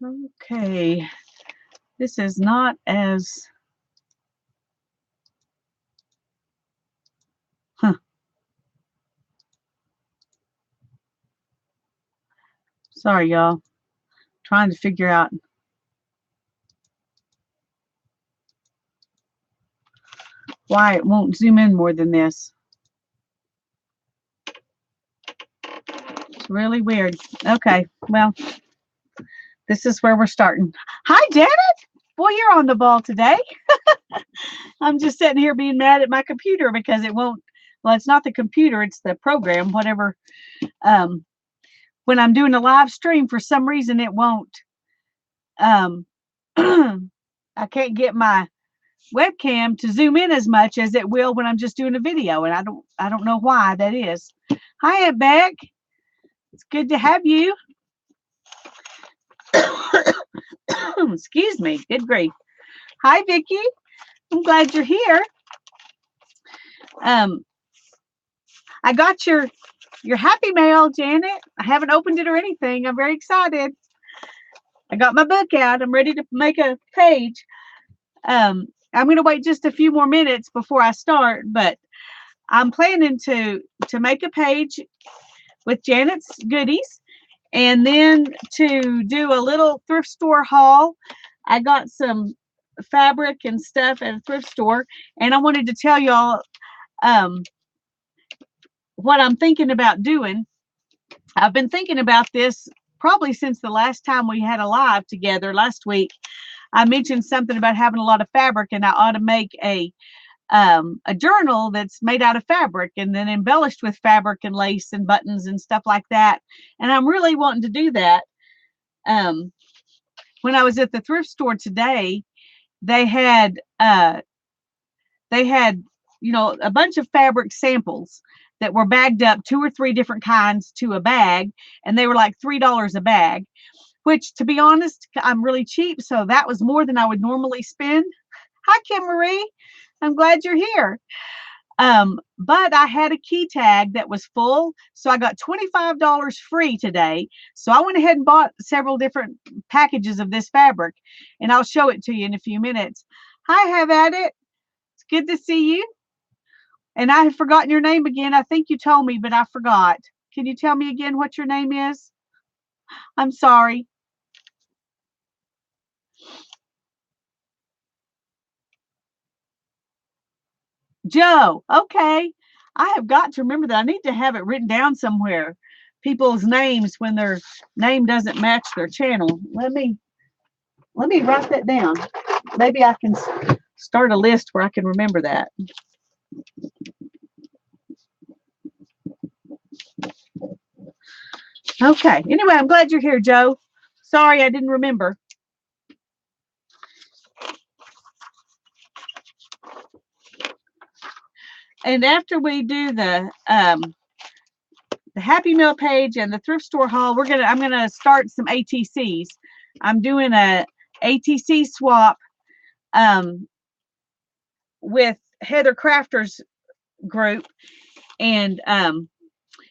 Okay, this is not as, huh, sorry y'all, trying to figure out why it won't zoom in more than this. It's really weird. Okay, well, this is where we're starting. Hi, Janet. Boy, you're on the ball today. I'm just sitting here being mad at my computer because it won't, well, it's not the computer, it's the program, whatever. Um, when I'm doing a live stream, for some reason, it won't. Um, I can't get my webcam to zoom in as much as it will when I'm just doing a video, and I don't know why that is. Hi, Aunt Beck. It's good to have you. Excuse me. Good grief. Hi, Vicki. I'm glad you're here. I got your happy mail, Janet. I haven't opened it or anything. I'm very excited. I got my book out. I'm ready to make a page. I'm going to wait just a few more minutes before I start, but I'm planning to make a page with Janet's goodies and then to do a little thrift store haul. I got some fabric and stuff at a thrift store, and I wanted to tell y'all what I'm thinking about doing. I've been thinking about this probably since the last time we had a live together last week. I mentioned something about having a lot of fabric, and I ought to make a journal that's made out of fabric and then embellished with fabric and lace and buttons and stuff like that. And I'm really wanting to do that. When I was at the thrift store today, they had a bunch of fabric samples that were bagged up, 2 or 3 different kinds to a bag, and they were like $3 a bag, which, to be honest, I'm really cheap, so that was more than I would normally spend. Hi, Kim Marie. I'm glad you're here. But I had a key tag that was full, so I got $25 free today. So I went ahead and bought several different packages of this fabric, and I'll show it to you in a few minutes. Hi, have at it. It's good to see you. And I have forgotten your name again. I think you told me, but I forgot. Can you tell me again what your name is? I'm sorry. Joe. Okay. I have got to remember that. I need to have it written down somewhere. People's names when their name doesn't match their channel. Let me write that down. Maybe I can start a list where I can remember that. Okay. Anyway, I'm glad you're here, Joe. Sorry I didn't remember. And after we do the Happy Meal page and the thrift store haul, I'm gonna start some ATCs. I'm doing a ATC swap with Heather Crafter's group, and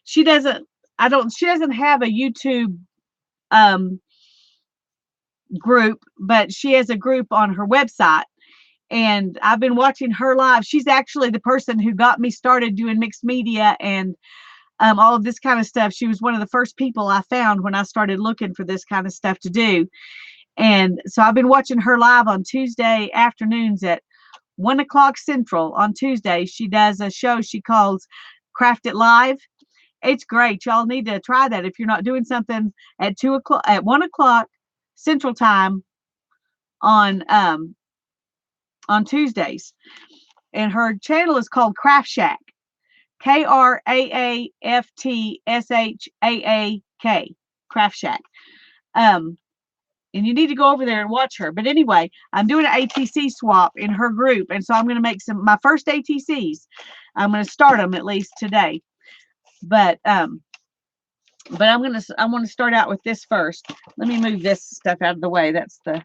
she doesn't have a YouTube group, but she has a group on her website, and I've been watching her live. She's actually the person who got me started doing mixed media and all of this kind of stuff. She was one of the first people I found when I started looking for this kind of stuff to do. And so I've been watching her live on Tuesday afternoons at 1 o'clock Central. On Tuesday, she does a show she calls Craft It Live. It's great. Y'all need to try that if you're not doing something at 1 o'clock Central Time on Tuesdays. And her channel is called Craft Shack. KRAAFTSHAAK. Craft Shack. And you need to go over there and watch her. But anyway, I'm doing an ATC swap in her group, and so I'm going to make my first ATCs. I'm going to start them at least today. But I want to start out with this first. Let me move this stuff out of the way. That's the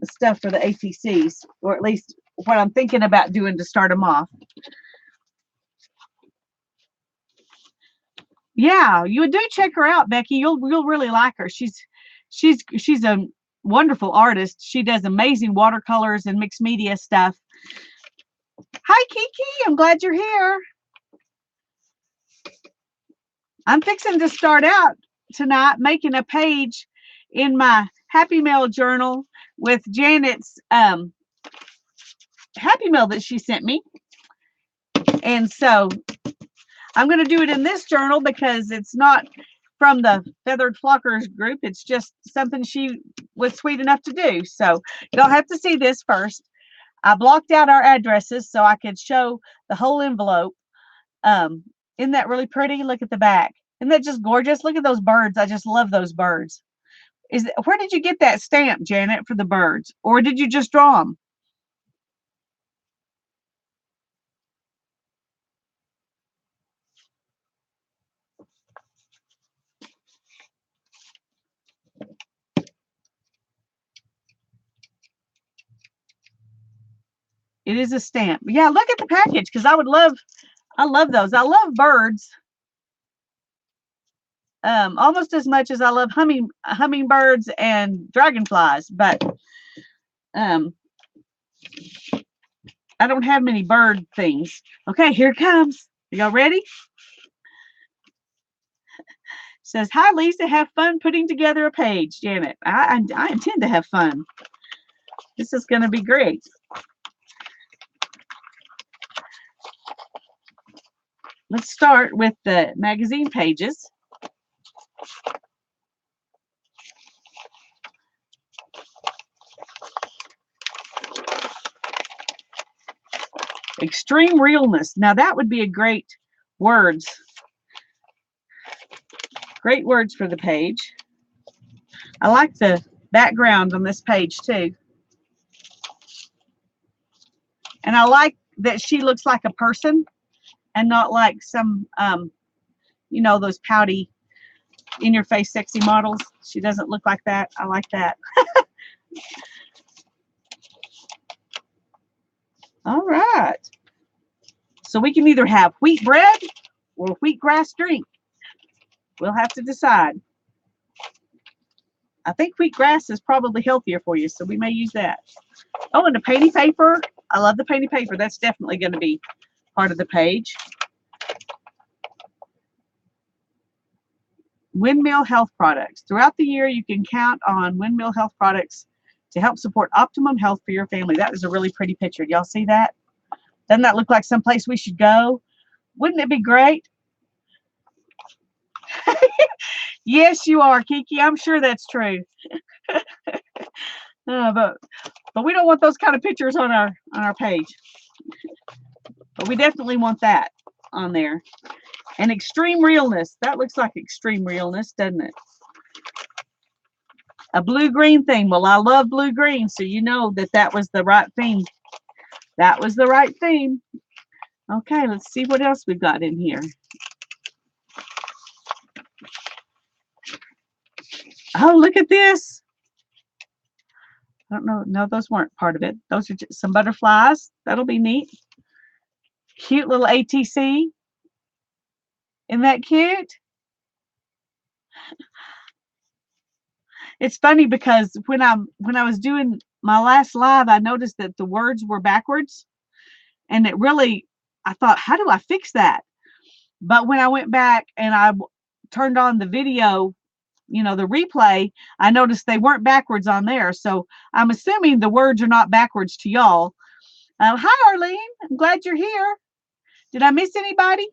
stuff for the ATCs, or at least what I'm thinking about doing to start them off. Yeah, you do check her out, Becky. You'll really like her. She's wonderful artist. She does amazing watercolors and mixed media stuff. Hi, Kiki. I'm glad you're here. I'm fixing to start out tonight making a page in my Happy Mail journal with Janet's Happy Mail that she sent me. And so I'm going to do it in this journal because it's not from the Feathered Flockers group. It's just something she was sweet enough to do. So you'll have to see this first. I blocked out our addresses so I could show the whole envelope. Isn't that really pretty? Look at the back. Isn't that just gorgeous? Look at those birds. I just love those birds. Where did you get that stamp, Janet, for the birds? Or did you just draw them? It is a stamp. Yeah, look at the package because I love those. I love birds almost as much as I love hummingbirds and dragonflies, but I don't have many bird things. Okay, here it comes. Are y'all ready? Says, hi, Lisa. Have fun putting together a page. Janet, I intend to have fun. This is going to be great. Let's start with the magazine pages. Extreme realness. Now that would be a great words. Great words for the page. I like the background on this page too. And I like that she looks like a person and not like some, you know, those pouty, in-your-face sexy models. She doesn't look like that. I like that. All right. So we can either have wheat bread or wheatgrass drink. We'll have to decide. I think wheatgrass is probably healthier for you, so we may use that. Oh, and the painty paper. I love the painty paper. That's definitely going to be part of the page. Windmill Health Products. Throughout the year, you can count on Windmill Health Products to help support optimum health for your family. That is a really pretty picture. Y'all see that? Doesn't that look like someplace we should go? Wouldn't it be great? Yes, you are, Kiki. I'm sure that's true. But we don't want those kind of pictures on our page. But we definitely want that on there. And extreme realness. That looks like extreme realness, doesn't it? A blue-green theme. Well, I love blue-green, so you know that was the right theme. That was the right theme. Okay, let's see what else we've got in here. Oh, look at this. I don't know. No, those weren't part of it. Those are just some butterflies. That'll be neat. Cute little ATC. Isn't that cute? It's funny because when I was doing my last live, I noticed that the words were backwards. And it really, I thought, how do I fix that? But when I went back and I turned on the video, you know, the replay, I noticed they weren't backwards on there. So I'm assuming the words are not backwards to y'all. Hi, Arlene. I'm glad you're here. Did I miss anybody?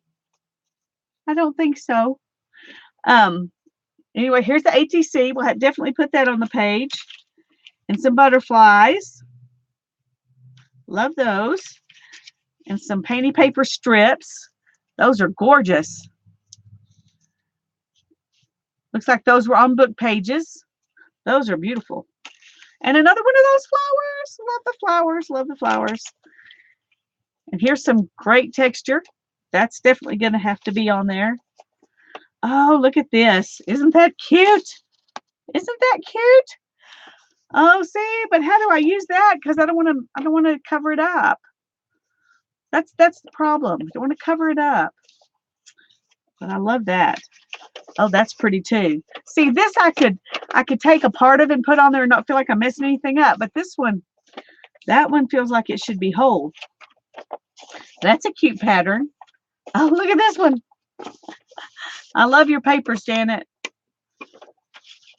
I don't think so. Anyway, here's the ATC. We'll definitely put that on the page. And some butterflies. Love those. And some painty paper strips. Those are gorgeous. Looks like those were on book pages. Those are beautiful. And another one of those flowers. Love the flowers. Love the flowers. And here's some great texture. That's definitely going to have to be on there. Oh, look at this. Isn't that cute? Isn't that cute? Oh, see, but how do I use that? Because I don't want to cover it up. That's the problem. I don't want to cover it up. But I love that. Oh, that's pretty too. See, this I could take a part of and put on there and not feel like I'm messing anything up. But this one, that one feels like it should be whole. That's a cute pattern. Oh, look at this one. I love your papers, Janet.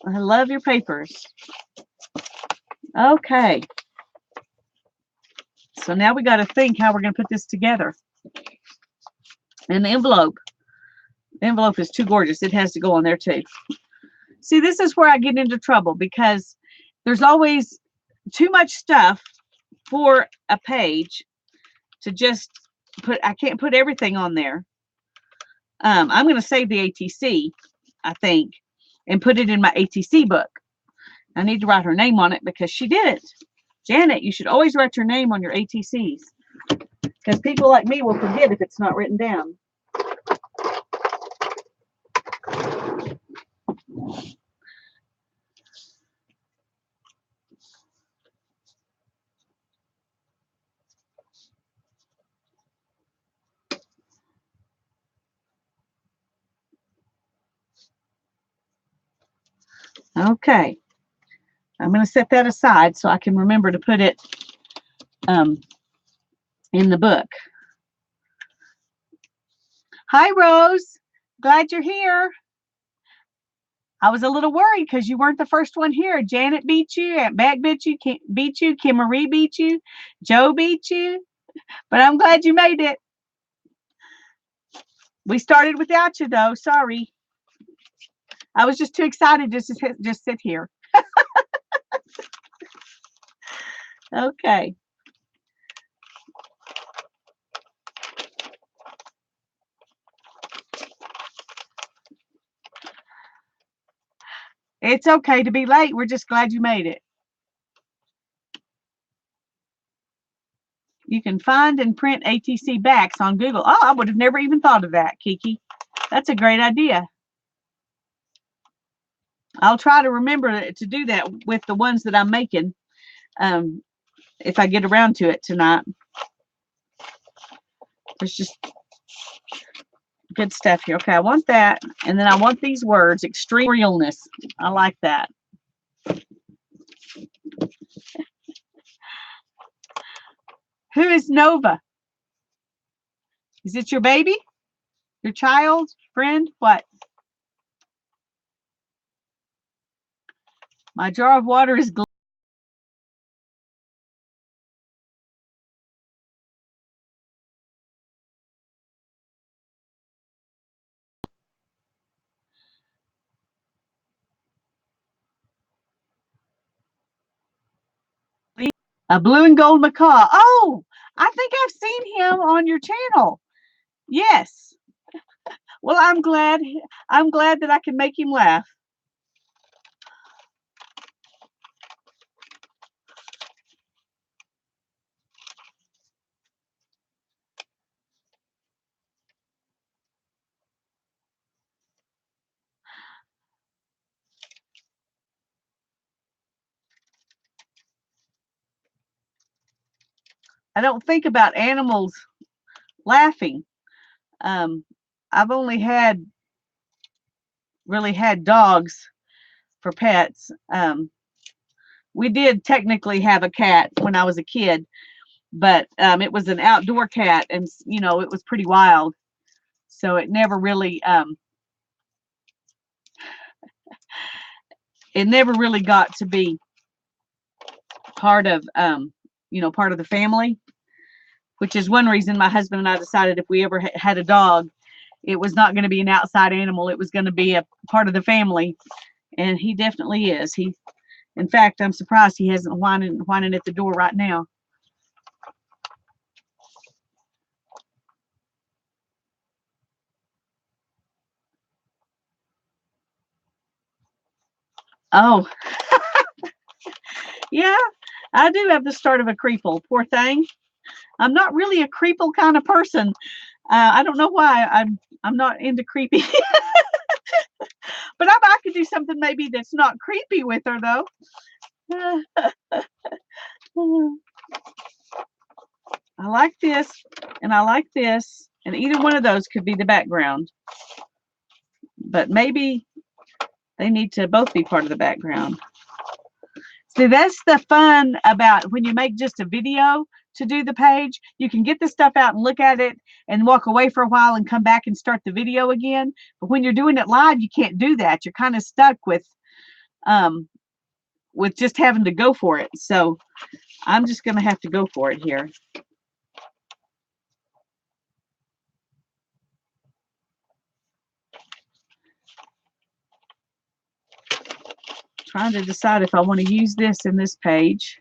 I love your papers. Okay. So now we got to think how we're going to put this together. And the envelope. The envelope is too gorgeous. It has to go on there too. See, this is where I get into trouble because there's always too much stuff for a page to just put. I can't put everything on there. I'm going to save the ATC, I think, and put it in my ATC book. I need to write her name on it because she did it. Janet, you should always write your name on your ATCs because people like me will forget if it's not written down. Okay. I'm going to set that aside so I can remember to put it in the book. Hi, Rose. Glad you're here. I was a little worried because you weren't the first one here. Janet beat you, Aunt Beck beat you, Kim Marie beat you, Joe beat you, but I'm glad you made it. We started without you, though. Sorry. I was just too excited just to sit here. Okay. It's okay to be late. We're just glad you made it. You can find and print ATC backs on Google. Oh, I would have never even thought of that, Kiki. That's a great idea. I'll try to remember to do that with the ones that I'm making if I get around to it tonight. There's just good stuff here. Okay, I want that. And then I want these words, extreme realness. I like that. Who is Nova? Is it your baby? Your child? Friend? What? My jar of water is a blue and gold macaw. Oh, I think I've seen him on your channel. Yes. Well, I'm glad that I can make him laugh. I don't think about animals laughing. I've only really had dogs for pets. We did technically have a cat when I was a kid, but it was an outdoor cat, and it was pretty wild. So it never really got to be part of part of the family, which is one reason my husband and I decided if we ever had a dog, it was not going to be an outside animal. It was going to be a part of the family, and he definitely is. In fact, I'm surprised he hasn't whining at the door right now. Oh, yeah, I do have the start of a creeple. Poor thing. I'm not really a creeple kind of person. I don't know why. I'm not into creepy. But I could do something maybe that's not creepy with her though. I like this and I like this, and either one of those could be the background. but maybe they need to both be part of the background. See, that's the fun about when you make just a video to do the page. You can get the stuff out and look at it and walk away for a while and come back and start the video again. But when you're doing it live, you can't do that. You're kind of stuck with just having to go for it. So I'm just going to have to go for it here. Trying to decide if I want to use this in this page.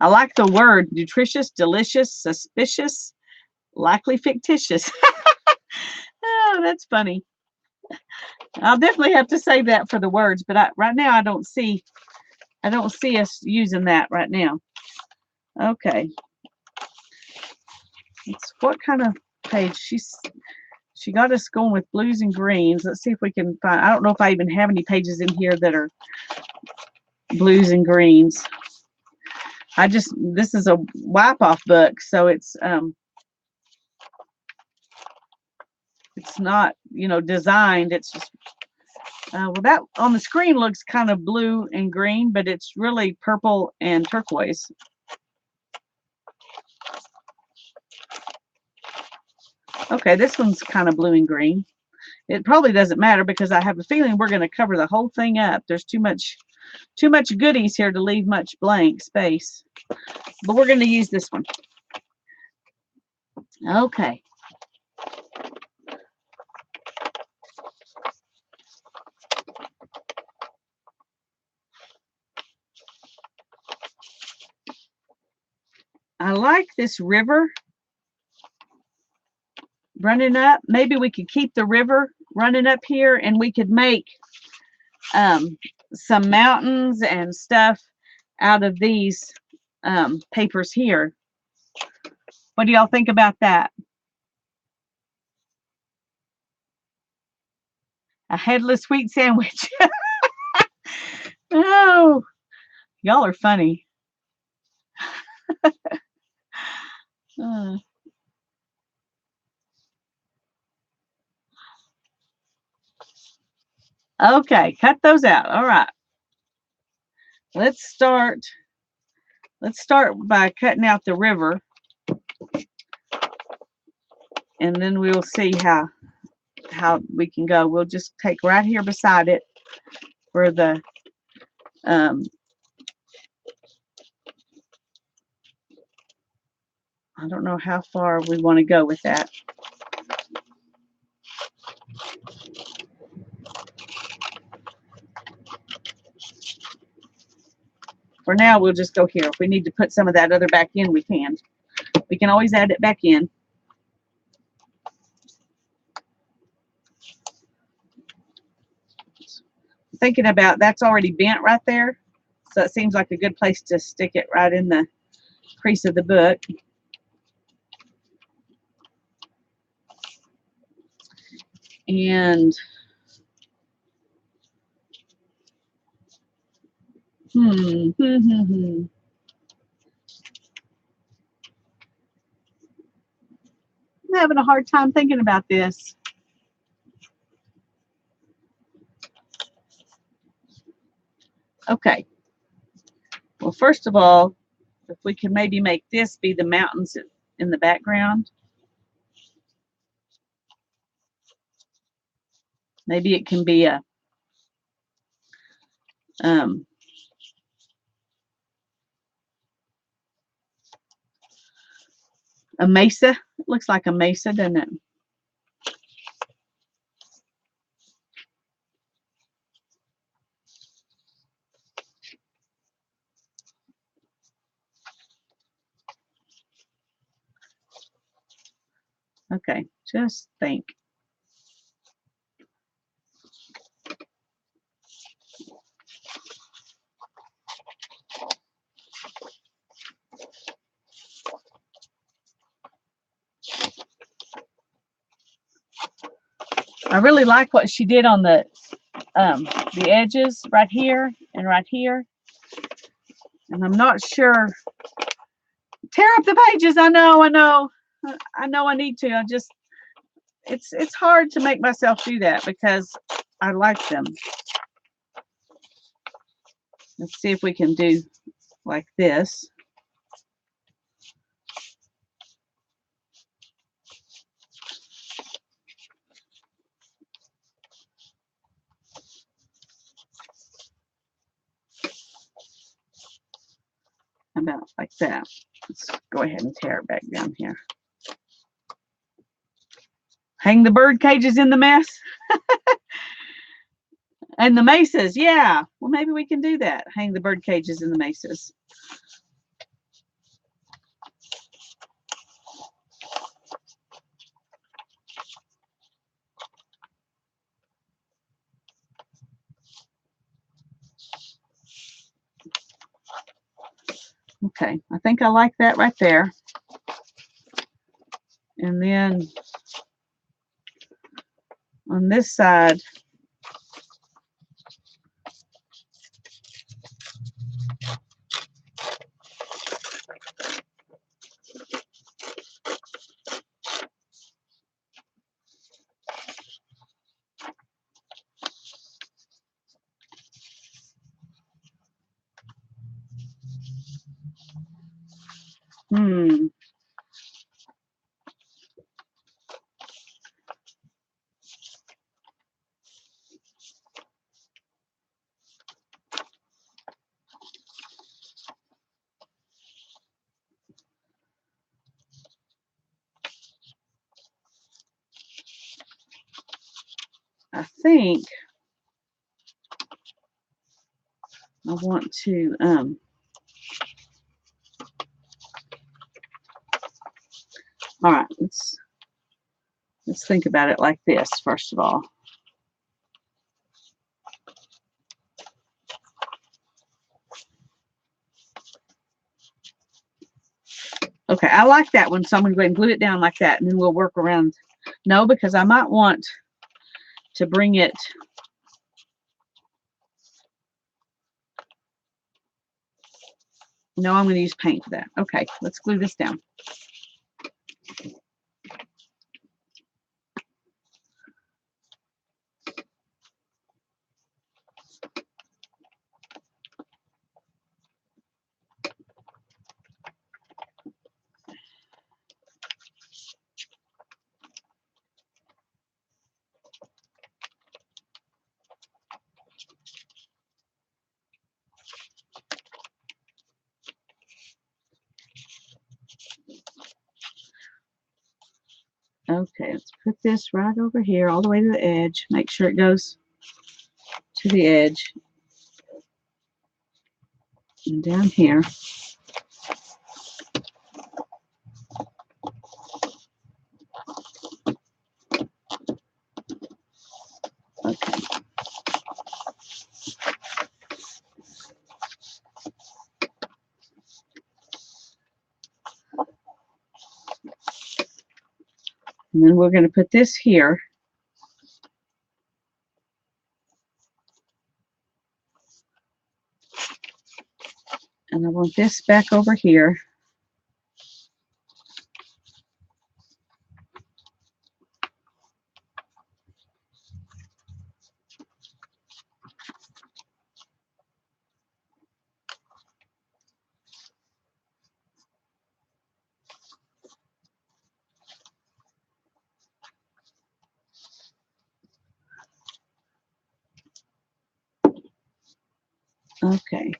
I like the word nutritious, delicious, suspicious, likely fictitious. Oh, that's funny. I'll definitely have to save that for the words, but right now I don't see us using that right now. Okay. What kind of page? She got us going with blues and greens. Let's see if we can find. I don't know if I even have any pages in here that are blues and greens. This is a wipe-off book, so it's not, designed. It's just well, that on the screen looks kind of blue and green, but it's really purple and turquoise. Okay, this one's kind of blue and green. It probably doesn't matter because I have a feeling we're going to cover the whole thing up. There's too much goodies here to leave much blank space. But we're going to use this one. Okay. I like this river running up. Maybe we could keep the river running up here and we could make some mountains and stuff out of these papers here. What do y'all think about that? A headless wheat sandwich. Oh, y'all are funny. Okay, cut those out. All right. Let's start by cutting out the river. And then we'll see how we can go. We'll just take right here beside it for the I don't know how far we want to go with that. For now, we'll just go here. If we need to put some of that other back in, we can. We can always add it back in. Thinking about that's already bent right there. So it seems like a good place to stick it right in the crease of the book. And I'm having a hard time thinking about this. Okay. Well, first of all, if we can maybe make this be the mountains in the background. Maybe it can be a mesa. It looks like a mesa, doesn't it? Okay, just think. I really like what she did on the edges right here and right here. And I'm not sure. Tear up the pages. I know. I know I need to. It's hard to make myself do that because I like them. Let's see if we can do like this. About like that. Let's go ahead and tear it back down here. Hang the bird cages in the mess. And the mesas, yeah. Well, maybe we can do that. Hang the bird cages in the mesas. Okay, I think I like that right there. And then on this side, I think I want to all right, let's think about it like this first of all. Okay, I like that one, so I'm going to go ahead and glue it down like that, and then we'll work around. No, because I might want to bring it. No, I'm going to use paint for that. Okay, let's glue this down. Okay, let's put this right over here, all the way to the edge. Make sure it goes to the edge. And down here. Okay. And then we're going to put this here. And I want this back over here. Okay.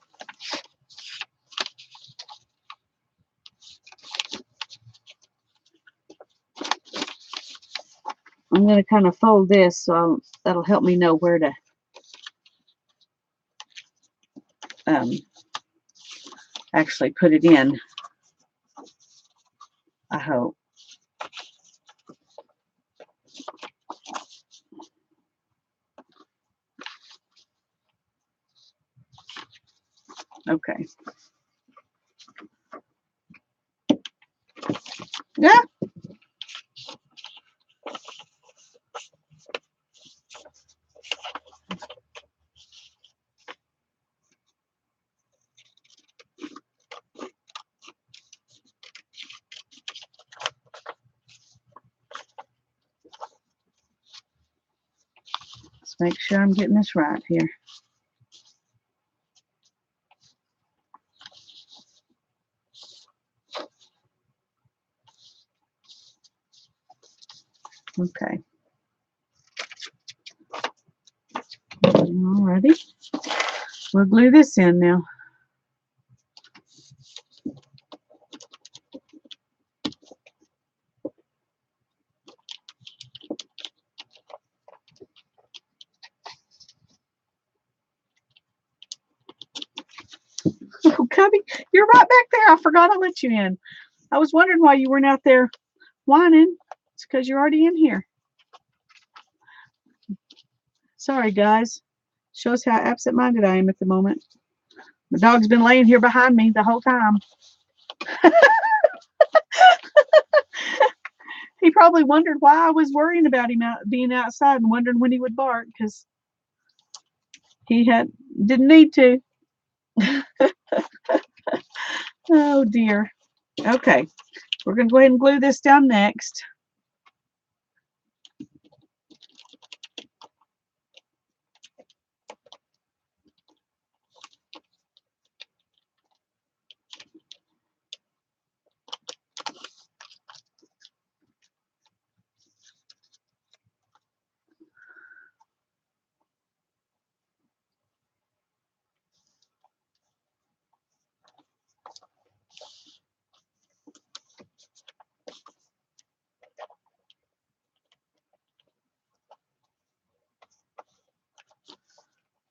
I'm going to kind of fold this so that'll help me know where to actually put it in, I hope. Okay. Yeah. Make sure I'm getting this right here. Okay. Alrighty. We'll glue this in now. Oh, Cubby, you're right back there. I forgot I let you in. I was wondering why you weren't out there whining. It's because you're already in here. Sorry, guys. Shows how absent-minded I am at the moment. The dog's been laying here behind me the whole time. He probably wondered why I was worrying about him being outside and wondering when he would bark, because he didn't need to. Oh dear. Okay, we're going to go ahead and glue this down next.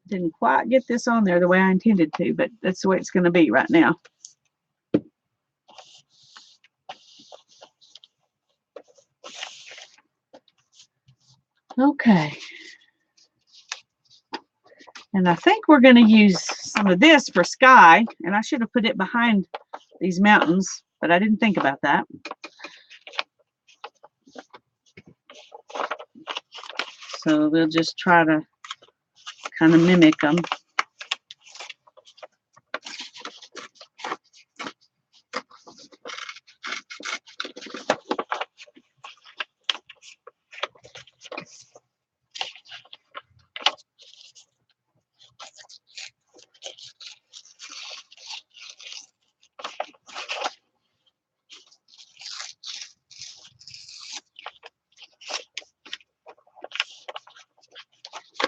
Didn't quite get this on there the way I intended to, but that's the way it's going to be right now. Okay. And I think we're going to use some of this for sky, and I should have put it behind these mountains, but I didn't think about that. So we'll just try to kind of mimic them.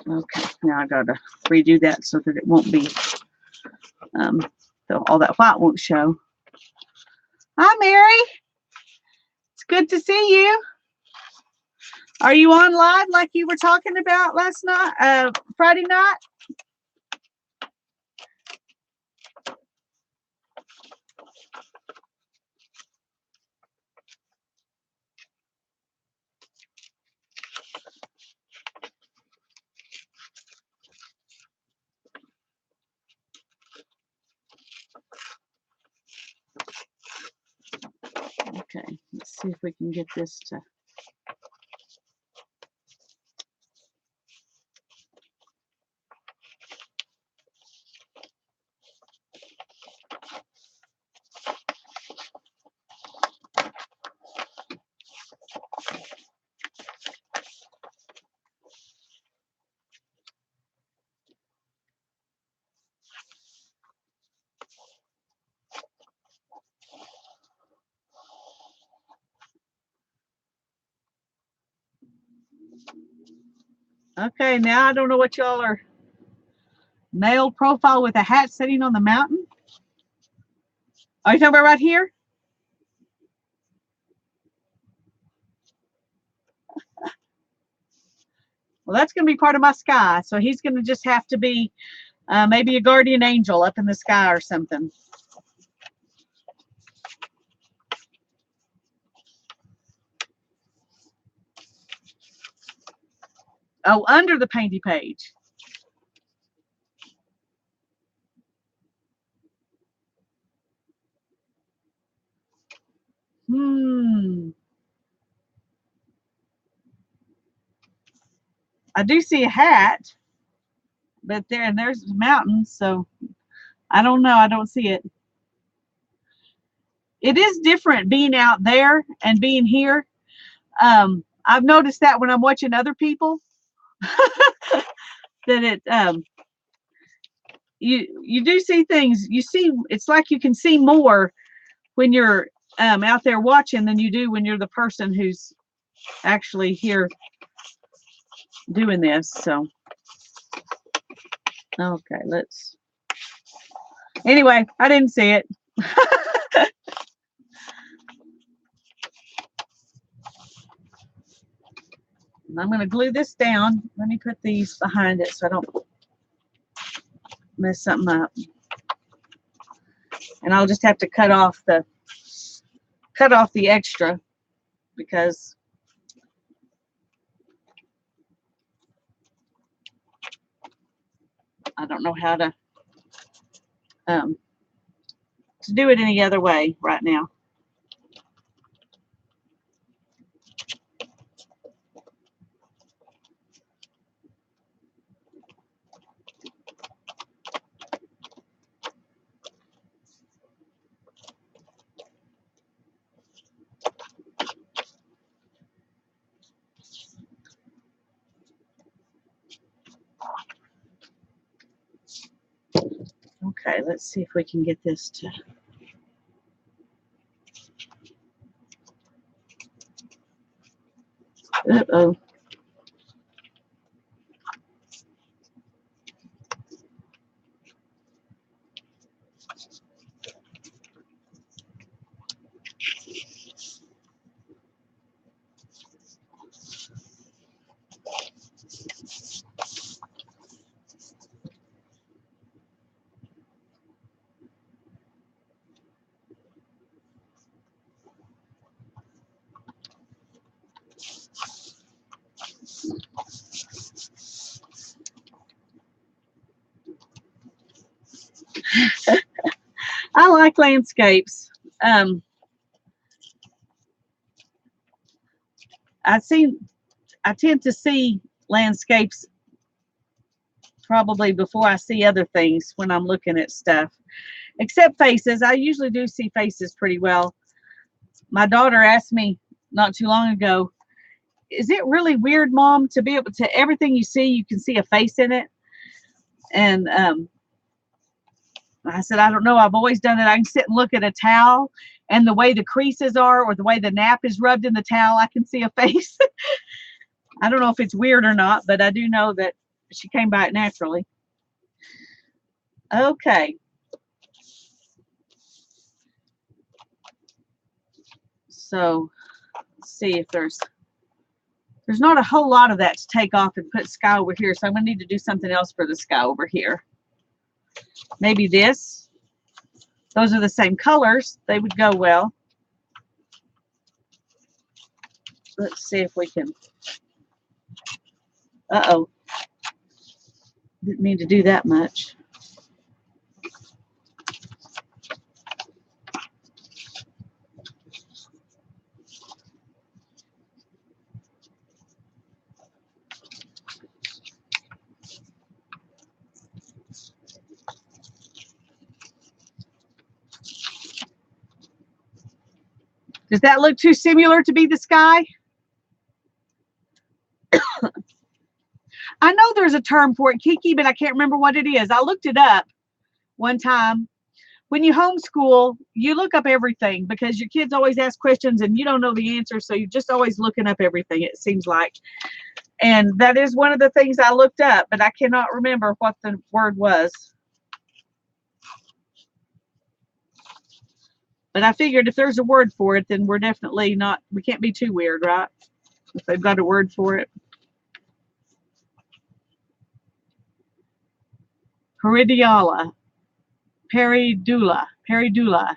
Okay, now I gotta redo that so that it won't be, so all that white won't show. Hi, Mary. It's good to see you. Are you on live like you were talking about last night, Friday night? Okay, let's see if we can get this to. Okay, now I don't know what y'all are. Male profile with a hat sitting on the mountain. Are you talking about right here? Well, that's going to be part of my sky. So he's going to just have to be maybe a guardian angel up in the sky or something. Oh, under the painty page. I do see a hat, but there's mountains, so I don't know. I don't see it. It is different being out there and being here. I've noticed that when I'm watching other people. that it you do see things. You see, it's like you can see more when you're out there watching than you do when you're the person who's actually here doing this. So okay, let's anyway, I didn't see it. I'm going to glue this down. Let me put these behind it so I don't mess something up. And I'll just have to cut off the extra because I don't know how to do it any other way right now. Okay, let's see if we can get this to. Uh-oh. I like landscapes. I tend to see landscapes probably before I see other things when I'm looking at stuff. Except faces. I usually do see faces pretty well. My daughter asked me not too long ago, is it really weird, Mom, to be able to everything you see, you can see a face in it? And I said, I don't know. I've always done it. I can sit and look at a towel, and the way the creases are or the way the nap is rubbed in the towel, I can see a face. I don't know if it's weird or not, but I do know that she came by it naturally. Okay. So let's see if there's not a whole lot of that to take off and put sky over here. So I'm going to need to do something else for the sky over here. Maybe this. Those are the same colors. They would go well. Let's see if we can. Uh-oh. Didn't mean to do that much. Does that look too similar to be the sky? I know there's a term for it, Kiki, but I can't remember what it is. I looked it up one time. When you homeschool, you look up everything because your kids always ask questions and you don't know the answer. So you're just always looking up everything, it seems like. And that is one of the things I looked up, but I cannot remember what the word was. But I figured if there's a word for it, then we're definitely not, we can't be too weird, right? If they've got a word for it. Peridiala. Pareidolia. Pareidolia.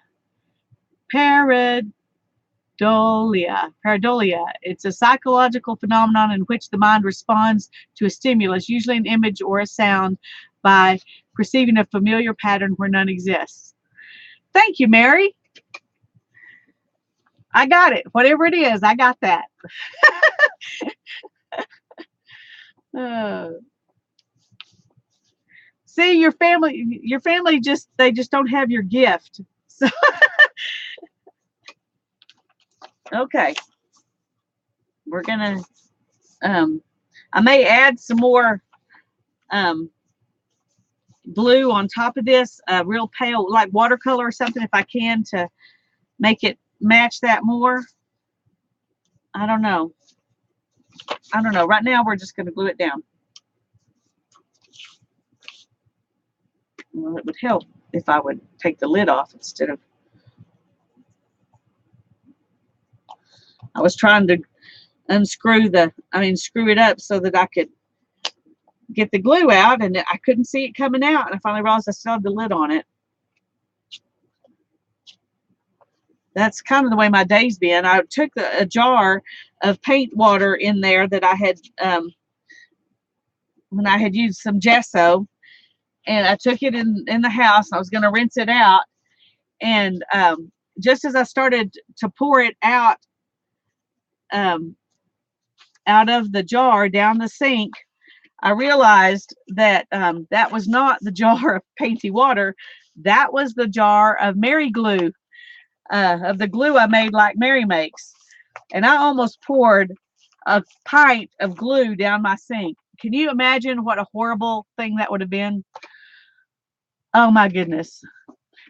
It's a psychological phenomenon in which the mind responds to a stimulus, usually an image or a sound, by perceiving a familiar pattern where none exists. Thank you, Mary. I got it. Whatever it is, I got that. See, your family just don't have your gift. So okay. We're gonna I may add some more um, glue on top of this, real pale, like watercolor or something, if I can, to make it match that more. I don't know. I don't know. Right now, we're just going to glue it down. Well, it would help if I would take the lid off instead of. I was trying to screw it up so that I could get the glue out, and I couldn't see it coming out. And I finally realized I still had the lid on it. That's kind of the way my day's been. I took a jar of paint water in there that I had when I had used some gesso, and I took it in the house. I was going to rinse it out, and just as I started to pour it out out of the jar down the sink, I realized that that was not the jar of painty water. That was the jar of Mary glue, of the glue I made like Mary makes. And I almost poured a pint of glue down my sink. Can you imagine what a horrible thing that would have been? Oh my goodness.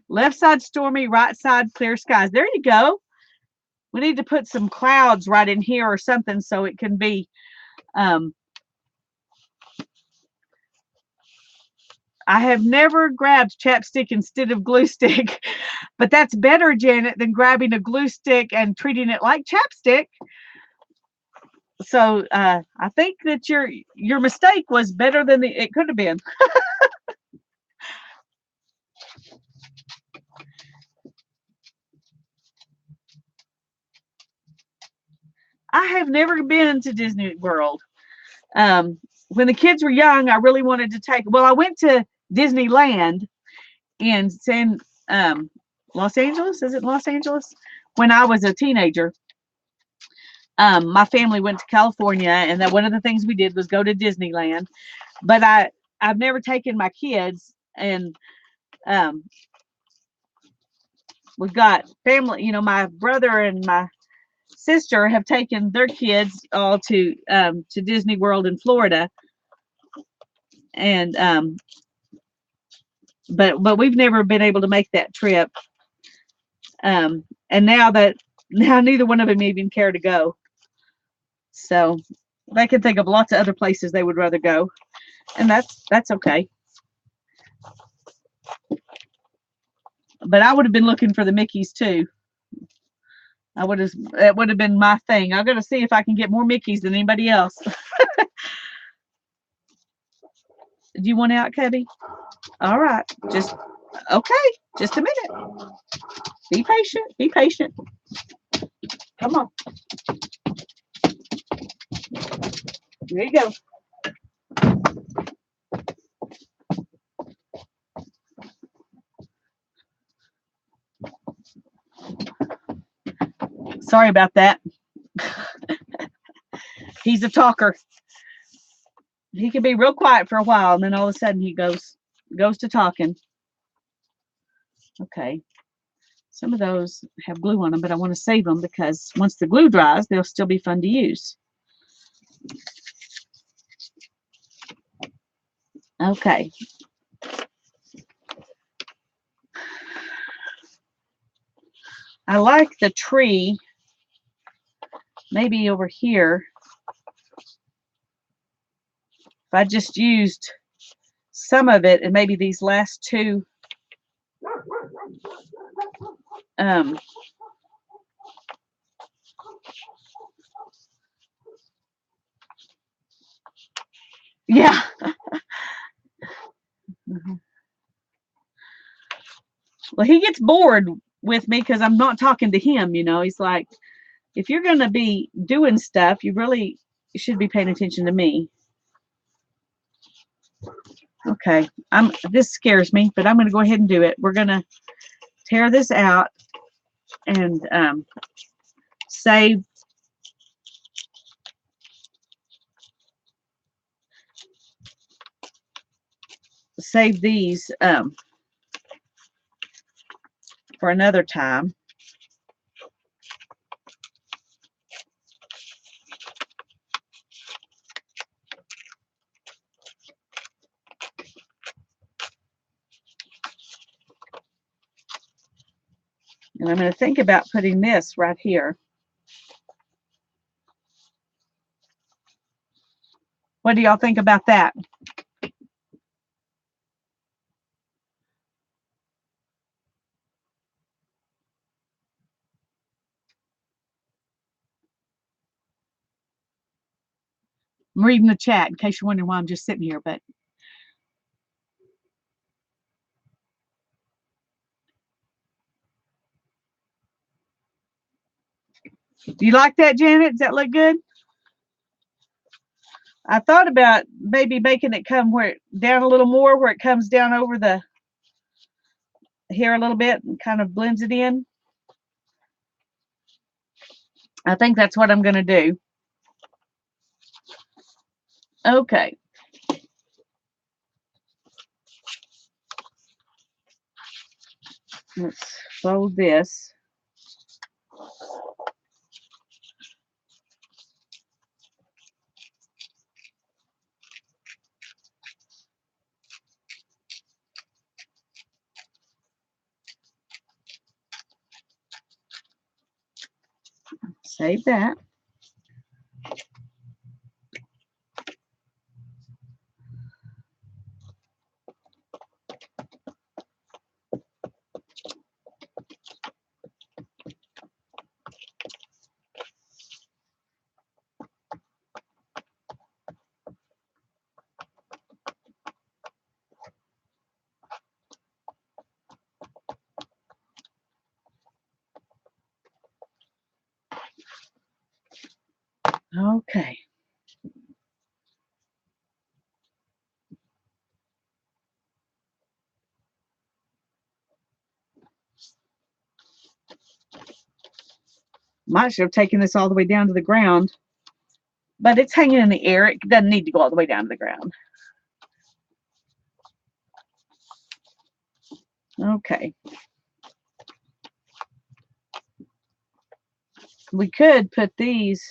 Left side stormy, right side clear skies. There you go. We need to put some clouds right in here or something so it can be. I have never grabbed chapstick instead of glue stick, but that's better, Janet, than grabbing a glue stick and treating it like chapstick. So I think that your mistake was better than it could have been. I have never been to Disney World. When the kids were young, I really wanted to take. Well, I went to Disneyland in Los Angeles. Is it Los Angeles? When I was a teenager, my family went to California, and that one of the things we did was go to Disneyland. But I've never taken my kids, and um, we've got family. You know, my brother and my sister have taken their kids all to Disney World in Florida, and but we've never been able to make that trip. And now neither one of them even care to go. So they can think of lots of other places they would rather go, and that's okay. But I would have been looking for the Mickeys too. It would have been my thing. I'm gonna see if I can get more Mickeys than anybody else. Do you want out, Cubby? All right, just okay. Just a minute. Be patient. Be patient. Come on. There you go. Sorry about that. He's a talker. He can be real quiet for a while, and then all of a sudden he goes to talking. Okay. Some of those have glue on them, but I want to save them because once the glue dries, they'll still be fun to use. Okay. I like the tree maybe over here. If I just used some of it and maybe these last two yeah. Well, he gets bored with me because I'm not talking to him, you know. He's like, if you're going to be doing stuff, you should be paying attention to me. Okay, this scares me, but I'm going to go ahead and do it. We're going to tear this out and save these for another time. And I'm going to think about putting this right here. What do y'all think about that? I'm reading the chat in case you're wondering why I'm just sitting here, but do you like that, Janet? Does that look good? I thought about maybe making it come down a little more, where it comes down over the here a little bit and kind of blends it in. I think that's what I'm going to do. Okay. Let's fold this. Save that. Okay. Might should have taken this all the way down to the ground, but it's hanging in the air. It doesn't need to go all the way down to the ground. Okay. We could put these.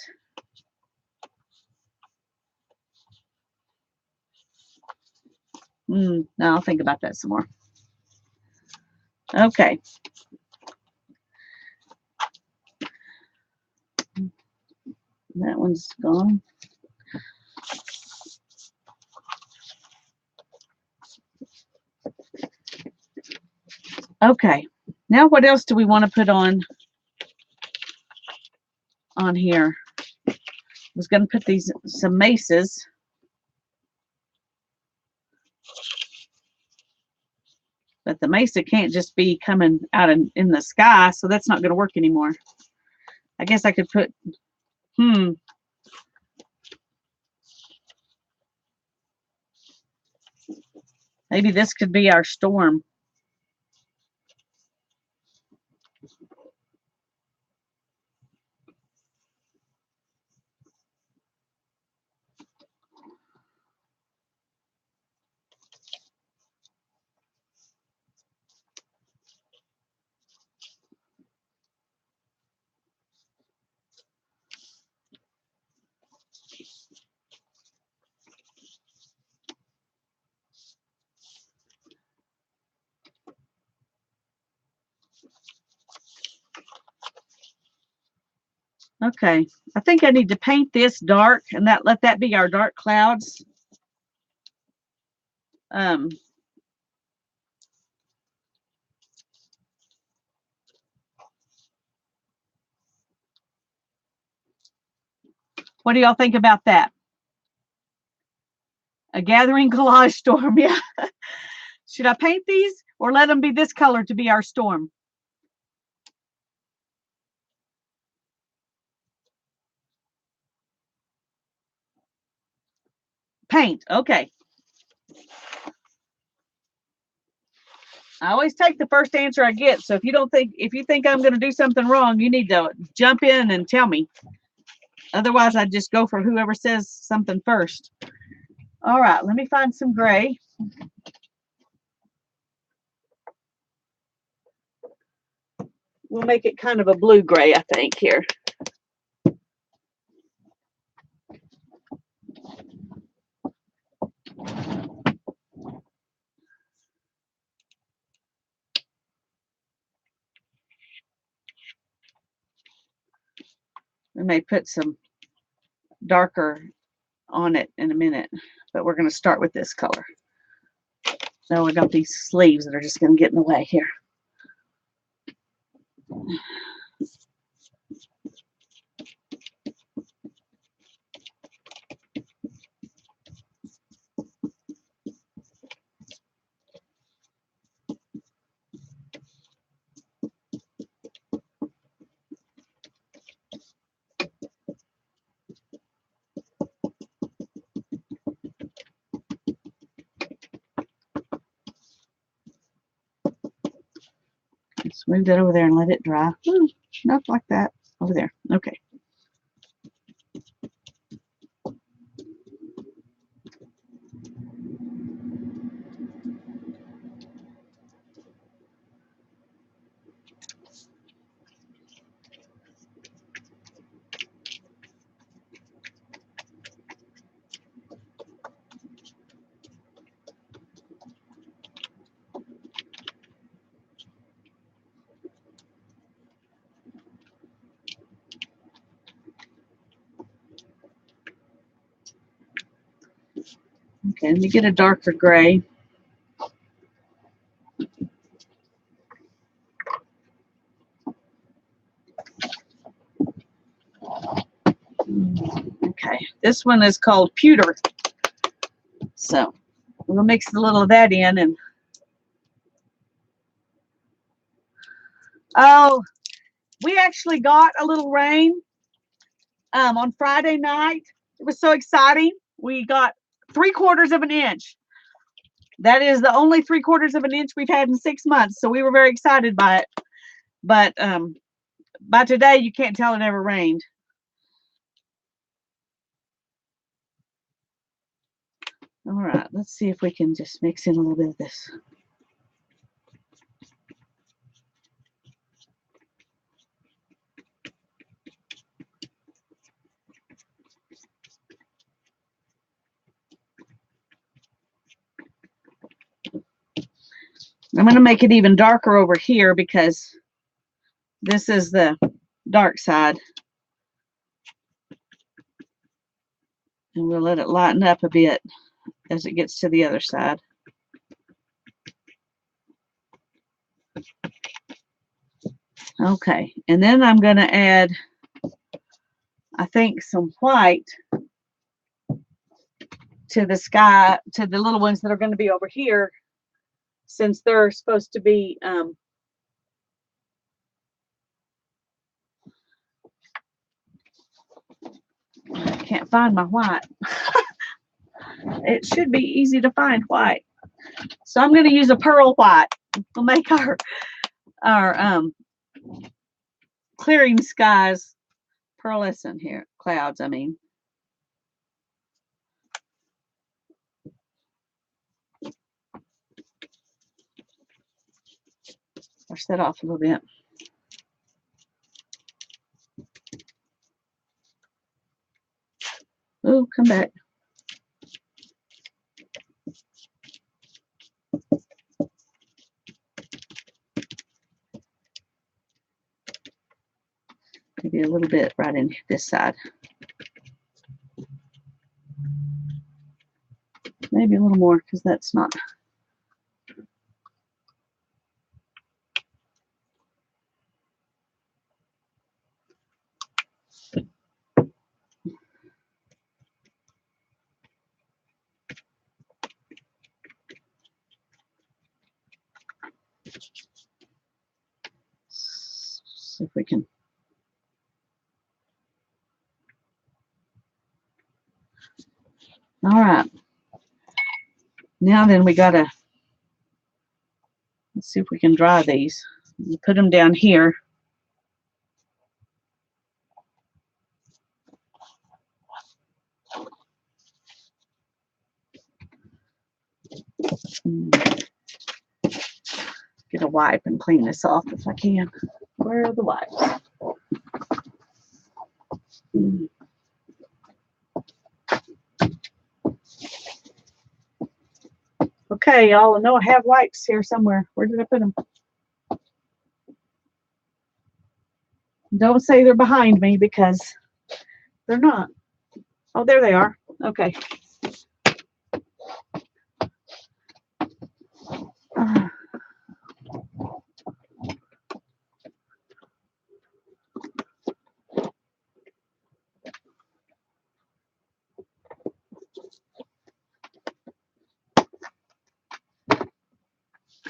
No, I'll think about that some more. Okay. That one's gone. Okay. Now what else do we want to put on here? I was going to put some maces. But the mesa can't just be coming out in the sky, so that's not going to work anymore. I guess I could put, maybe this could be our storm. Okay, I think I need to paint this dark and let that be our dark clouds. What do y'all think about that? A gathering collage storm, yeah. Should I paint these or let them be this color to be our storm? Paint, okay. I always take the first answer I get. So if you think I'm going to do something wrong, you need to jump in and tell me. Otherwise, I just go for whoever says something first. All right, let me find some gray. We'll make it kind of a blue gray, I think, here. We may put some darker on it in a minute, but we're going to start with this color. So we got these sleeves that are just going to get in the way here. Just move that over there and let it dry. Ooh, not like that. Over there. Okay. Okay, let me get a darker gray. Okay, this one is called pewter. So we'll mix a little of that in. And oh, we actually got a little rain on Friday night. It was so exciting. We got 3/4 of an inch. That is the only 3/4 of an inch we've had in 6 months. So we were very excited by it. But by today, you can't tell it ever rained. All right, let's see if we can just mix in a little bit of this. I'm going to make it even darker over here because this is the dark side. And we'll let it lighten up a bit as it gets to the other side. Okay, and then I'm going to add, I think, some white to the sky, to the little ones that are going to be over here, since they're supposed to be I can't find my white. It should be easy to find white. So I'm going to use a pearl white. We'll make our clearing skies pearlescent here. Clouds, I mean. Brush that off a little bit. Oh, come back. Maybe a little bit right in this side. Maybe a little more because that's not. See if we can. All right. Now then, we gotta, let's see if we can dry these. You put them down here. Get a wipe and clean this off if I can. Where are the wipes? Okay, y'all, I know I have wipes here somewhere. Where did I put them? Don't say they're behind me because They're not. Oh, there they are. Okay.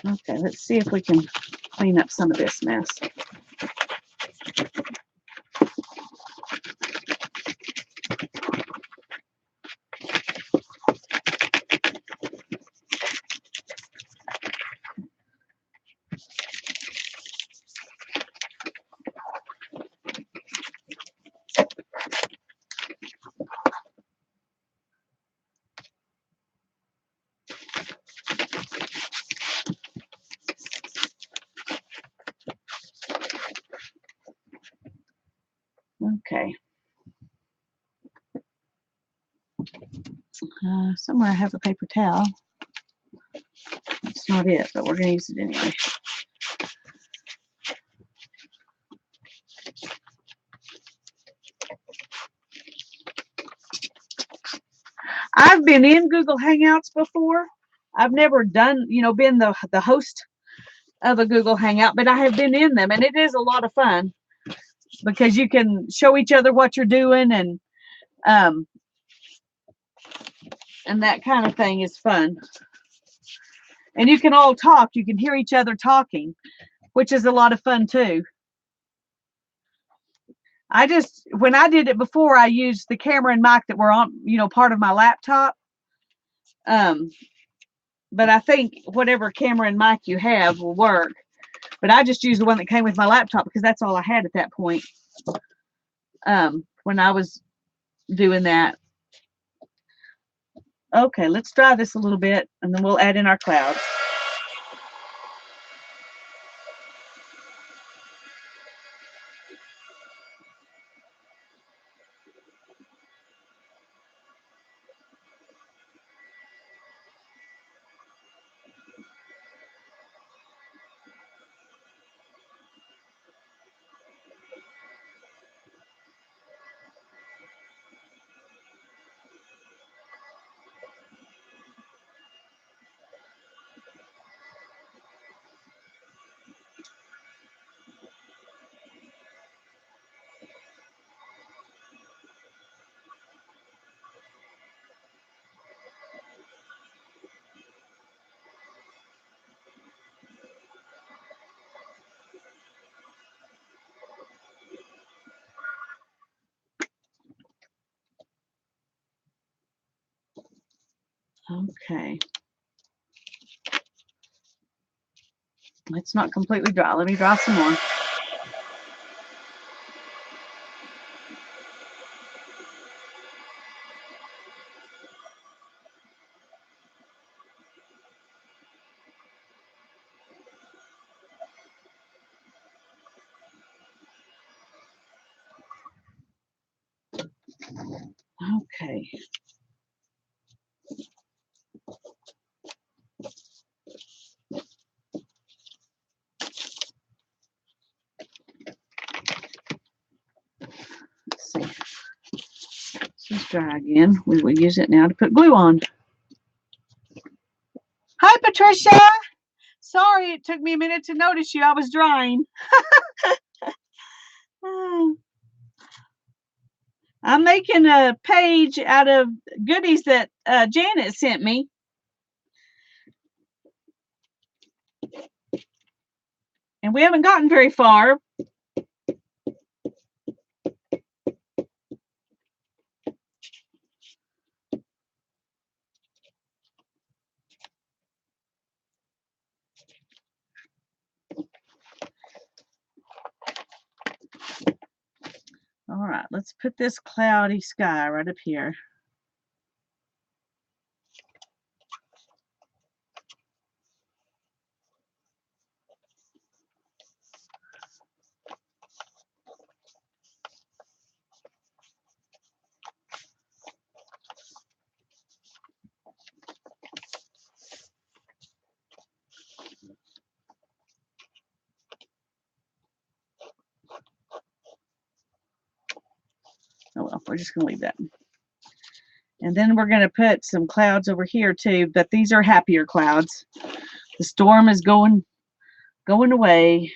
Okay, let's see if we can clean up some of this mess. Okay. Somewhere I have a paper towel. That's not it, but we're going to use it anyway. I've been in Google Hangouts before. I've never done, been the host of a Google Hangout, but I have been in them, and it is a lot of fun because you can show each other what you're doing, and that kind of thing is fun. And you can all talk. You can hear each other talking, which is a lot of fun too. When I did it before, I used the camera and mic that were on, part of my laptop. But I think whatever camera and mic you have will work. But I just used the one that came with my laptop because that's all I had at that point. When I was doing that. Okay, let's dry this a little bit, and then we'll add in our clouds. Okay. It's not completely dry. Let me dry some more. Okay. Let's see. This is dry again. We will use it now to put glue on. Hi, Patricia. Sorry, it took me a minute to notice you. I was drying. I'm making a page out of goodies that Janet sent me. And we haven't gotten very far. All right, let's put this cloudy sky right up here. Oh well, we're just gonna leave that. And then we're gonna put some clouds over here too, but these are happier clouds. The storm is going away.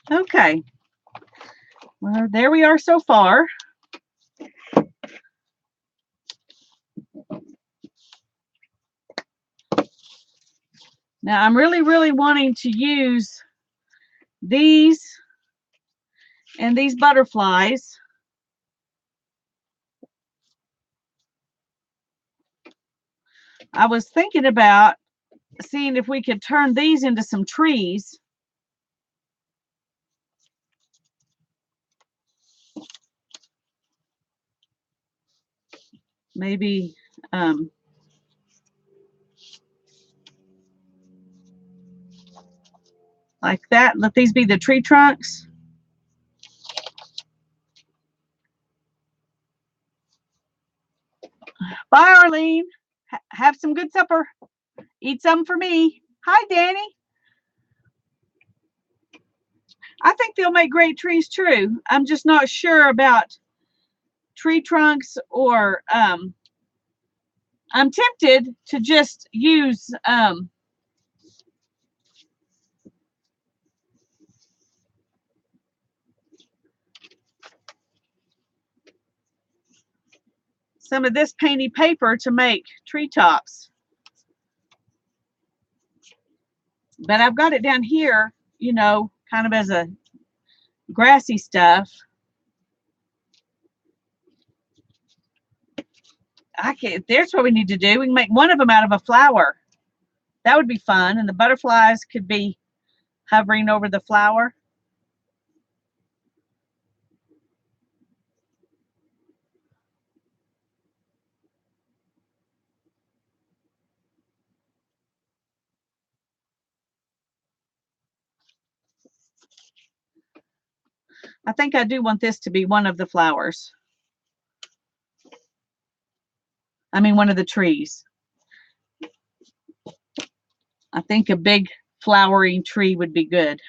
Okay. Well, there we are so far. Now I'm really wanting to use these and these butterflies. I was thinking about seeing if we could turn these into some trees. Maybe like that. Let these be the tree trunks. Bye, Arlene. Have some good supper. Eat some for me. Hi, Danny. I think they'll make great trees too. I'm just not sure about tree trunks or I'm tempted to just use some of this painty paper to make treetops. But I've got it down here, you know, kind of as a grassy stuff. There's what we need to do. We can make one of them out of a flower. That would be fun. And the butterflies could be hovering over the flower. I think I do want this to be one of the flowers. I mean, one of the trees. I think a big flowering tree would be good.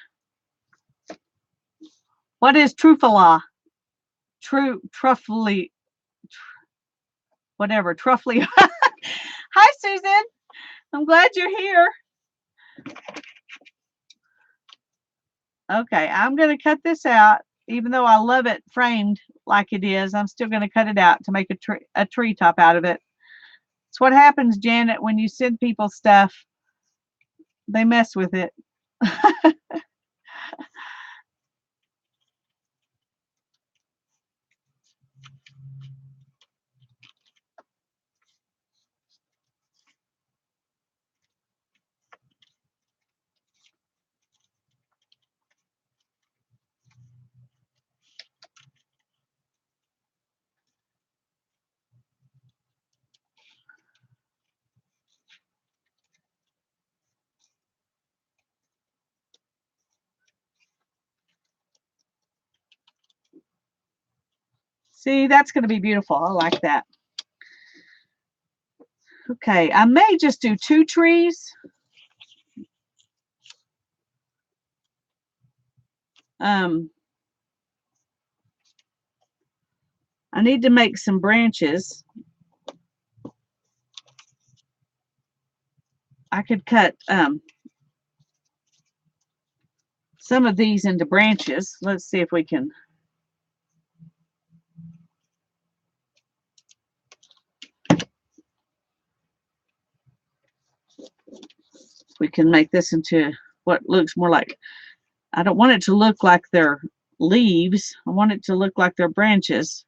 What is truffala? Truffly, whatever, truffly. Hi, Susan. I'm glad you're here. Okay, I'm going to cut this out. Even though I love it framed like it is, I'm still going to cut it out to make a tree top out of it. It's what happens, Janet, when you send people stuff. They mess with it. See, that's going to be beautiful. I like that. Okay, I may just do 2 trees. I need to make some branches. I could cut some of these into branches. Let's see if we can. We can make this into what looks more like, I don't want it to look like they're leaves. I want it to look like they're branches.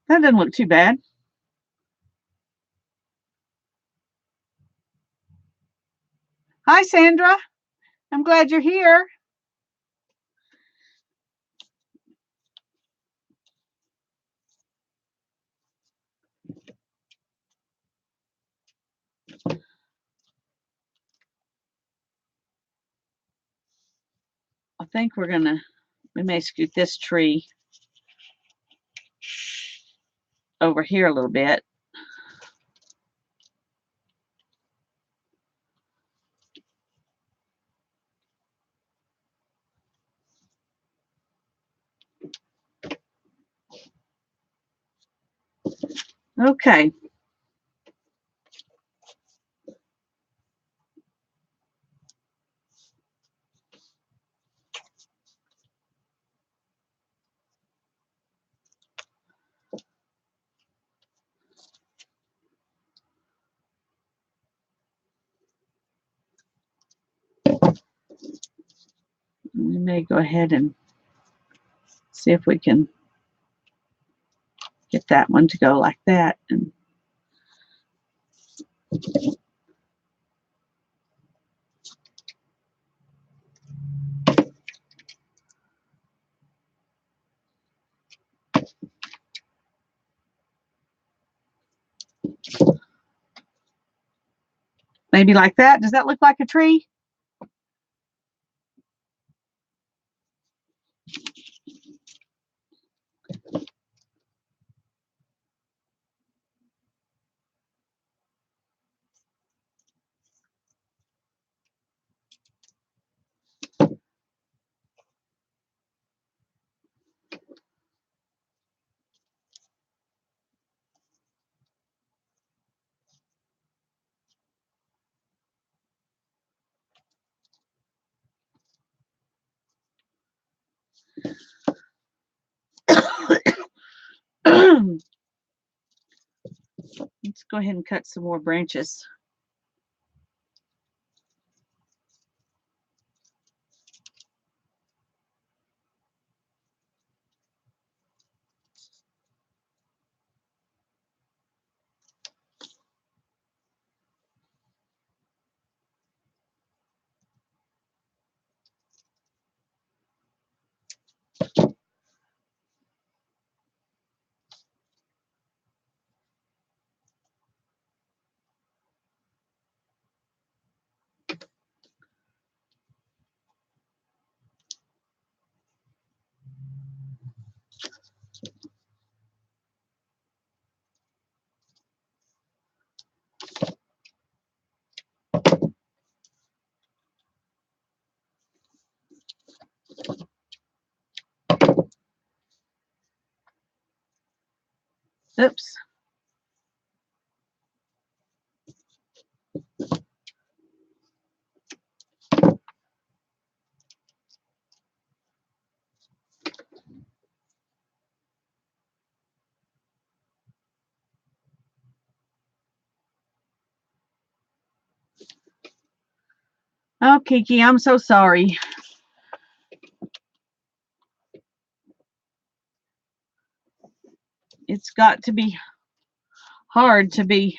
That doesn't look too bad. Hi, Sandra. I'm glad you're here. I think we may scoot this tree over here a little bit. Okay. We may go ahead and see if we can get that one to go like that. And maybe like that. Does that look like a tree? Let's go ahead and cut some more branches. Oops. Oh, Kiki, I'm so sorry. It's got to be hard to be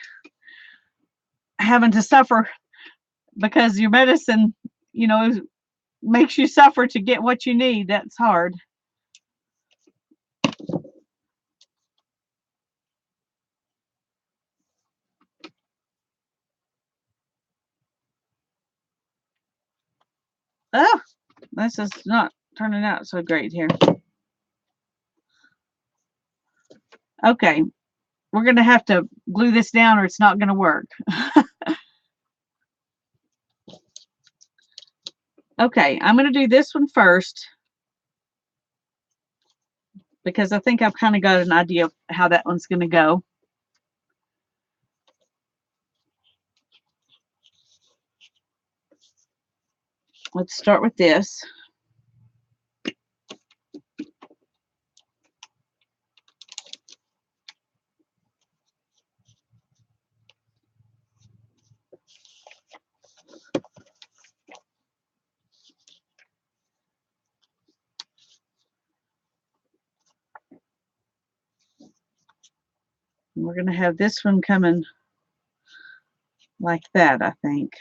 having to suffer because your medicine, makes you suffer to get what you need. That's hard. Oh, this is not turning out so great here. Okay, we're going to have to glue this down or it's not going to work. Okay, I'm going to do this one first because I think I've kind of got an idea of how that one's going to go. Let's start with this. And we're going to have this one coming like that, I think.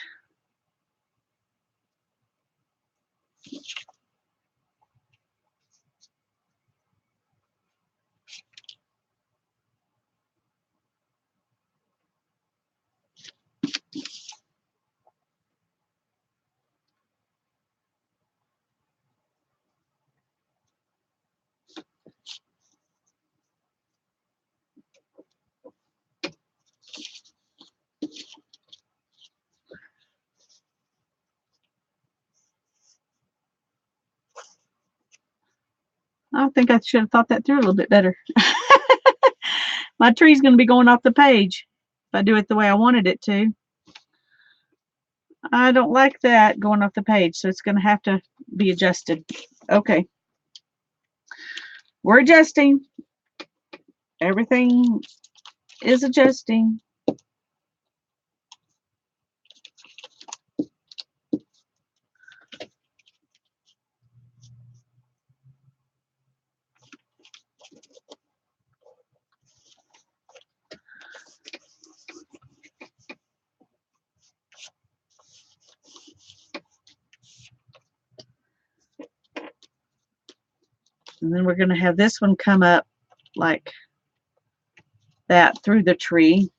I think I should have thought that through a little bit better. My tree's going to be going off the page if I do it the way I wanted it to. I don't like that going off the page, so it's going to have to be adjusted. Okay. We're adjusting. Everything is adjusting. And then we're going to have this one come up like that through the tree.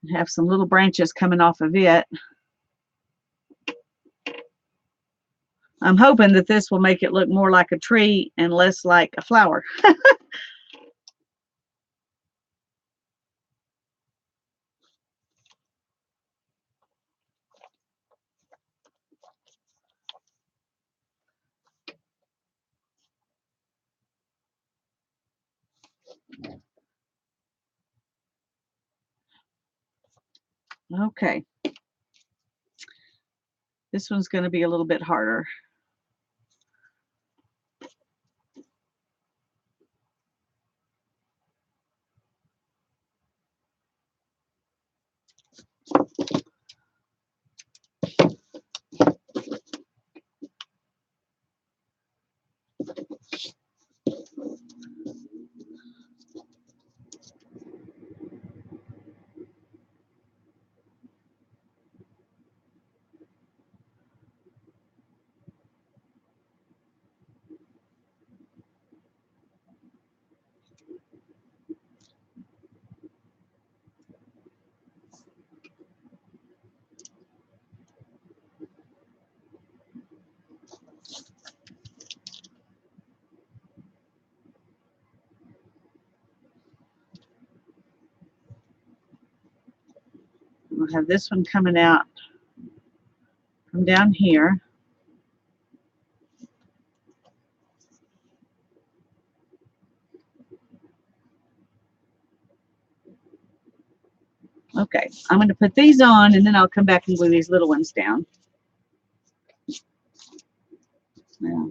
And have some little branches coming off of it. I'm hoping that this will make it look more like a tree and less like a flower. Okay. This one's going to be a little bit harder. We'll have this one coming out from down here. Okay, I'm going to put these on and then I'll come back and glue these little ones down. Yeah.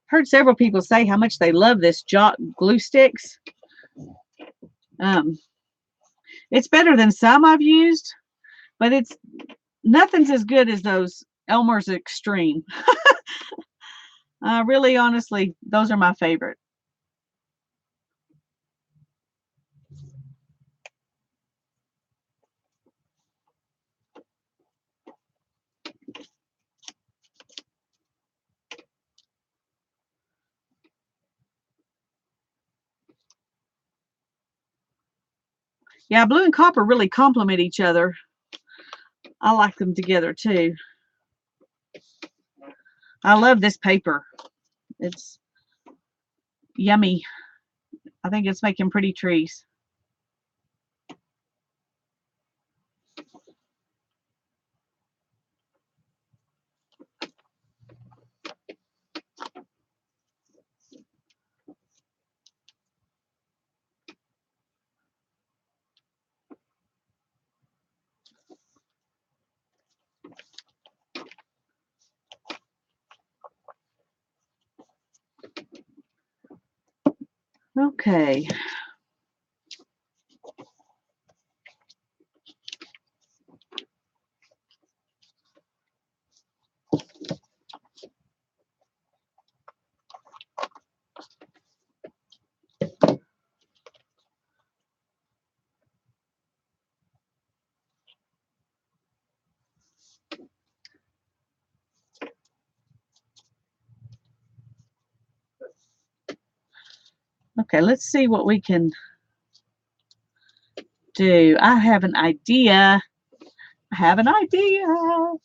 Heard several people say how much they love this Jot glue sticks. It's better than some I've used, but nothing's as good as those Elmer's Extreme. Really, honestly, those are my favorite. Yeah, blue and copper really complement each other. I like them together too. I love this paper. It's yummy. I think it's making pretty trees. Okay. Okay, let's see what we can do. I have an idea.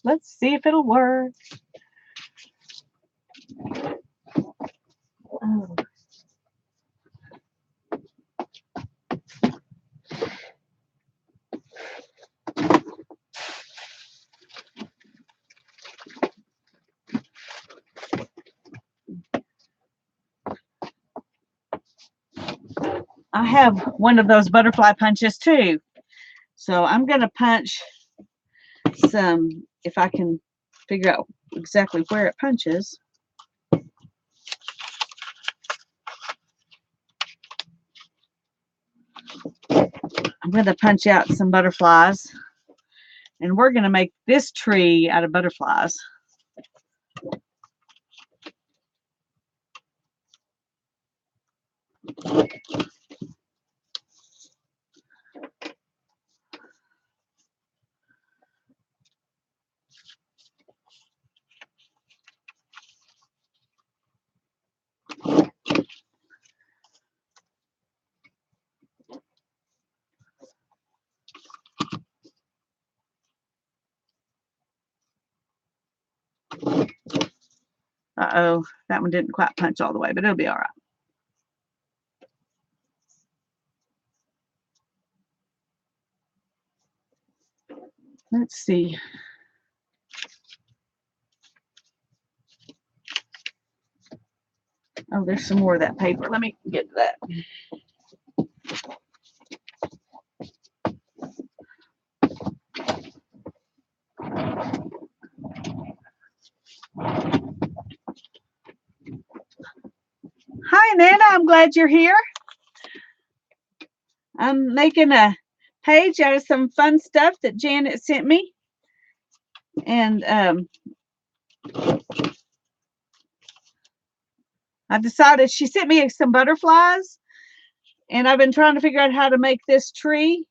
Let's see if it'll work. Oh. I have one of those butterfly punches too. So I'm going to punch some, if I can figure out exactly where it punches. I'm going to punch out some butterflies, and we're going to make this tree out of butterflies. Uh-oh, that one didn't quite punch all the way, but it'll be all right. Let's see. Oh, there's some more of that paper. Let me get to that. Hi, Nana. I'm glad you're here. I'm making a page out of some fun stuff that Janet sent me. And I decided, she sent me some butterflies, and I've been trying to figure out how to make this tree.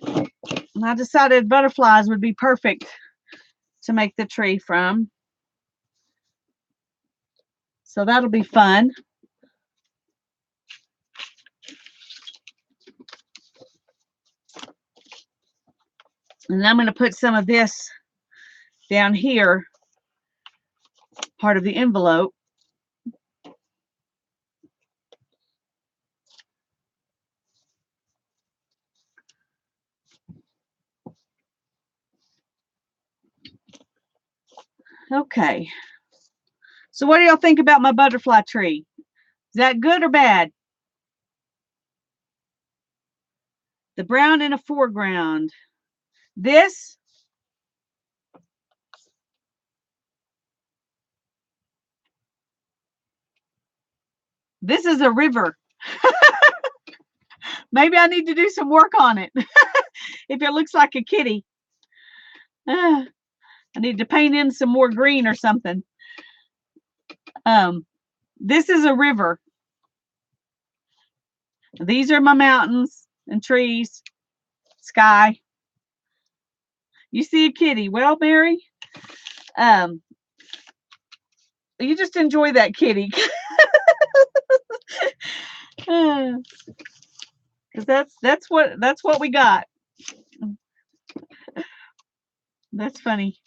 And I decided butterflies would be perfect to make the tree from. So that'll be fun. And I'm going to put some of this down here, part of the envelope. Okay. So what do y'all think about my butterfly tree? Is that good or bad? The brown in a foreground. This is a river. Maybe I need to do some work on it. If it looks like a kitty. I need to paint in some more green or something. This is a river. These are my mountains and trees, sky. You see a kitty. Well, Mary, you just enjoy that kitty. Because that's what we got. That's funny.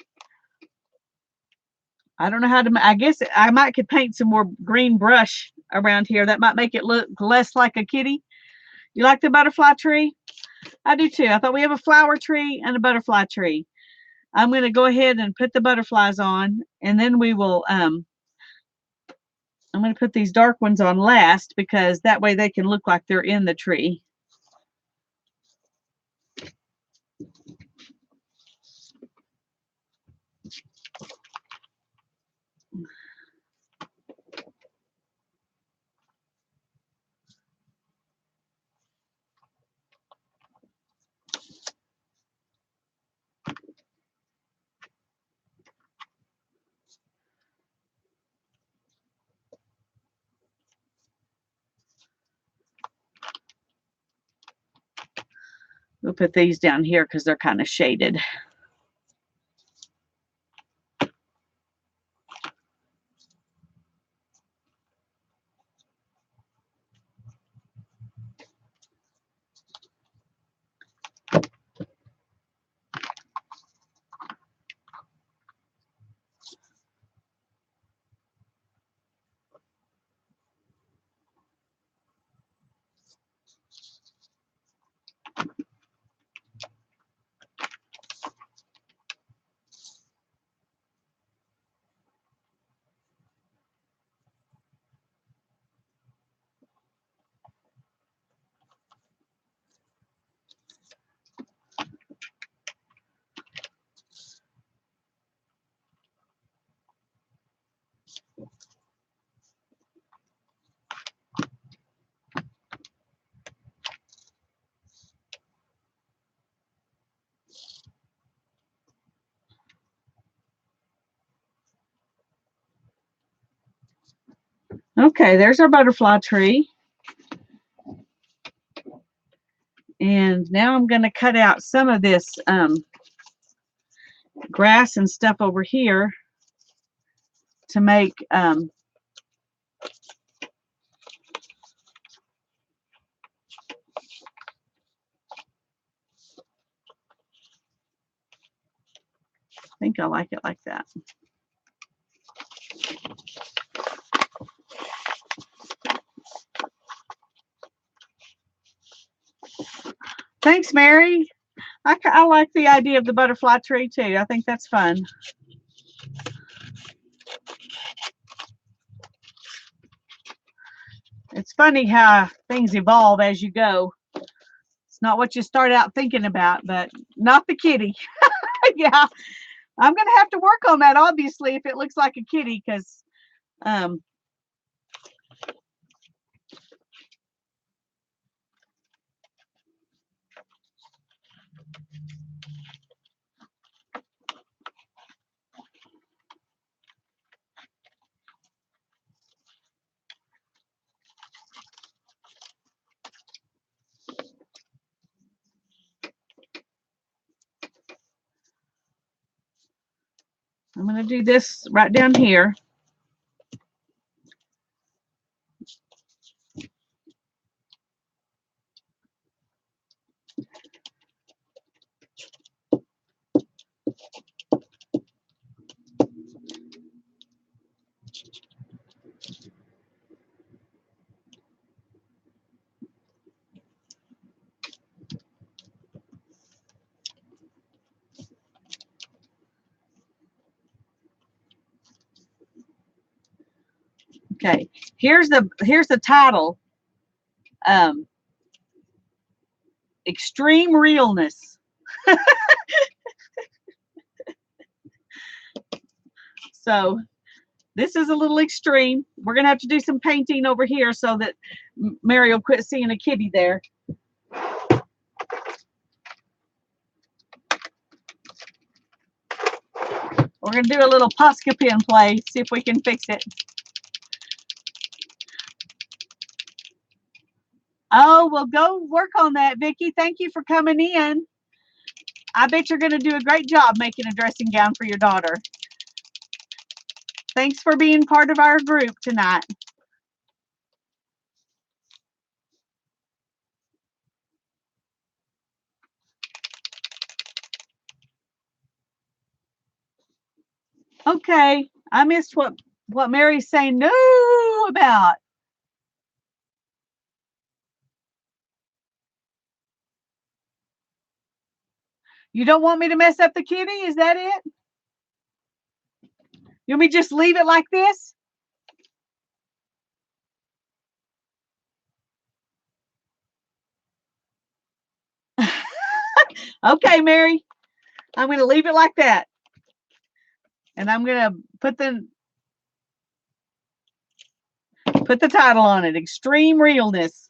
I don't know how to. I guess I might could paint some more green brush around here. That might make it look less like a kitty. You like the butterfly tree? I do too. I thought we have a flower tree and a butterfly tree. I'm going to go ahead and put the butterflies on, and then we will, I'm going to put these dark ones on last because that way they can look like they're in the tree. We'll put these down here because they're kind of shaded. Okay, there's our butterfly tree. And now I'm going to cut out some of this grass and stuff over here to make I think I like it like that. Thanks, Mary. I like the idea of the butterfly tree too. I think that's fun. It's funny how things evolve as you go. It's not what you start out thinking about, but not the kitty. Yeah, I'm going to have to work on that, obviously, if it looks like a kitty, because I'm going to do this right down here. Okay, here's the title. Extreme realness. So this is a little extreme. We're going to have to do some painting over here so that Mary will quit seeing a kitty there. We're going to do a little Posca pen play, see if we can fix it. Oh, well, go work on that, Vicki. Thank you for coming in. I bet you're going to do a great job making a dressing gown for your daughter. Thanks for being part of our group tonight. Okay, I missed what Mary's saying no about. You don't want me to mess up the kitty? Is that it? You want me to just leave it like this? Okay, Mary. I'm going to leave it like that. And I'm going to put the title on it, Extreme Realness.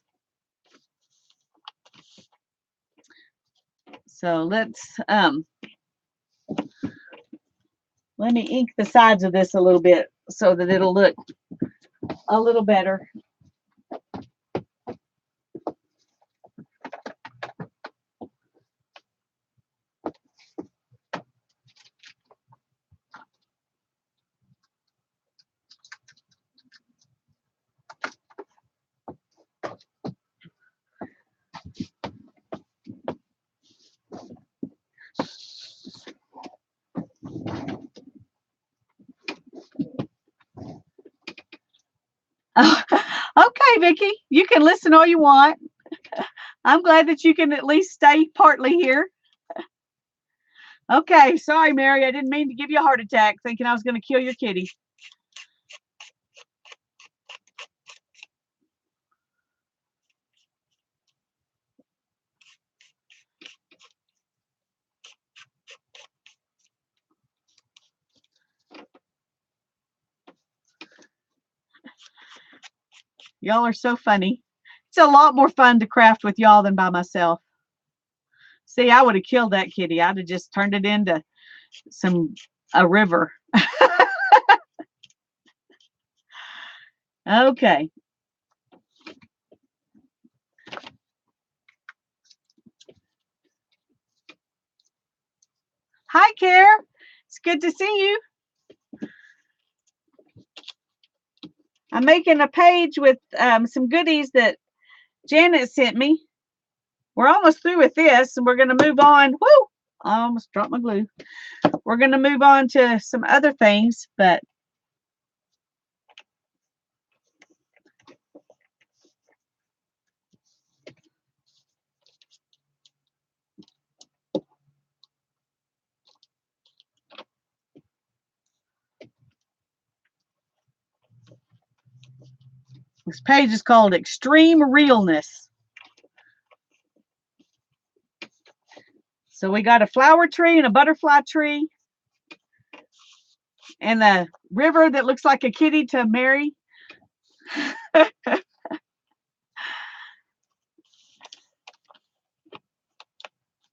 So let me ink the sides of this a little bit so that it'll look a little better. Okay, Vicki, you can listen all you want. I'm glad that you can at least stay partly here. Okay, sorry, Mary. I didn't mean to give you a heart attack thinking I was going to kill your kitty. Y'all are so funny. It's a lot more fun to craft with y'all than by myself. See, I would have killed that kitty. I'd have just turned it into a river. Okay. Hi, Care. It's good to see you. I'm making a page with some goodies that Janet sent me. We're almost through with this, and we're going to move on. Woo! I almost dropped my glue. We're going to move on to some other things, but this page is called Extreme Realness. So we got a flower tree and a butterfly tree and a river that looks like a kitty to Mary.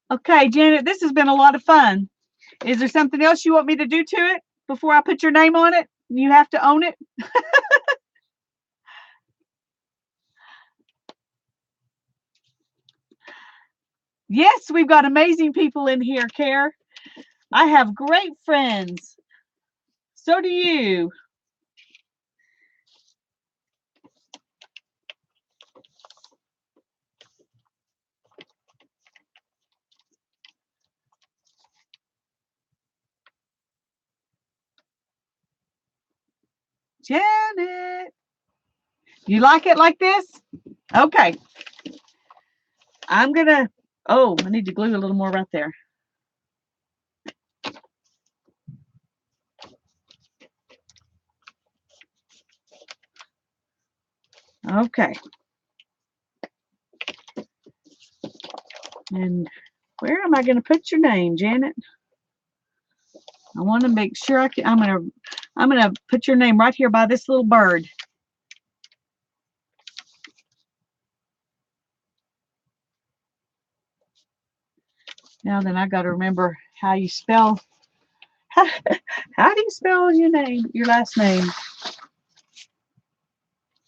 Okay, Janet, this has been a lot of fun. Is there something else you want me to do to it before I put your name on it? You have to own it. Yes, we've got amazing people in here, Care. I have great friends. So do you. Janet. You like it like this? Okay. I'm going to, oh, I need to glue a little more right there. Okay. And where am I going to put your name, Janet? I want to make sure I'm going to put your name right here by this little bird. Now then I got to remember how you spell. How do you spell your name, your last name?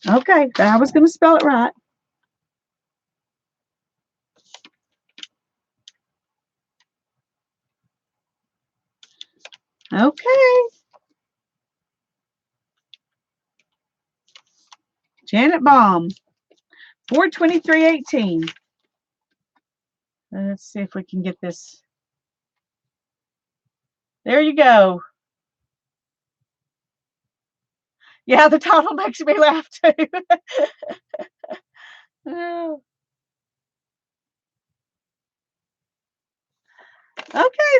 Okay, I was going to spell it right. Okay. Janet Baum, 4/23/18. Let's see if we can get this. There you go. Yeah, the title makes me laugh too. Oh.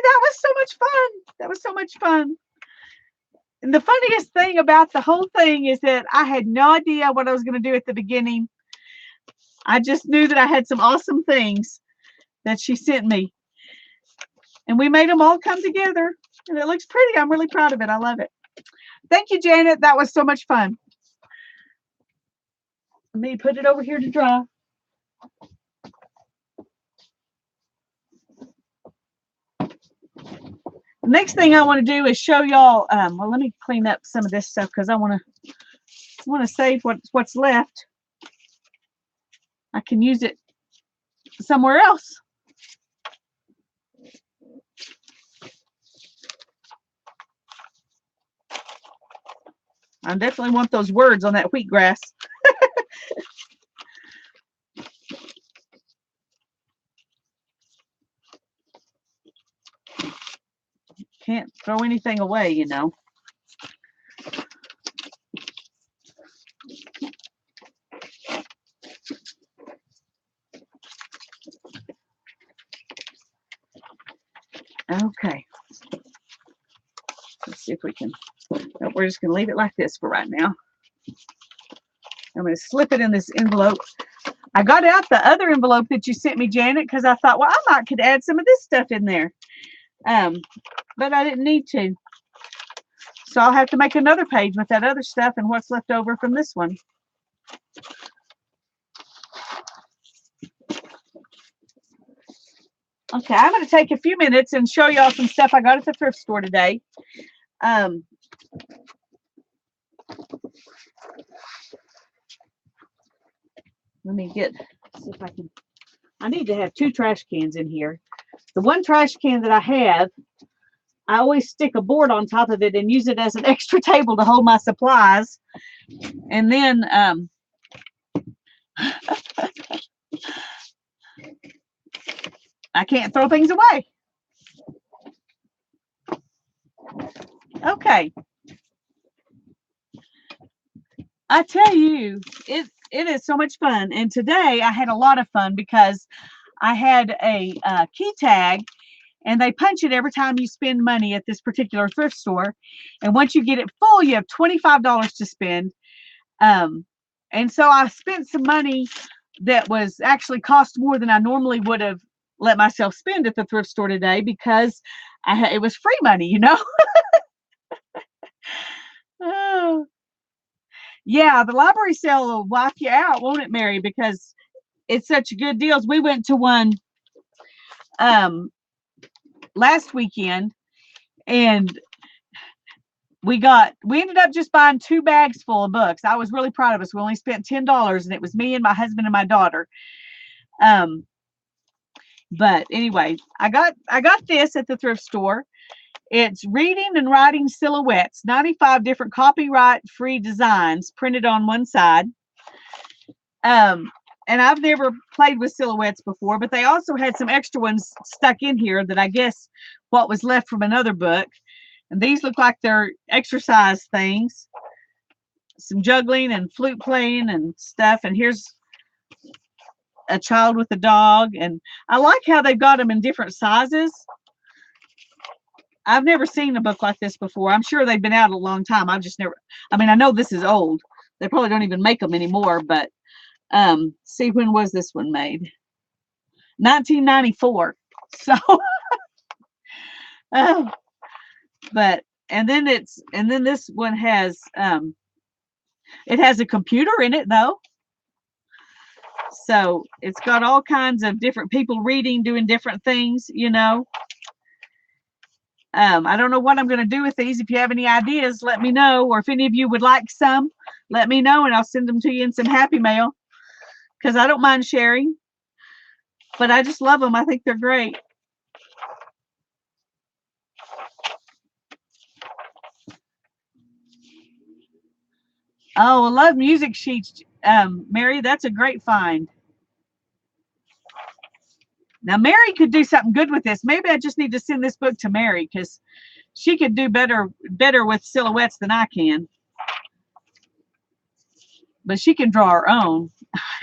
that was so much fun. That was so much fun. And the funniest thing about the whole thing is that I had no idea what I was going to do at the beginning. I just knew that I had some awesome things that she sent me. And we made them all come together. And it looks pretty. I'm really proud of it. I love it. Thank you, Janet. That was so much fun. Let me put it over here to dry. The next thing I want to do is show y'all. Well, let me clean up some of this stuff because I want to save what's left. I can use it somewhere else. I definitely want those words on that wheatgrass. Can't throw anything away, you know. Okay. Let's see if we can. No, we're just going to leave it like this for right now. I'm going to slip it in this envelope. I got out the other envelope that you sent me, Janet, because I thought, well, I could add some of this stuff in there. But I didn't need to. So I'll have to make another page with that other stuff and what's left over from this one. Okay, I'm going to take a few minutes and show y'all some stuff I got at the thrift store today. Let me see if I can. I need to have 2 trash cans in here. The one trash can that I have, I always stick a board on top of it and use it as an extra table to hold my supplies. And then I can't throw things away. Okay. I tell you, it is so much fun. And today I had a lot of fun because I had a key tag, and they punch it every time you spend money at this particular thrift store. And once you get it full, you have $25 to spend. And so I spent some money that was actually cost more than I normally would have let myself spend at the thrift store today because it was free money, you know. Oh. Yeah, the library sale will wipe you out, won't it, Mary? Because it's such good deals. We went to one last weekend, and we ended up just buying 2 bags full of books. I was really proud of us. We only spent $10, and it was me and my husband and my daughter. But anyway, I got this at the thrift store. It's Reading and Writing Silhouettes, 95 different copyright-free designs printed on one side. And I've never played with silhouettes before, but they also had some extra ones stuck in here that I guess what was left from another book. And these look like they're exercise things. Some juggling and flute playing and stuff. And here's a child with a dog. And I like how they've got them in different sizes. I've never seen a book like this before. I'm sure they've been out a long time. I've just never, I mean, I know this is old. They probably don't even make them anymore, but see, when was this one made? 1994. So, but, and then this one has, it has a computer in it though. So it's got all kinds of different people reading, doing different things, you know. I don't know what I'm going to do with these. If you have any ideas, let me know. Or if any of you would like some, let me know and I'll send them to you in some Happy Mail. Because I don't mind sharing. But I just love them. I think they're great. Oh, I love music sheets, Mary. That's a great find. Now, Mary could do something good with this. Maybe I just need to send this book to Mary because she could do better with silhouettes than I can. But she can draw her own,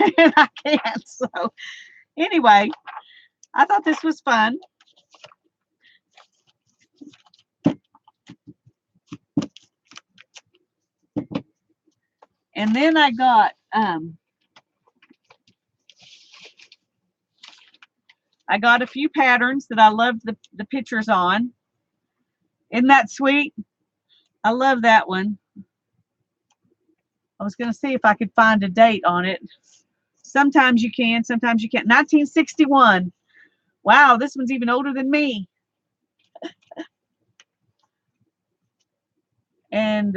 and I can't. So, anyway, I thought this was fun. And then I got a few patterns that I loved the pictures on. Isn't that sweet? I love that one. I was going to see if I could find a date on it. Sometimes you can, sometimes you can't. 1961. Wow, this one's even older than me. And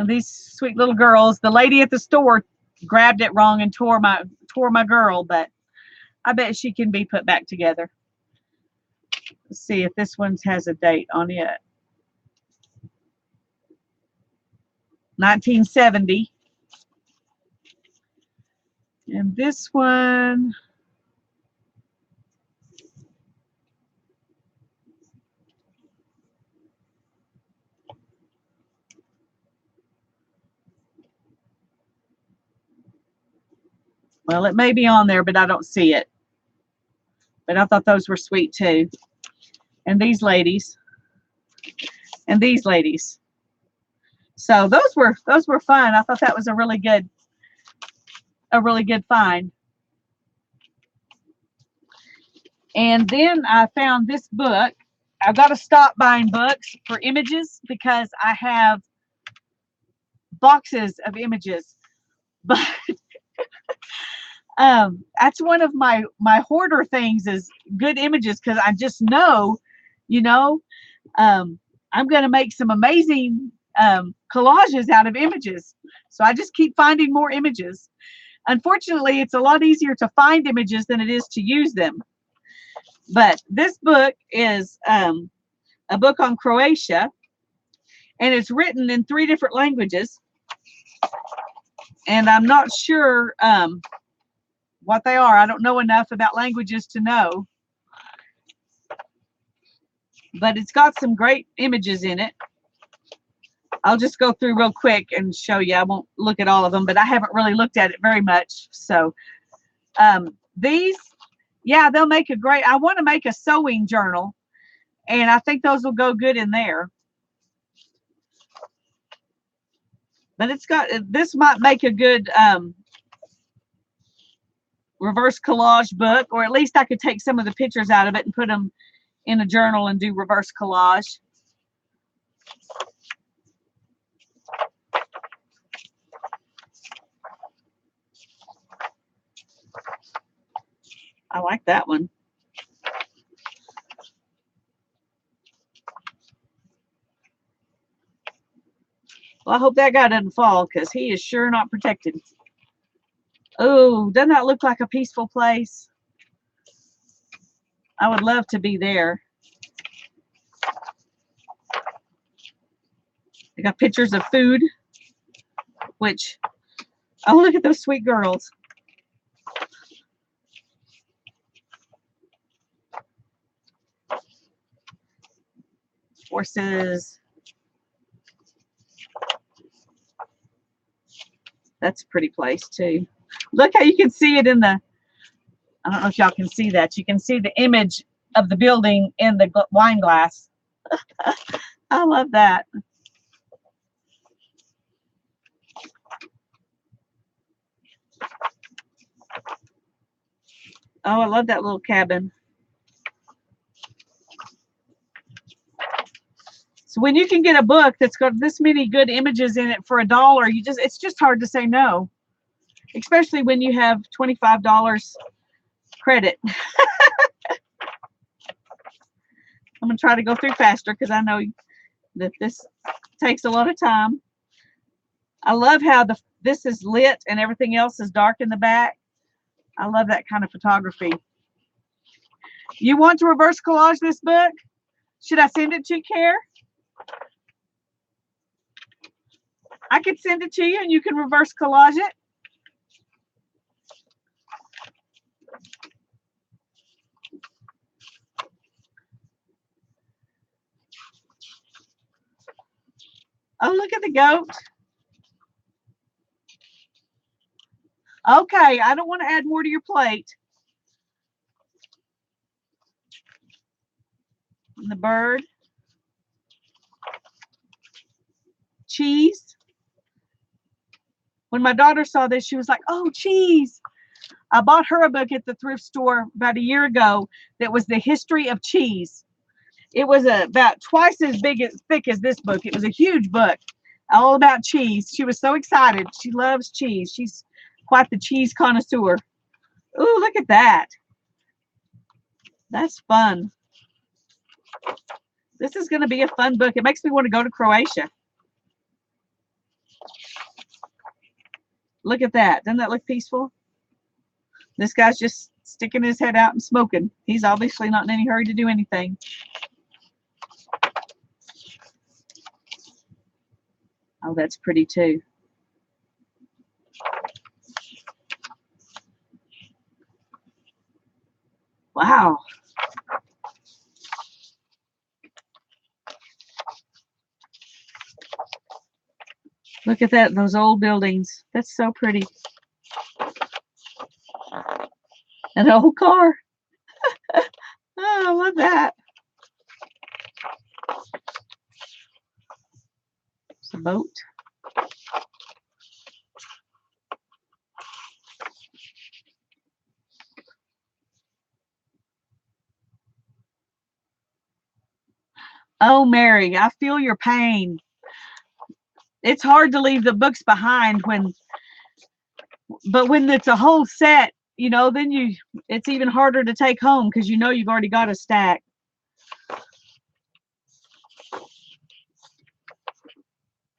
these sweet little girls. The lady at the store grabbed it wrong and tore my girl, but I bet she can be put back together. Let's see if this one has a date on it. 1970. And this one, well, it may be on there, but I don't see it. But I thought those were sweet too. And these ladies. And these ladies. So those were fun. I thought that was a really good find. And then I found this book. I've got to stop buying books for images because I have boxes of images. But that's one of my hoarder things is good images, because I just know, I'm going to make some amazing collages out of images. So I just keep finding more images. Unfortunately, it's a lot easier to find images than it is to use them. But this book is a book on Croatia, and it's written in 3 different languages. And I'm not sure what they are. I don't know enough about languages to know. But it's got some great images in it. I'll just go through real quick and show you. I won't look at all of them, but I haven't really looked at it very much. So these, yeah, they'll make a great, I want to make a sewing journal, and I think those will go good in there. But it's got, this might make a good reverse collage book, or at least I could take some of the pictures out of it and put them in a journal and do reverse collage. I like that one. Well, I hope that guy doesn't fall, because he is sure not protected. Oh, doesn't that look like a peaceful place? I would love to be there. I got pictures of food, which, oh, look at those sweet girls. Horses. That's a pretty place too. Look how you can see it in the, I don't know if y'all can see that. You can see the image of the building in the wine glass. I love that. Oh, I love that little cabin. So when you can get a book that's got this many good images in it for $1, it's just hard to say no, especially when you have $25 credit. I'm gonna try to go through faster because I know that this takes a lot of time. I love how this is lit and everything else is dark in the back. I love that kind of photography. You want to reverse collage this book? Should I send it to you, Care? I could send it to you and you can reverse collage it. Oh, look at the goat. Okay, I don't want to add more to your plate. And the bird. Cheese. When my daughter saw this, she was like, "Oh, cheese." I bought her a book at the thrift store about a year ago that was the history of cheese. It was about twice as big as thick as this book. It was a huge book, all about cheese. She was so excited. She loves cheese. She's quite the cheese connoisseur. Ooh, look at that. That's fun. This is going to be a fun book. It makes me want to go to Croatia. Look at that. Doesn't that look peaceful? This guy's just sticking his head out and smoking. He's obviously not in any hurry to do anything. Oh, that's pretty too. Wow. Look at that, those old buildings. That's so pretty. An old car. Oh, I love that. It's a boat. Oh, Mary, I feel your pain. It's hard to leave the books behind but when it's a whole set, then it's even harder to take home because you've already got a stack.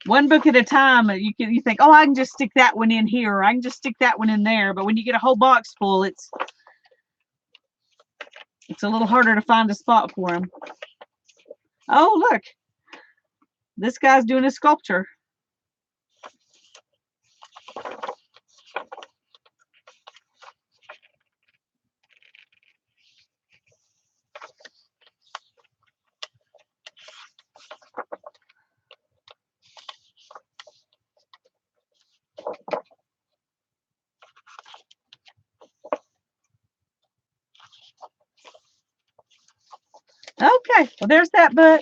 One book at a time, you think, oh, I can just stick that one in here, or I can just stick that one in there. But when you get a whole box full, it's a little harder to find a spot for them. Oh, look, this guy's doing a sculpture. Okay, well, there's that book.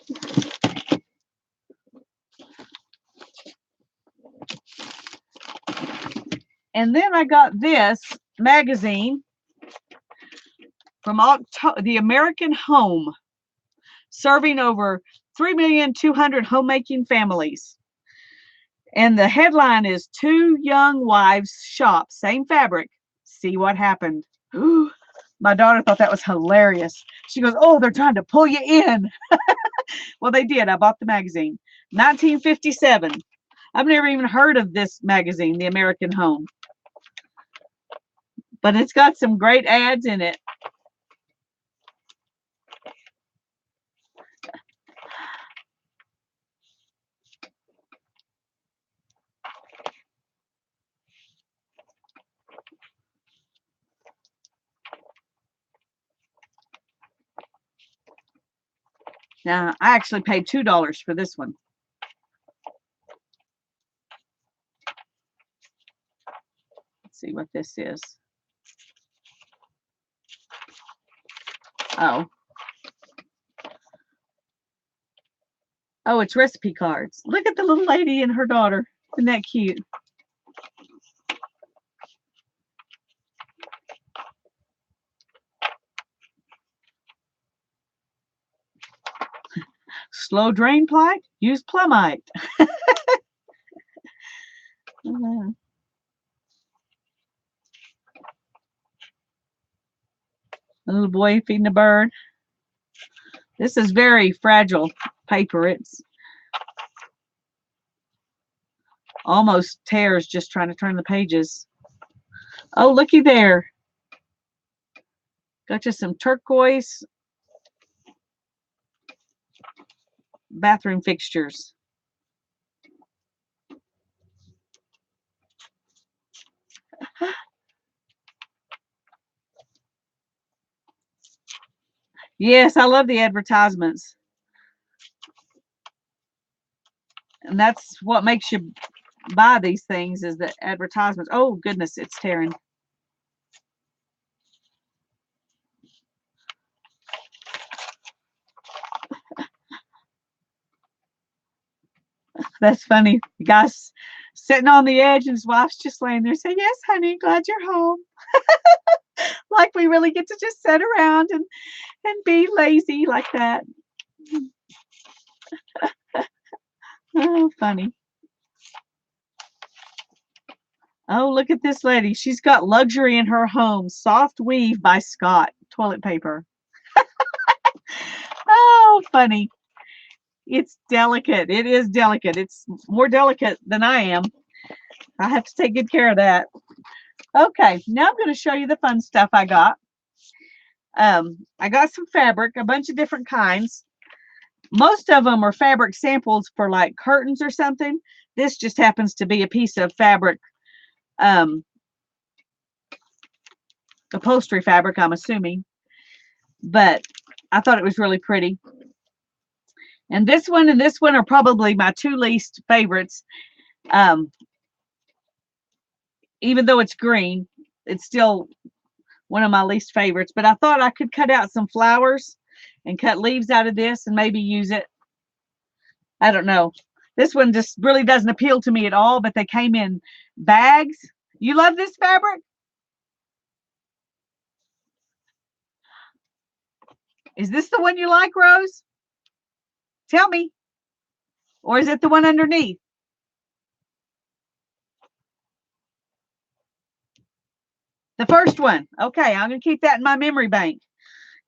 And then I got this magazine from the American Home, serving over 3,200,000 homemaking families. And the headline is Two Young Wives Shop, Same Fabric. See what happened. Ooh, my daughter thought that was hilarious. She goes, oh, they're trying to pull you in. Well, they did. I bought the magazine. 1957. I've never even heard of this magazine, The American Home. But it's got some great ads in it. Now, I actually paid $2 for this one. Let's see what this is. Oh. Oh, it's recipe cards. Look at the little lady and her daughter. Isn't that cute? Slow drain pipe? Use plumite. A little boy feeding a bird. This is very fragile paper. It's almost tears just trying to turn the pages. Oh, looky there. Got you some turquoise bathroom fixtures. Yes, I love the advertisements. And that's what makes you buy these things, is the advertisements. Oh, goodness, it's tearing. That's funny. The guy's sitting on the edge, and his wife's just laying there saying, "Yes, honey, glad you're home." Like we really get to just sit around and be lazy like that. Oh, funny. Oh, look at this lady. She's got luxury in her home. Soft Weave by Scott toilet paper. Oh, funny. It's delicate. It is delicate. It's more delicate than I am. I have to take good care of that. Okay, now I'm going to show you the fun stuff I got. I got some fabric, a bunch of different kinds. Most of them are fabric samples for like curtains or something. This just happens to be a piece of fabric, upholstery fabric, I'm assuming. But I thought it was really pretty. And this one are probably my two least favorites. Even though it's green, it's still one of my least favorites. But I thought I could cut out some flowers and cut leaves out of this and maybe use it. I don't know. This one just really doesn't appeal to me at all, but they came in bags. You love this fabric? Is this the one you like, Rose? Tell me. Or is it the one underneath? The first one. Okay, I'm going to keep that in my memory bank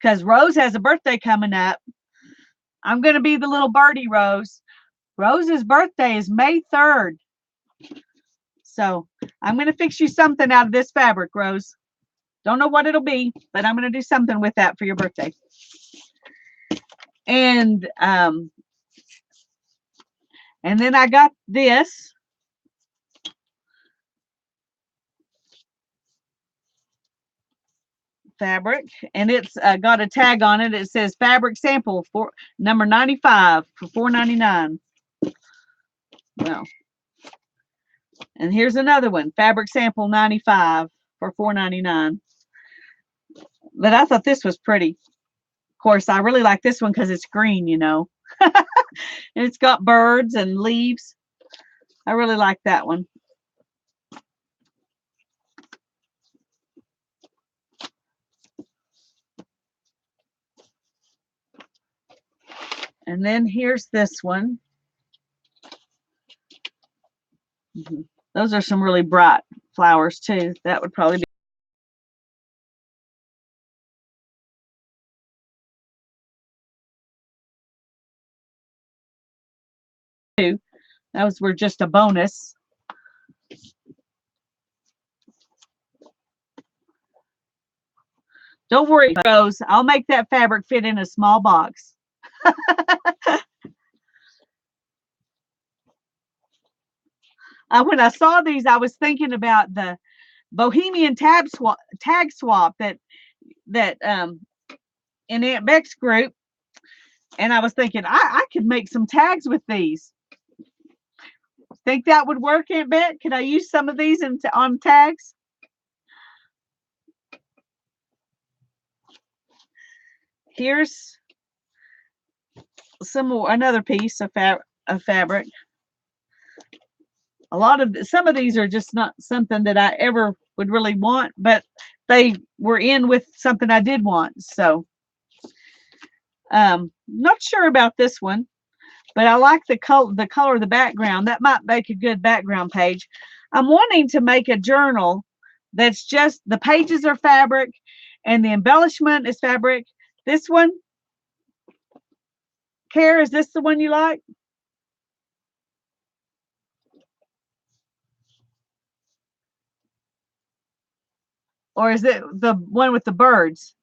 because Rose has a birthday coming up. I'm going to be the little birdie Rose. Rose's birthday is May 3rd. So I'm going to fix you something out of this fabric, Rose. Don't know what it'll be, but I'm going to do something with that for your birthday. And then I got this. Fabric, and it's got a tag on it. It says fabric sample for number 95 for $4.99. Well, and here's another one, fabric sample 95 for $4.99. But I thought this was pretty. Of course, I really like this one because it's green, you know. And it's got birds and leaves. I really like that one. And then here's this one. Those are some really bright flowers too. That would probably be. Those were just a bonus. Don't worry, Rose. I'll make that fabric fit in a small box. When I saw these, I was thinking about the Bohemian tag swap that in Aunt Beck's group, and I was thinking I could make some tags with these. Think that would work, Aunt Beck? Could I use some of these on tags? Here's another piece of fabric. Some of these are just not something that I ever would really want, but they were in with something I did want. So not sure about this one, but I like the color of the background. That might make a good background page. I'm wanting to make a journal that's just the pages are fabric and the embellishment is fabric. This one, Cara, is this the one you like? Or is it the one with the birds?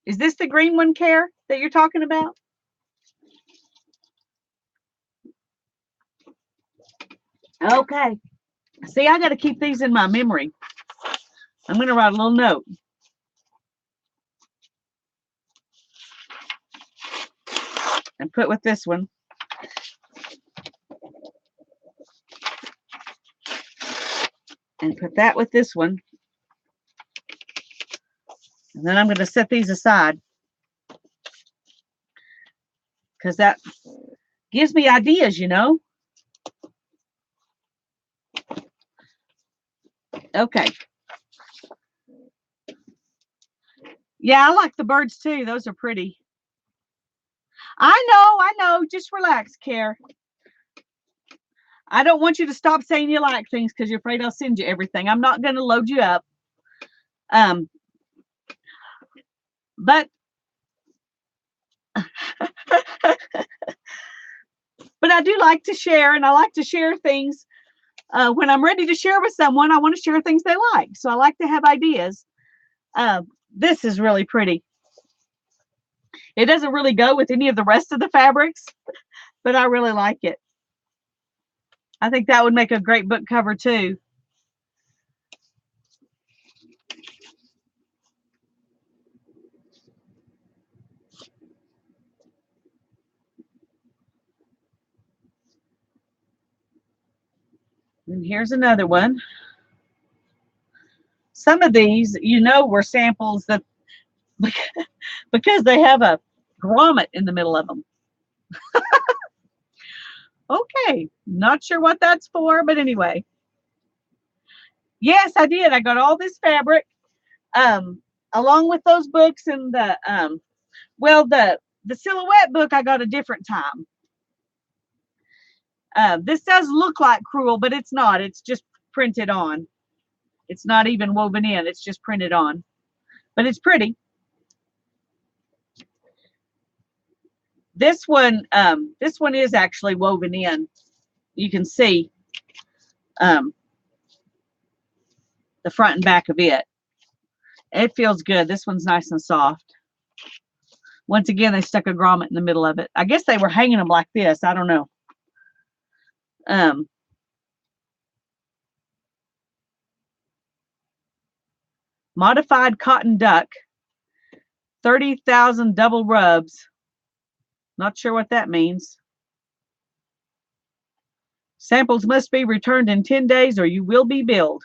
Is this the green one, Care, that you're talking about? Okay. See, I got to keep these in my memory. I'm going to write a little note. And put with this one. And put that with this one. And then I'm going to set these aside. because that gives me ideas, you know. Okay. Yeah, I like the birds too. Those are pretty. I know. Just relax, Care. I don't want you to stop saying you like things because you're afraid I'll send you everything. I'm not going to load you up. Um, but but I do like to share, and I like to share things. When I'm ready to share with someone, I want to share things they like. So I like to have ideas. Uh, this is really pretty. It doesn't really go with any of the rest of the fabrics, but I really like it. I think that would make a great book cover too. And here's another one. Some of these, were samples that because they have a grommet in the middle of them. Okay, not sure what that's for, but anyway. Yes, I did. I got all this fabric, um, along with those books and the silhouette book I got a different time. This does look like crewel, but it's not. It's just printed on. It's not even woven in. It's just printed on, but it's pretty. This one is actually woven in. You can see the front and back of it. It feels good. This one's nice and soft. Once again, they stuck a grommet in the middle of it. I guess they were hanging them like this. I don't know. Modified cotton duck, 30,000 double rubs. Not sure what that means. Samples must be returned in 10 days or you will be billed.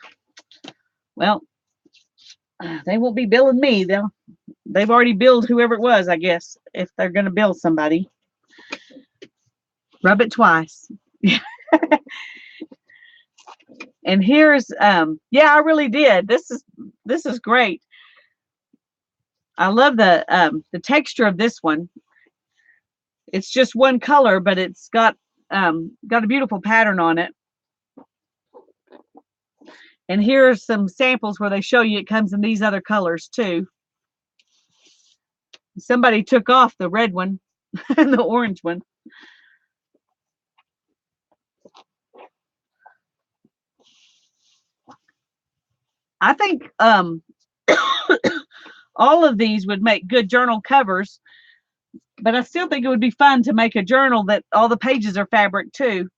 Well, they won't be billing me. They've already billed whoever it was, I guess, if they're going to bill somebody. Rub it twice. And here's yeah, I really did. This is great. I love the texture of this one. It's just one color, but it's got a beautiful pattern on it. And here are some samples where they show you it comes in these other colors too. Somebody took off the red one and the orange one. I think all of these would make good journal covers, but I still think it would be fun to make a journal that all the pages are fabric too.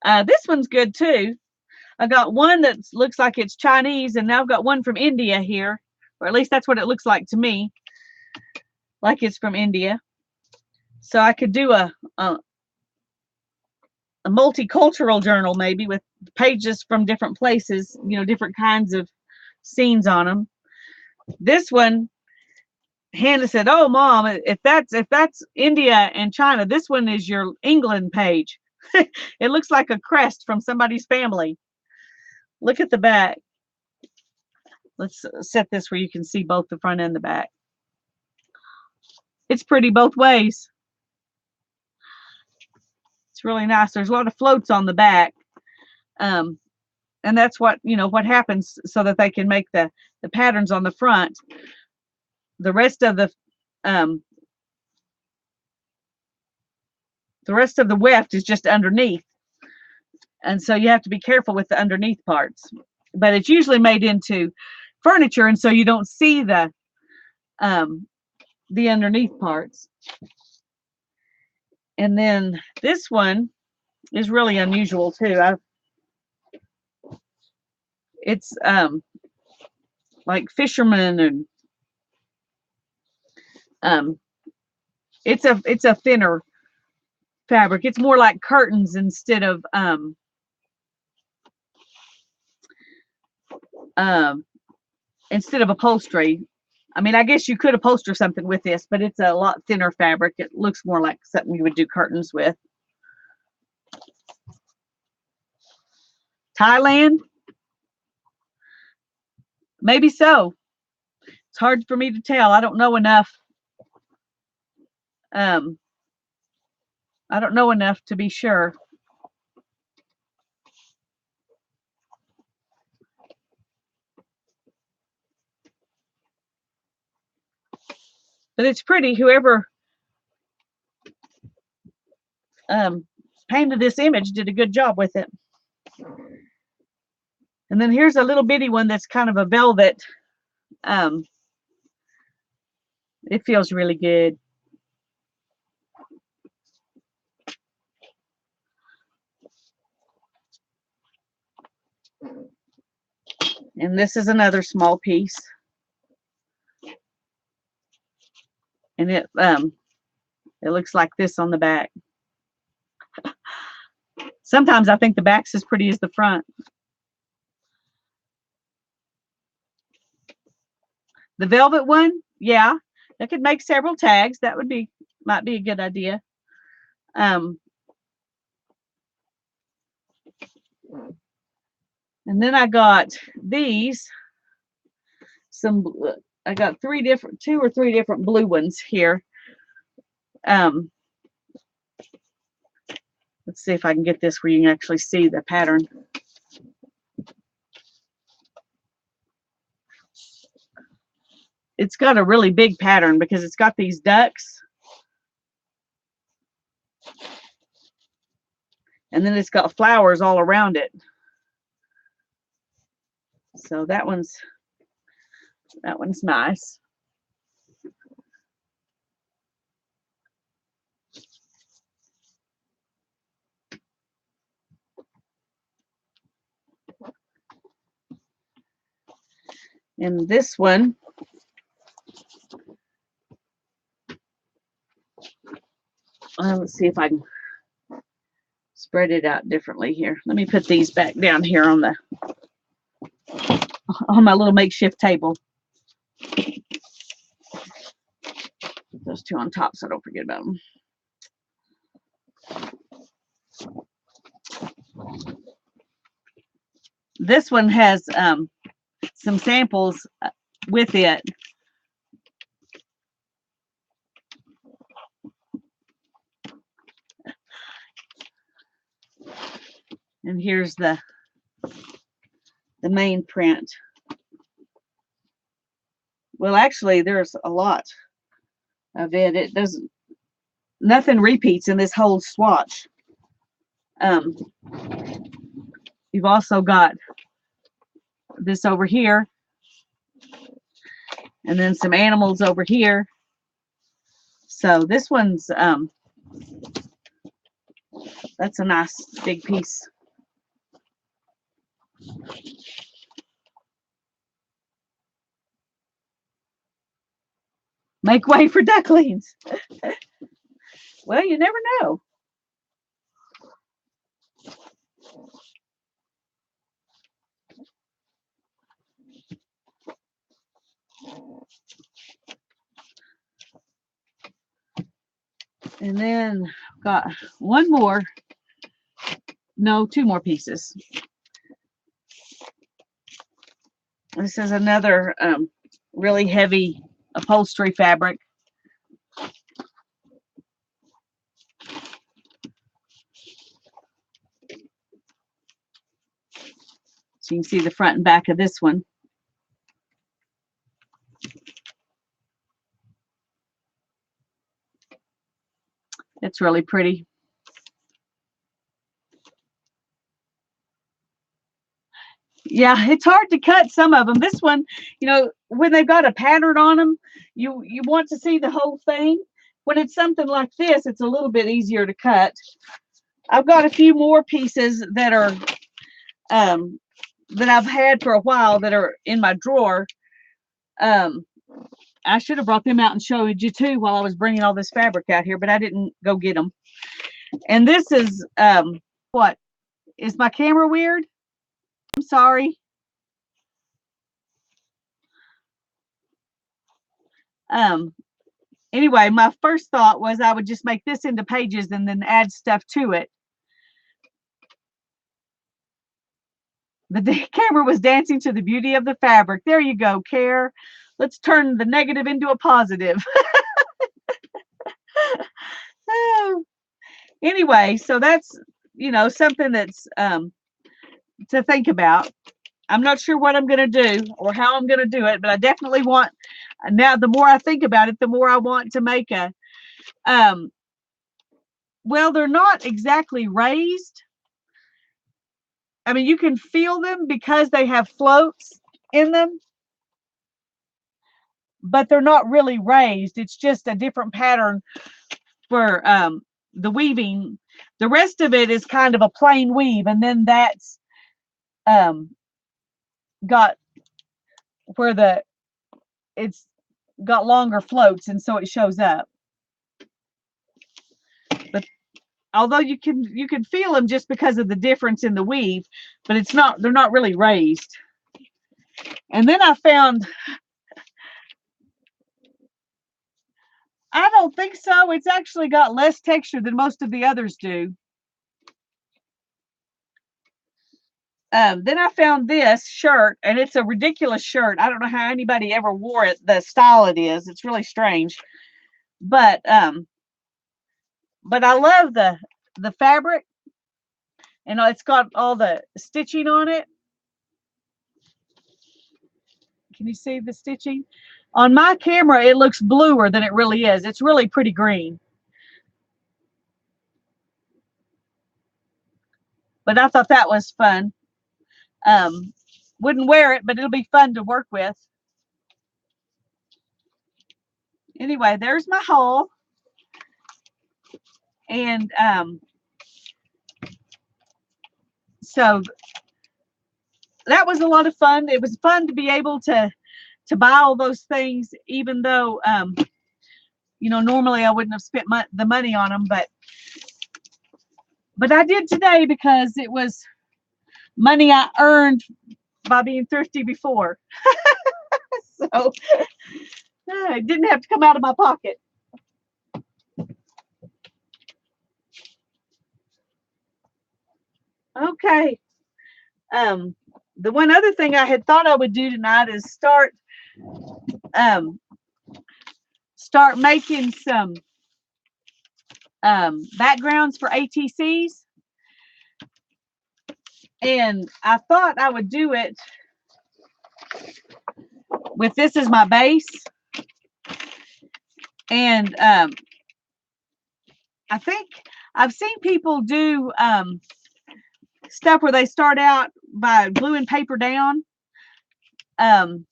This one's good too. I got one that looks like it's Chinese, and now I've got one from India here, or at least that's what it looks like to me, like it's from India. So I could do a multicultural journal maybe with pages from different places, different kinds of scenes on them. This one, Hannah said, "Oh, Mom, if that's India and China, this one is your England page. It looks like a crest from somebody's family. Look at the back. Let's set this where you can see both the front and the back. It's pretty both ways. It's really nice. There's a lot of floats on the back, and that's what happens so that they can make the patterns on the front. The rest of the weft is just underneath, and so you have to be careful with the underneath parts. But it's usually made into furniture, and so you don't see the underneath parts. And then this one is really unusual too. It's like fisherman, and it's a thinner fabric. It's more like curtains instead of upholstery. I mean, I guess you could upholster something with this, but it's a lot thinner fabric. It looks more like something you would do curtains with. Thailand? Maybe so. It's hard for me to tell. I don't know enough. I don't know enough to be sure. But it's pretty. Whoever painted this image did a good job with it. And then here's a little bitty one that's kind of a velvet. It feels really good. And this is another small piece. And it looks like this on the back. Sometimes I think the back's as pretty as the front. The velvet one, yeah, I could make several tags. That might be a good idea. And then I got these. I got two or three different blue ones here. Let's see if I can get this where you can actually see the pattern. It's got a really big pattern because it's got these ducks. And then it's got flowers all around it. So that one's nice. And this one, let's see if I can spread it out differently here. Let me put these back down here on my little makeshift table. Put those two on top so I don't forget about them. This one has some samples with it. And here's the main print. Well, actually, there's a lot of it. Nothing repeats in this whole swatch. You've also got this over here, and then some animals over here. So this one's that's a nice big piece. Make way for ducklings. Well, you never know. And then got one more. No, two more pieces. This is another really heavy upholstery fabric. So you can see the front and back of this one. It's really pretty. Yeah, it's hard to cut some of them. This one, you know, when they've got a pattern on them, you want to see the whole thing. When it's something like this, it's a little bit easier to cut. I've got a few more pieces that are that I've had for a while that are in my drawer. I should have brought them out and showed you too while I was bringing all this fabric out here, but I didn't go get them. And this is what? Is my camera weird? I'm sorry. Um, anyway, my first thought was I would just make this into pages and then add stuff to it. The camera was dancing to the beauty of the fabric. There you go, Care. Let's turn the negative into a positive. Anyway, so that's, something that's to think about. I'm not sure what I'm going to do or how I'm going to do it, but I definitely want, now the more I think about it, the more I want to make a, well, they're not exactly raised. I mean, you can feel them because they have floats in them, but they're not really raised. It's just a different pattern for the weaving. The rest of it is kind of a plain weave, and then that's got where it's got longer floats, and so it shows up. But although you can feel them just because of the difference in the weave, but they're not really raised. And then I found, I don't think so. It's actually got less texture than most of the others do. Then I found this shirt, and it's a ridiculous shirt. I don't know how anybody ever wore it. The style it is, it's really strange. But I love the fabric, and it's got all the stitching on it. Can you see the stitching? On my camera, it looks bluer than it really is. It's really pretty green. But I thought that was fun. Wouldn't wear it, but it'll be fun to work with. Anyway, there's my haul. And so that was a lot of fun. It was fun to be able to buy all those things, even though normally I wouldn't have spent the money on them, but I did today because it was money I earned by being thrifty before. So it didn't have to come out of my pocket. Okay. The one other thing I had thought I would do tonight is start making some backgrounds for ATCs. And I thought I would do it with this as my base. And I think I've seen people do stuff where they start out by gluing paper down. Serendipity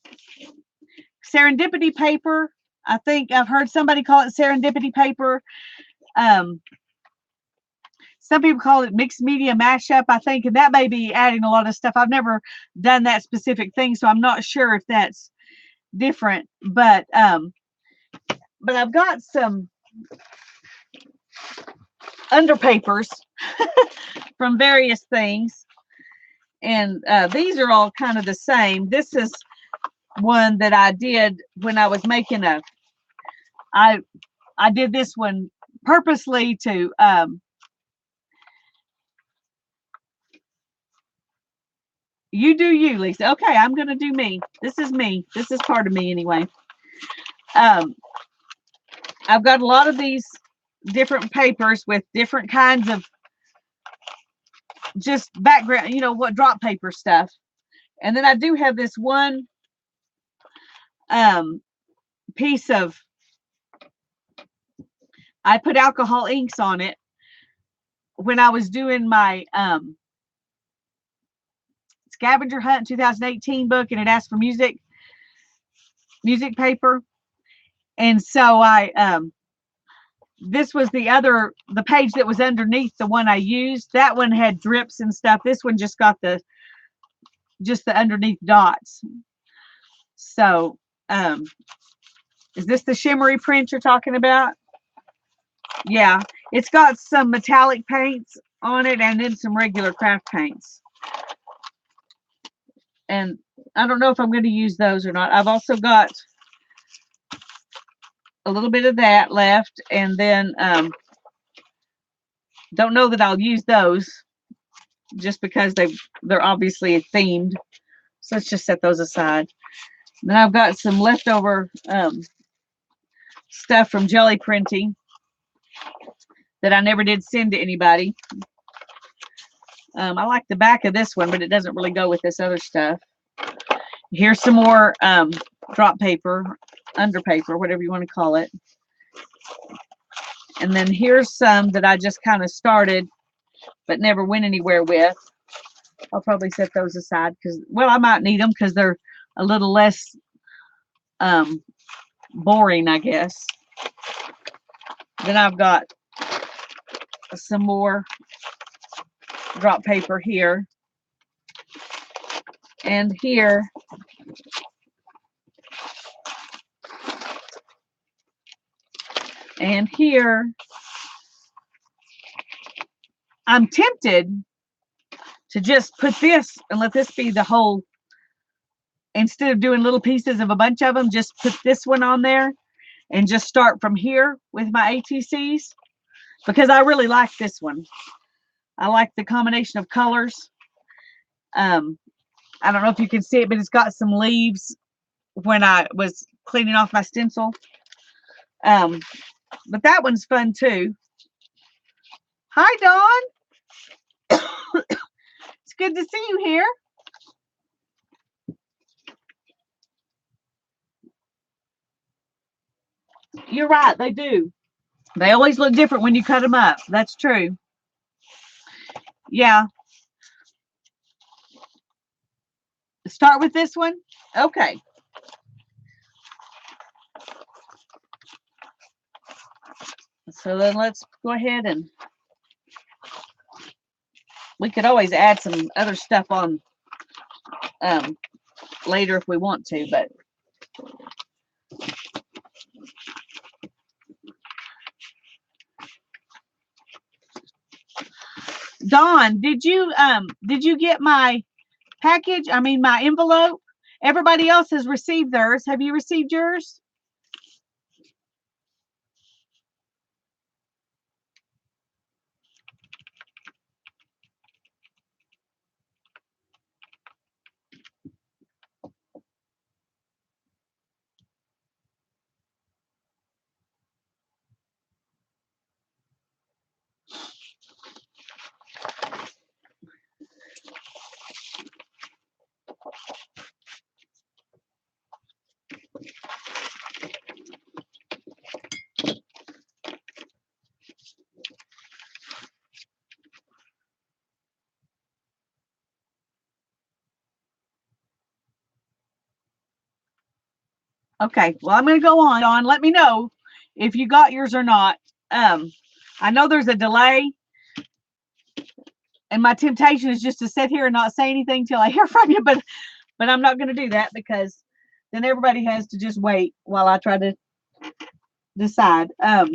paper. I think I've heard somebody call it serendipity paper. Some people call it mixed media mashup, I think, and that may be adding a lot of stuff. I've never done that specific thing, so I'm not sure if that's different. But I've got some underpapers from various things, and these are all kind of the same. This is one that I did when I was making I did this one purposely to you do you, Lisa. Okay, I'm gonna do me. This is me. This is part of me anyway. I've got a lot of these different papers with different kinds of just background, what drop paper stuff. And then I do have this one piece of, I put alcohol inks on it when I was doing my scavenger hunt 2018 book, and it asked for music paper. And so this was the page that was underneath the one I used. That one had drips and stuff. This one just got the underneath dots. So is this the shimmery print you're talking about? Yeah, it's got some metallic paints on it and then some regular craft paints. And I don't know if I'm going to use those or not. I've also got a little bit of that left, and then don't know that I'll use those just because they're obviously themed. So let's just set those aside. Then I've got some leftover stuff from jelly printing that I never did send to anybody. I like the back of this one, but it doesn't really go with this other stuff. Here's some more drop paper, under paper, whatever you want to call it. And then here's some that I just kind of started but never went anywhere with. I'll probably set those aside because, well, I might need them because they're a little less boring, I guess. Then I've got some more drop paper here. And here. And here. I'm tempted to just put this and let this be the whole, instead of doing little pieces of a bunch of them, just put this one on there and just start from here with my ATCs because I really like this one. I like the combination of colors. I don't know if you can see it, but it's got some leaves when I was cleaning off my stencil. But that one's fun too. Hi, Dawn. It's good to see you here. You're right, they do. They always look different when you cut them up. That's true. Yeah. Start with this one. Okay. So then let's go ahead and we could always add some other stuff on later if we want to, but Dawn, did you get my package? I mean my envelope? Everybody else has received theirs. Have you received yours? Okay, well, I'm going to go on. Dawn, let me know if you got yours or not. I know there's a delay, and my temptation is just to sit here and not say anything till I hear from you, but I'm not going to do that because then everybody has to just wait while I try to decide. Let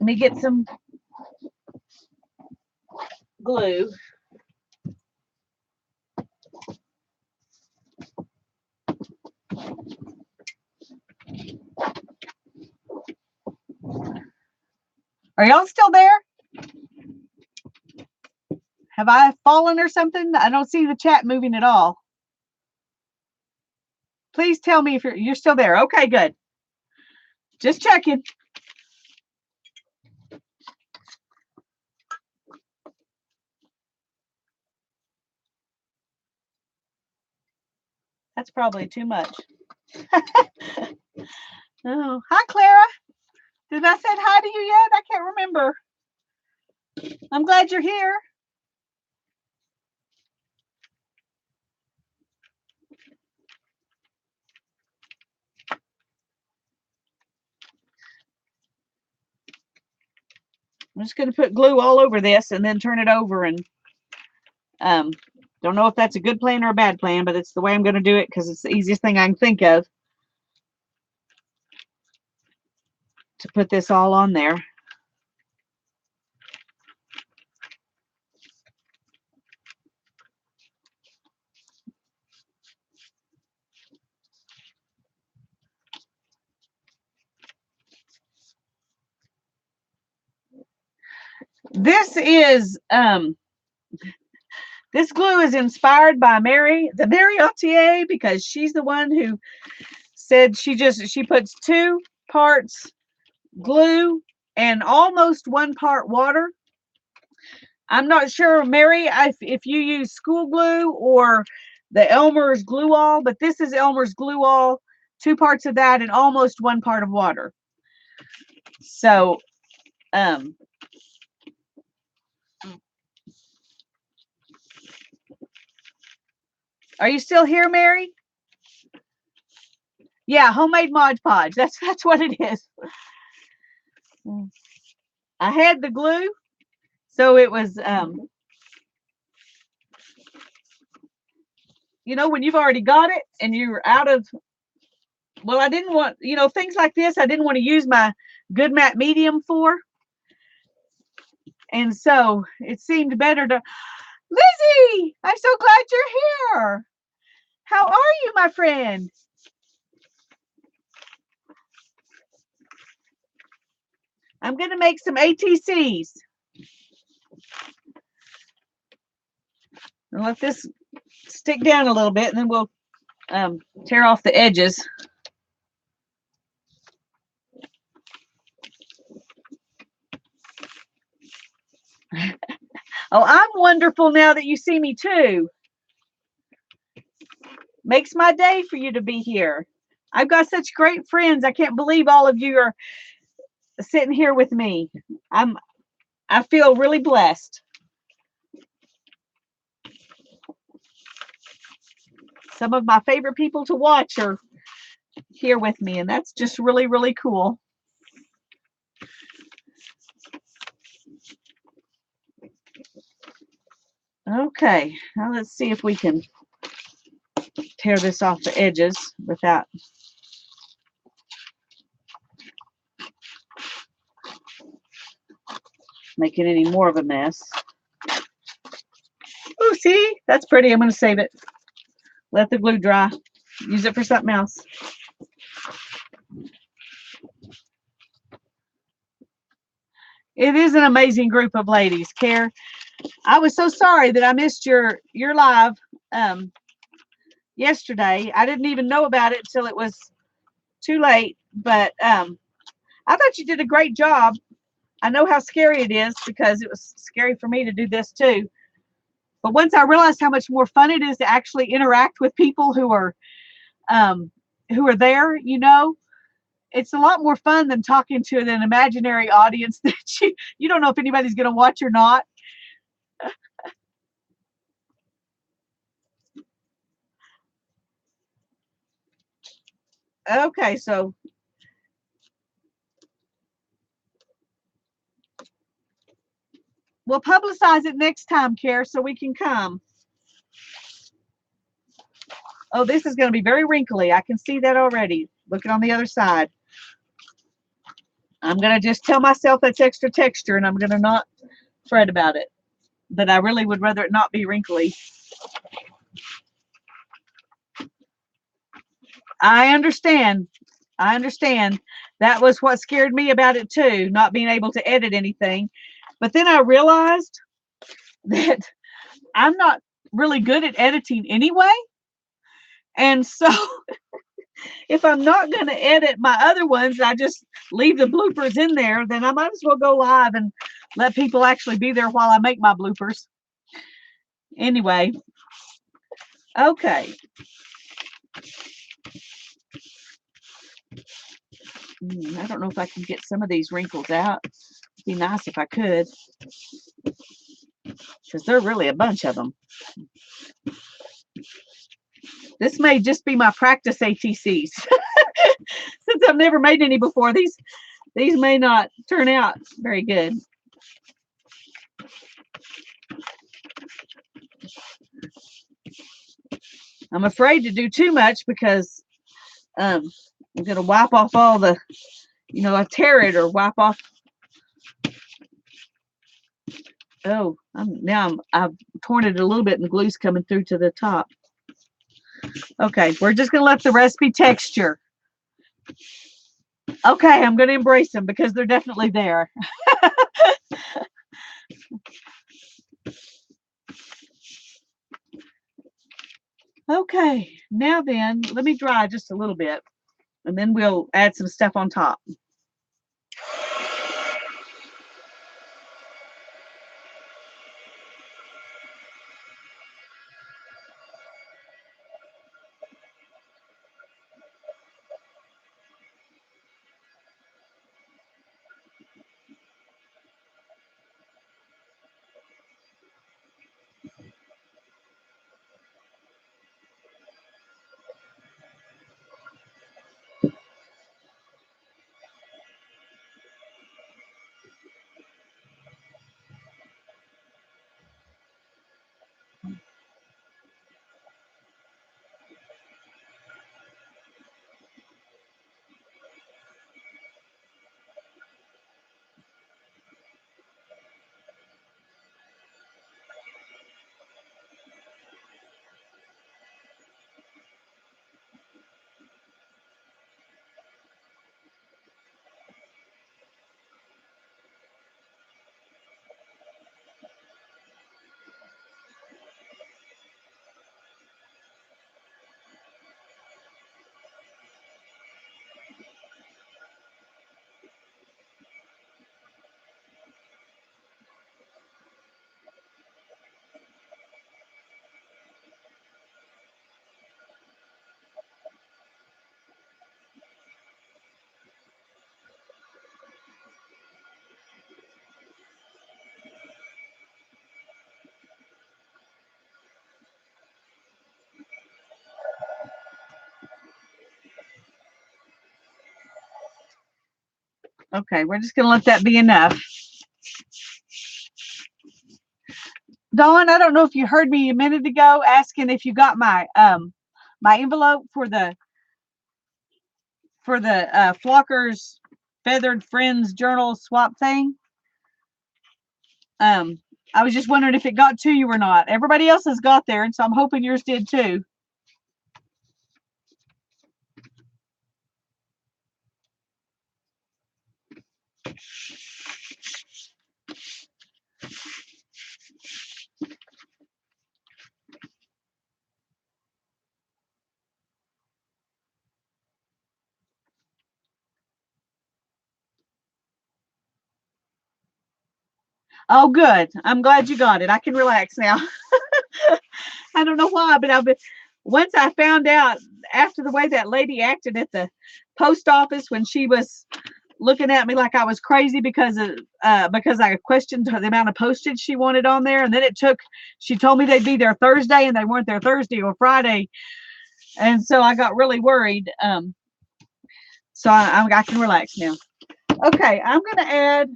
me get some glue. Are y'all still there? Have I fallen or something? I don't see the chat moving at all. Please tell me if you're still there. Okay, good. Just checking. That's probably too much. Oh, hi, Clara. Did I say hi to you yet? I can't remember. I'm glad you're here. I'm just going to put glue all over this and then turn it over, and don't know if that's a good plan or a bad plan, but it's the way I'm going to do it because it's the easiest thing I can think of to put this all on there. This is this glue is inspired by the Mary ATC, because she's the one who said she puts 2 parts glue and almost 1 part water. I'm not sure, Mary, if you use school glue or the Elmer's glue all, but this is Elmer's glue all, 2 parts of that and almost 1 part of water. So, are you still here, Mary? Yeah, homemade Mod Podge. That's what it is. I had the glue, so it was you know, when you've already got it and you're out of, well, I didn't want, you know, things like this, I didn't want to use my Good Matte Medium for. And so it seemed better to, Lizzie, I'm so glad you're here. How are you, my friend? I'm going to make some ATCs. I'll let this stick down a little bit, and then we'll tear off the edges. Oh, I'm wonderful now that you see me too. Makes my day for you to be here. I've got such great friends. I can't believe all of you are sitting here with me. I feel really blessed. Some of my favorite people to watch are here with me, and that's just really, really cool. Okay, now let's see if we can tear this off the edges without making any more of a mess. Oh, see, that's pretty. I'm going to save it. Let the glue dry. Use it for something else. It is an amazing group of ladies, Care. I was so sorry that I missed your live yesterday. I didn't even know about it till it was too late, but I thought you did a great job. I know how scary it is because it was scary for me to do this too. But once I realized how much more fun it is to actually interact with people who are there, you know, it's a lot more fun than talking to an imaginary audience that you don't know if anybody's going to watch or not. Okay, so we'll publicize it next time, Care, so we can come. Oh, this is going to be very wrinkly. I can see that already. Looking on the other side. I'm going to just tell myself that's extra texture, and I'm going to not fret about it. But I really would rather it not be wrinkly. I understand. I understand. That was what scared me about it too, not being able to edit anything. But then I realized that I'm not really good at editing anyway. And so if I'm not going to edit my other ones, I just leave the bloopers in there, then I might as well go live and let people actually be there while I make my bloopers. Anyway, okay. I don't know if I can get some of these wrinkles out. It'd be nice if I could, because there are really a bunch of them. This may just be my practice ATCs. Since I've never made any before, these may not turn out very good. I'm afraid to do too much because I'm going to wipe off all the, you know, I tear it or wipe off. Oh, I've torn it a little bit and the glue's coming through to the top. Okay, we're just going to let the recipe texture. Okay, I'm going to embrace them because they're definitely there. Okay, now then, let me dry just a little bit, and then we'll add some stuff on top. Okay, we're just going to let that be enough. Dawn, I don't know if you heard me a minute ago asking if you got my my envelope for the Flockers Feathered Friends Journal swap thing. I was just wondering if it got to you or not. Everybody else has got there, and so I'm hoping yours did too. Oh, good. I'm glad you got it. I can relax now. I don't know why, but once I found out after the way that lady acted at the post office when she was looking at me like I was crazy because I questioned the amount of postage she wanted on there, and then she told me they'd be there Thursday, and they weren't there Thursday or Friday, and so I got really worried. So I can relax now. Okay, I'm gonna add.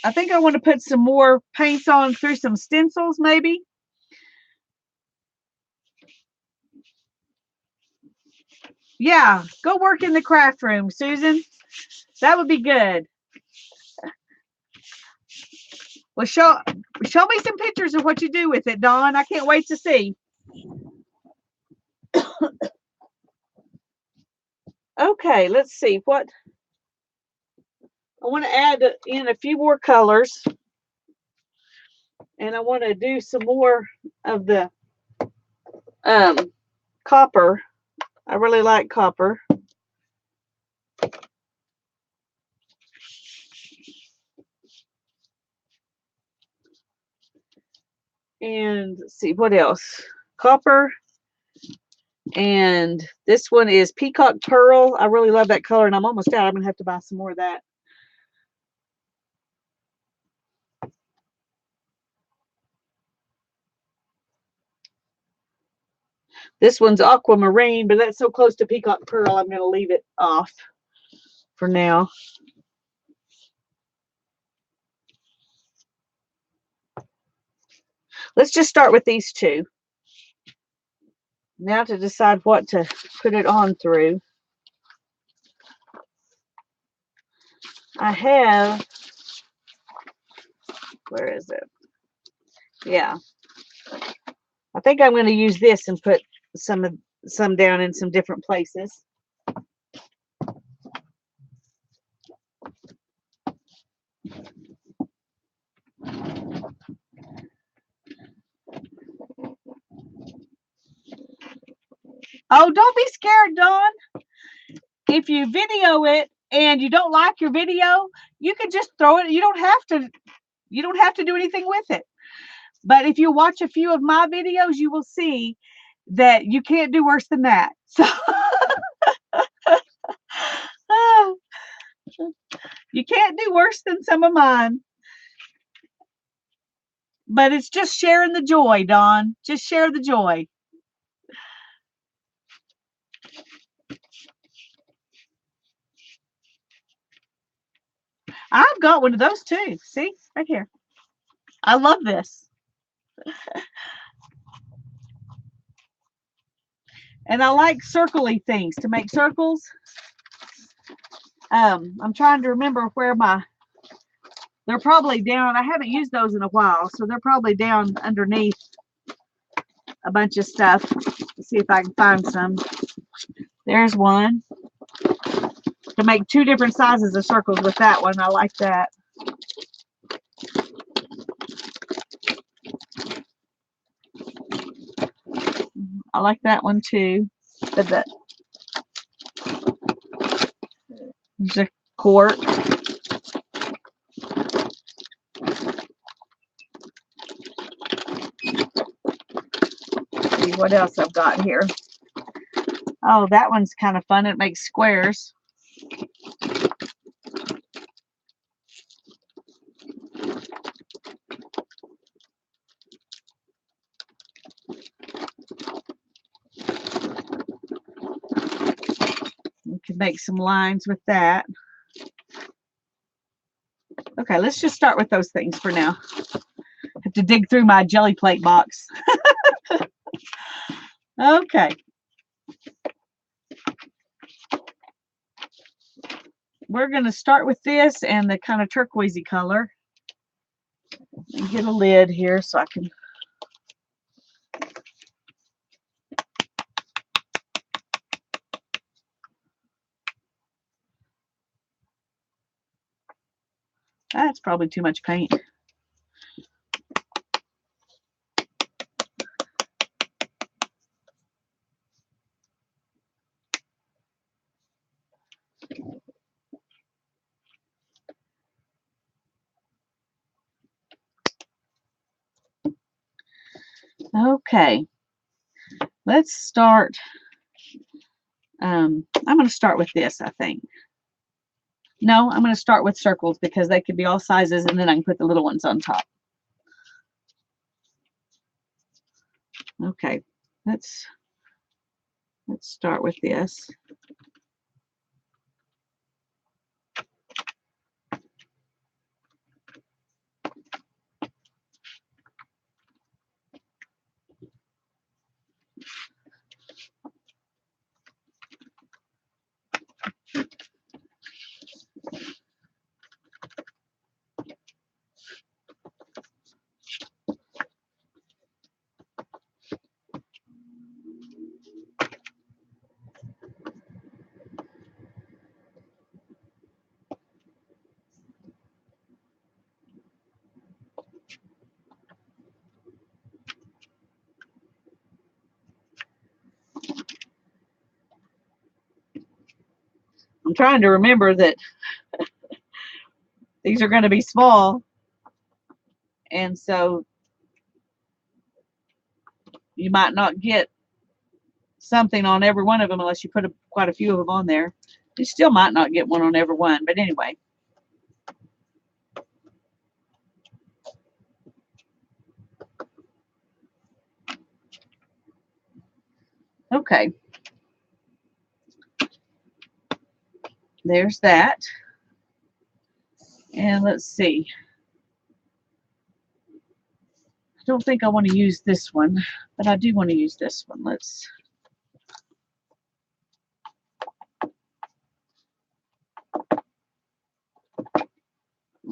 I think I want to put some more paints on through some stencils, maybe. Yeah, go work in the craft room, Susan. That would be good. Well, show me some pictures of what you do with it, Dawn. I can't wait to see. Okay, let's see what I want to add in a few more colors, and I want to do some more of the copper. I really like copper. And let's see what else. Copper. And this one is Peacock Pearl. I really love that color, and I'm almost out. I'm going to have to buy some more of that. This one's Aquamarine, but that's so close to Peacock Pearl, I'm going to leave it off for now. Let's just start with these two. Now to decide what to put it on through. I have, where is it? Yeah. I think I'm going to use this and put some down in some different places. Oh, don't be scared, Dawn. If you video it and you don't like your video, you can just throw it. You don't have to do anything with it. But if you watch a few of my videos, you will see that you can't do worse than that. So you can't do worse than some of mine. But it's just sharing the joy, Dawn. Just share the joy. I've got one of those too. See, right here. I love this. And I like circly things to make circles. I'm trying to remember where they're probably down. I haven't used those in a while, so they're probably down underneath a bunch of stuff. Let's see if I can find some. There's one. To make two different sizes of circles with that one. I like that. I like that one too. There's a cork. Let's see what else I've got here. Oh, that one's kind of fun. It makes squares. You can make some lines with that. Okay, let's just start with those things for now. I have to dig through my jelly plate box. Okay. We're going to start with this and the kind of turquoisey color. And get a lid here so I can. That's probably too much paint. Okay, let's start. I'm going to start with this, I think. No, I'm going to start with circles because they could be all sizes, and then I can put the little ones on top. Okay, let's start with this. I'm trying to remember that these are going to be small, and so you might not get something on every one of them unless you put quite a few of them on there. You still might not get one on every one, but anyway. Okay. There's that. And let's see. I don't think I want to use this one, but I do want to use this one. Let's.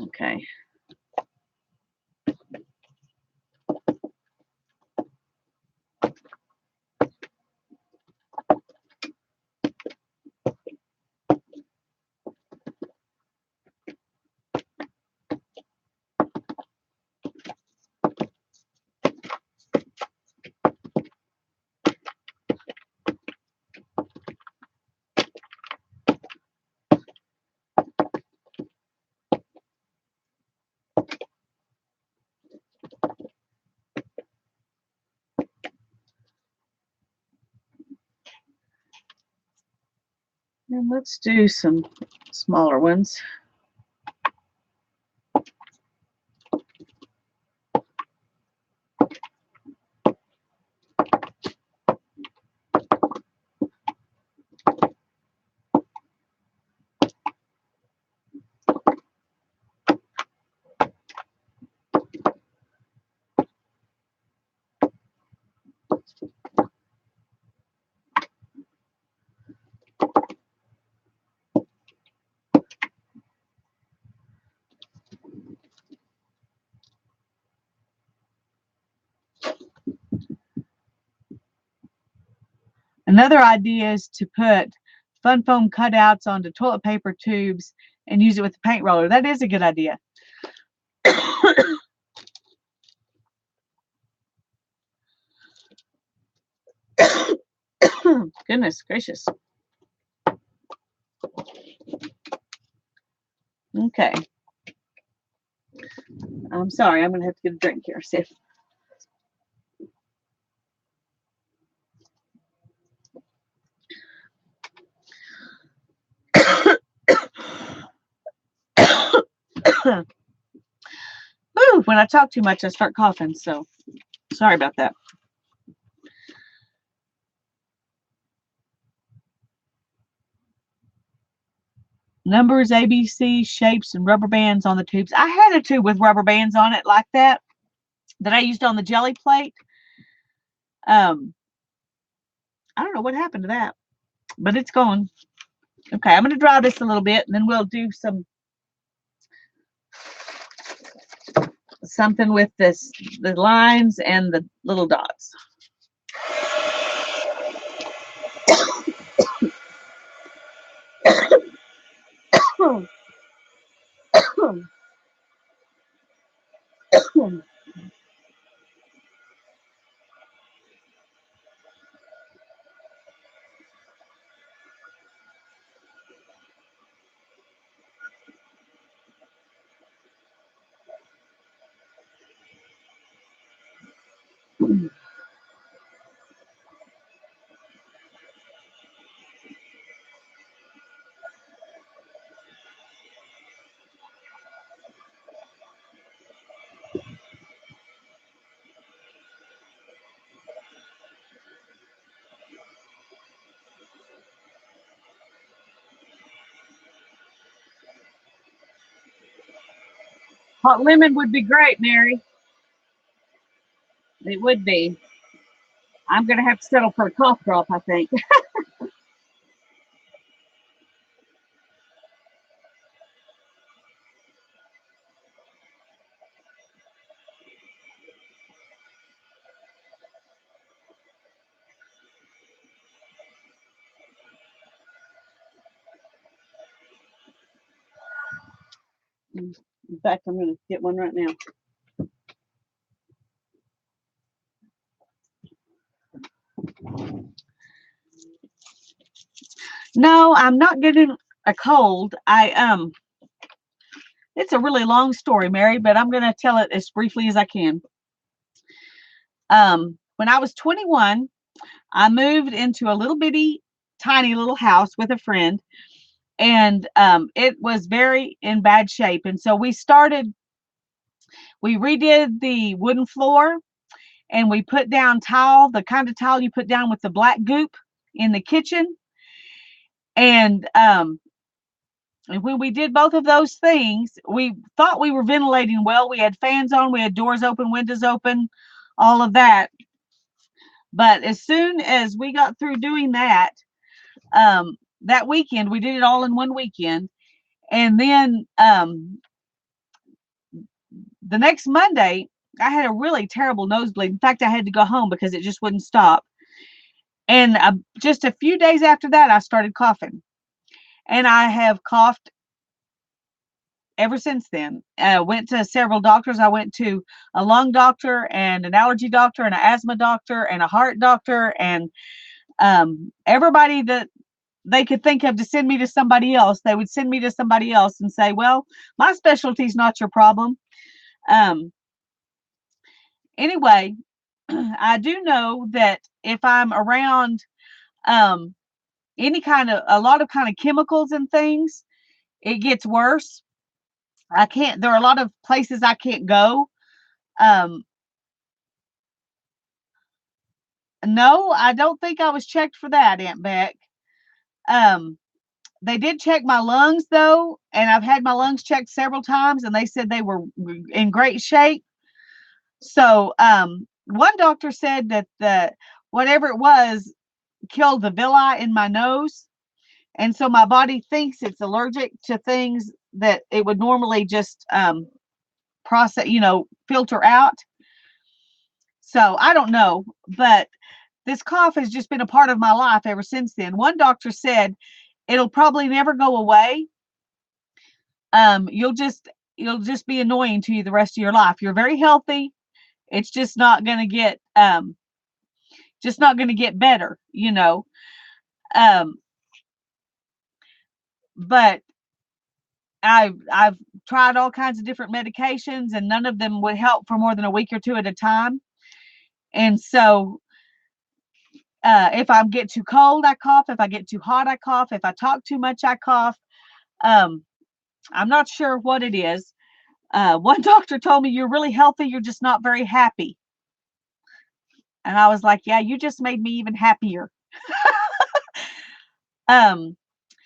Okay. And let's do some smaller ones. Another idea is to put fun foam cutouts onto toilet paper tubes and use it with the paint roller. That is a good idea. Goodness gracious. Okay. I'm sorry. I'm going to have to get a drink here. See if Ooh, when I talk too much, I start coughing. So sorry about that. Numbers, ABC, shapes, and rubber bands on the tubes. I had a tube with rubber bands on it like that I used on the jelly plate. I don't know what happened to that, but it's gone. Okay, I'm going to dry this a little bit, and then we'll do something with the lines and the little dots. Hot lemon would be great, Mary. It would be. I'm going to have to settle for a cough drop, I think. In fact, I'm going to get one right now. No, I'm not getting a cold. It's a really long story, Mary, but I'm going to tell it as briefly as I can. When I was 21, I moved into a little bitty, tiny little house with a friend, and it was very in bad shape. And so we redid the wooden floor, and we put down tile, the kind of tile you put down with the black goop in the kitchen. And when we did both of those things, we thought we were ventilating well. We had fans on, we had doors open, windows open, all of that. But as soon as we got through doing that, that weekend, we did it all in one weekend. And then the next Monday, I had a really terrible nosebleed. In fact, I had to go home because it just wouldn't stop. And just a few days after that, I started coughing. And I have coughed ever since then. I went to several doctors. I went to a lung doctor and an allergy doctor and an asthma doctor and a heart doctor, and everybody that they could think of to send me to somebody else, they would send me to somebody else and say, well, my specialty is not your problem. Anyway, I do know that if I'm around a lot of kind of chemicals and things, it gets worse. I can't, there are a lot of places I can't go. Um, no, I don't think I was checked for that, Aunt Beck. Um, they did check my lungs though, and I've had my lungs checked several times, and they said they were in great shape. So, one doctor said that the whatever it was killed the villi in my nose, and so my body thinks it's allergic to things that it would normally just process, filter out. So I don't know, but this cough has just been a part of my life ever since then. One doctor said it'll probably never go away. Um, you'll just you'll just be annoying to you the rest of your life. You're very healthy. It's just not going to get better, Um, but I've tried all kinds of different medications and none of them would help for more than a week or two at a time. And so if I get too cold, I cough. If I get too hot, I cough. If I talk too much, I cough. Um, I'm not sure what it is. One doctor told me, "You're really healthy. You're just not very happy." And I was like, "Yeah, you just made me even happier." Um,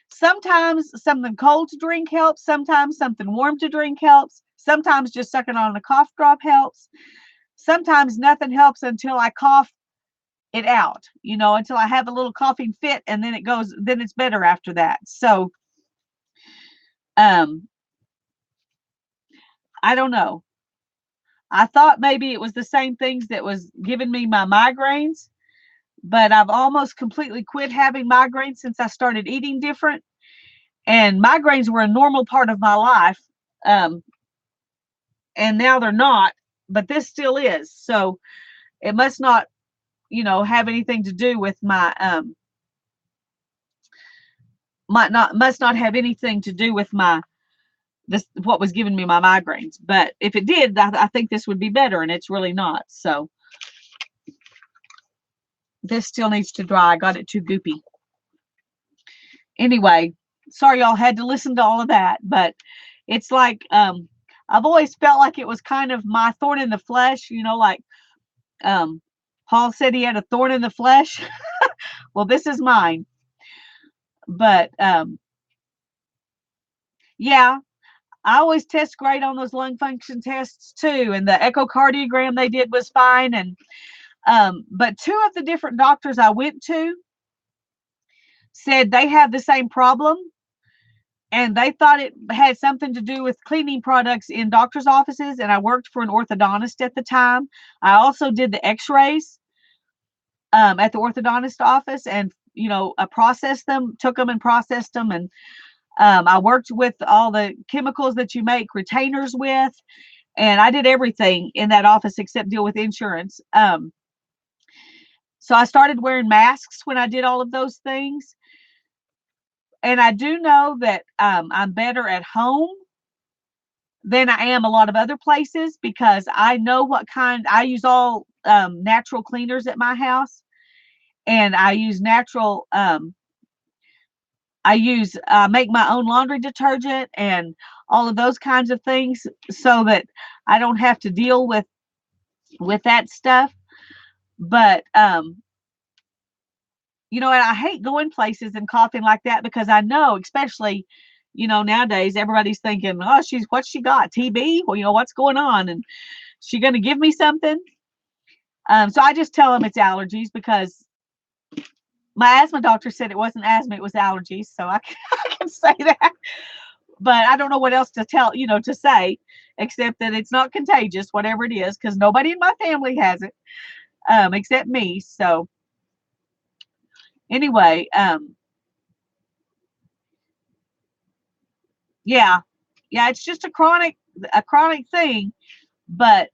Sometimes something cold to drink helps. Sometimes something warm to drink helps. Sometimes just sucking on a cough drop helps. Sometimes nothing helps until I cough it out, until I have a little coughing fit and then it's better after that. So, um, I don't know. I thought maybe it was the same things that was giving me my migraines, but I've almost completely quit having migraines since I started eating different. And migraines were a normal part of my life. Um, and now they're not, but this still is. So it must not, have anything to do with must not have anything to do with my this what was giving me my migraines. But if it did, I think this would be better, and it's really not. So this still needs to dry. I got it too goopy. Anyway, sorry y'all had to listen to all of that, but it's like I've always felt like it was kind of my thorn in the flesh, like um Paul said he had a thorn in the flesh. Well, this is mine. But yeah, I always test great on those lung function tests too, and the echocardiogram they did was fine. And but two of the different doctors I went to said they have the same problem, and they thought it had something to do with cleaning products in doctors' offices. And I worked for an orthodontist at the time. I also did the X-rays at the orthodontist office, and I processed them, took them and processed them, and I worked with all the chemicals that you make retainers with, and I did everything in that office except deal with insurance. So I started wearing masks when I did all of those things. And I do know that I'm better at home than I am a lot of other places because I know I use all natural cleaners at my house, and I use make my own laundry detergent and all of those kinds of things so that I don't have to deal with that stuff. But and I hate going places and coughing like that because I know, especially, nowadays everybody's thinking, oh, what's she got? TB? Well, what's going on? And she going to give me something? So I just tell them it's allergies because my asthma doctor said it wasn't asthma, it was allergies. So I can say that, but I don't know what else to to say, except that it's not contagious, whatever it is, because nobody in my family has it, except me. So anyway, yeah, yeah, it's just a chronic thing. But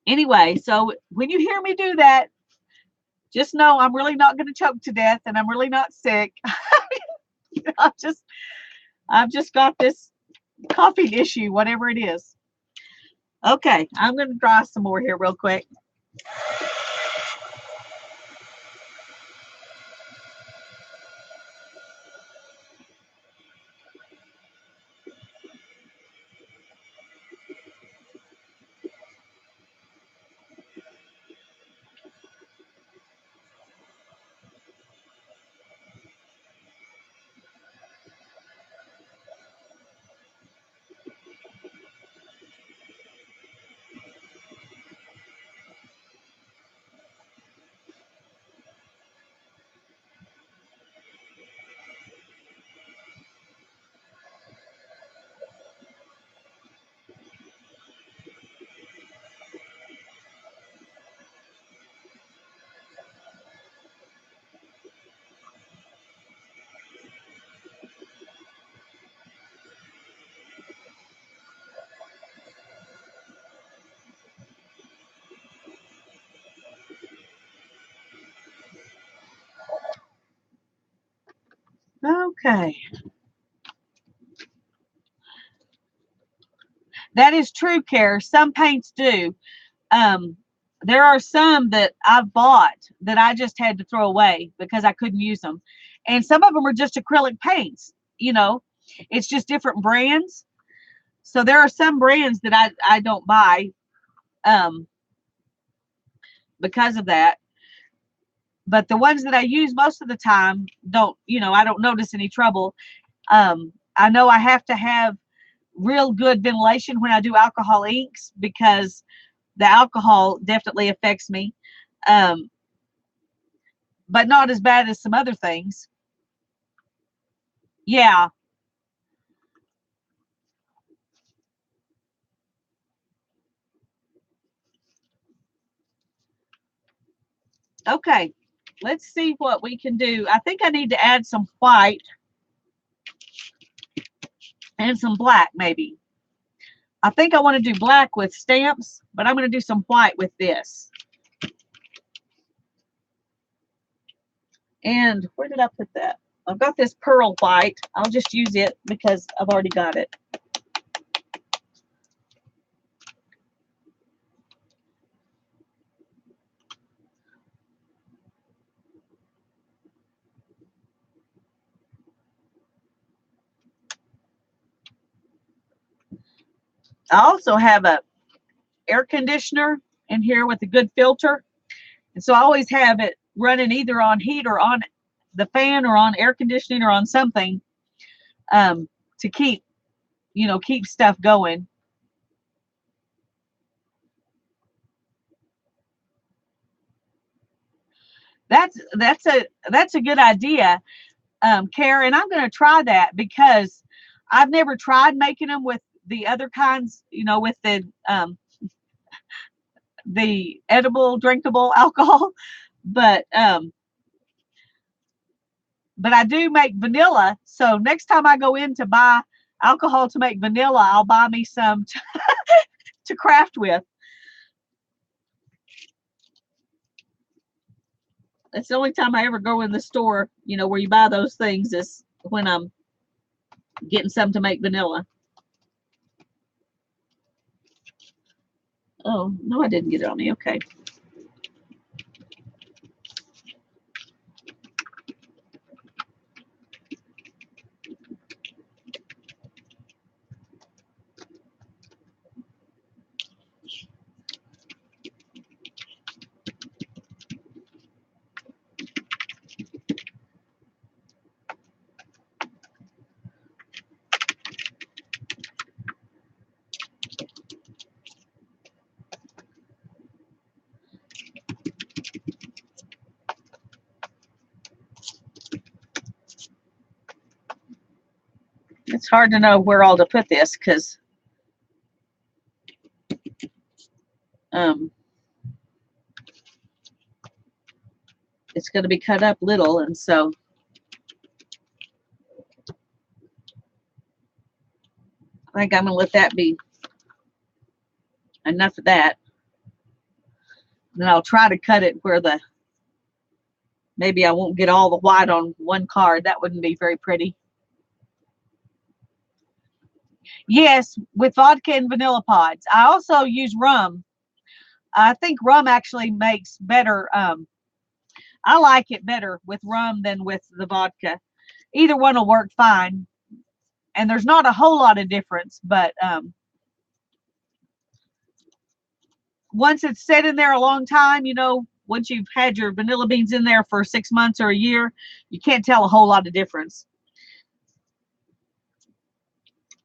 anyway, so when you hear me do that, just know I'm really not going to choke to death, and I'm really not sick. I've just I've just got this coughing issue, whatever it is. Okay, I'm going to dry some more here real quick. Okay. That is true, Care. Some paints do. Um, there are some that I've bought that I just had to throw away because I couldn't use them. And some of them are just acrylic paints, you know, it's just different brands. So there are some brands that I don't buy um, because of that. But the ones that I use most of the time don't, I don't notice any trouble. I know I have to have real good ventilation when I do alcohol inks because the alcohol definitely affects me. Um, but not as bad as some other things. Yeah. Okay. Let's see what we can do. I think I need to add some white and some black, maybe. I think I want to do black with stamps, but I'm going to do some white with this. And where did I put that? I've got this pearl white. I'll just use it because I've already got it. I also have a air conditioner in here with a good filter. And so I always have it running either on heat or on the fan or on air conditioning or on something to keep stuff going. That's a good idea, Karen. I'm going to try that because I've never tried making them with the other kinds, with the edible, drinkable alcohol, but but I do make vanilla. So next time I go in to buy alcohol to make vanilla, I'll buy me some to craft with. That's the only time I ever go in the store, where you buy those things is when I'm getting some to make vanilla. Oh, no, I didn't get it on me. Okay. It's hard to know where all to put this because um, it's going to be cut up little. And so I think I'm going to let that be enough of that. Then I'll try to cut it where maybe I won't get all the white on one card. That wouldn't be very pretty. Yes, with vodka and vanilla pods. I also use rum. I think rum actually makes better. I like it better with rum than with the vodka. Either one will work fine. And there's not a whole lot of difference, but once it's set in there a long time, once you've had your vanilla beans in there for 6 months or a year, you can't tell a whole lot of difference.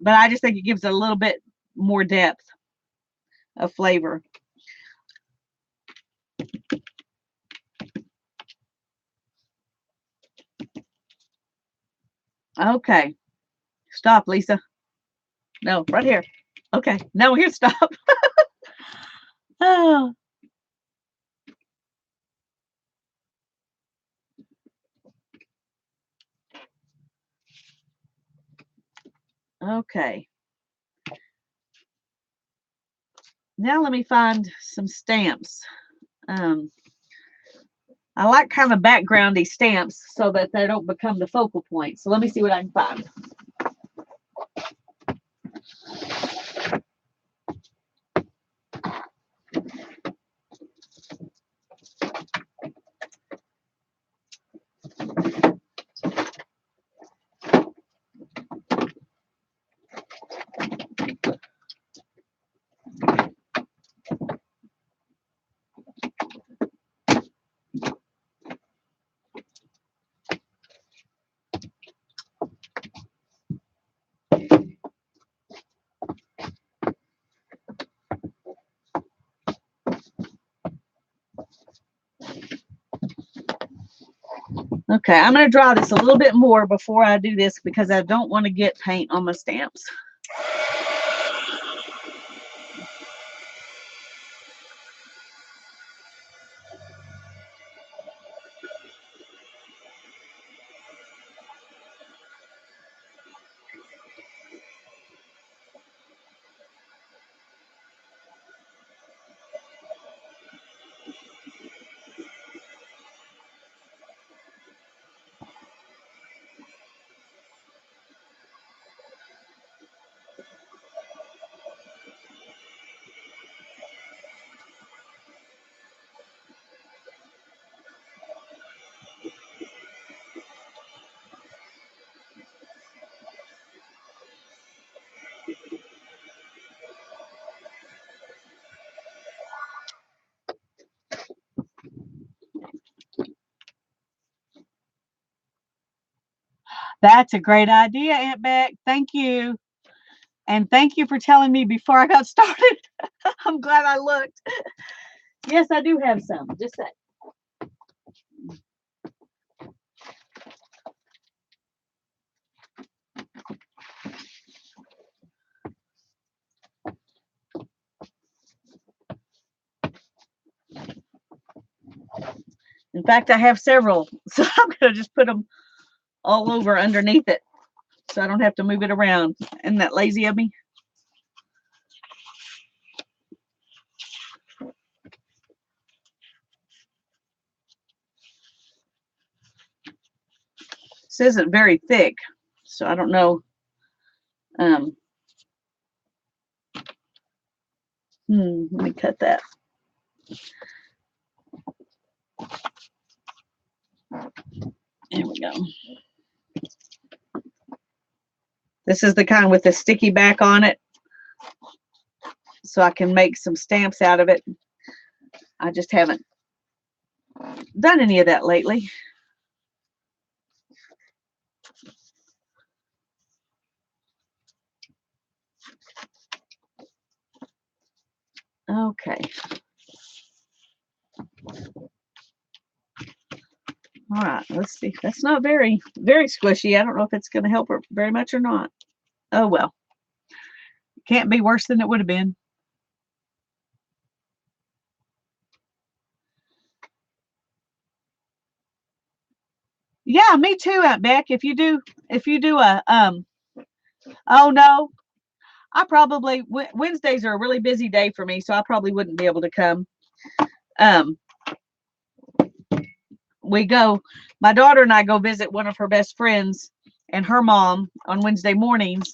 But I just think it gives it a little bit more depth of flavor. Okay. Stop, Lisa. No, right here. Okay. No, here, stop. Oh, okay. Now let me find some stamps. Um, I like kind of backgroundy stamps so that they don't become the focal point. So let me see what I can find. Okay, I'm going to dry this a little bit more before I do this because I don't want to get paint on my stamps. That's a great idea, Aunt Beck. Thank you. And thank you for telling me before I got started. I'm glad I looked. Yes, I do have some. Just say. In fact, I have several, so I'm going to just put them all over underneath it so I don't have to move it around. Isn't that lazy of me? This isn't very thick, so I don't know. Let me cut that. There we go. This is the kind with the sticky back on it, so I can make some stamps out of it. I just haven't done any of that lately. Okay. All right, let's see. That's not very squishy. I don't know if it's going to help her very much or not. Oh, well. Can't be worse than it would have been. Yeah, me too, Aunt Beck. If you do a, oh no, I probably, Wednesdays are a really busy day for me, so I probably wouldn't be able to come. My daughter and I go visit one of her best friends and her mom on Wednesday mornings.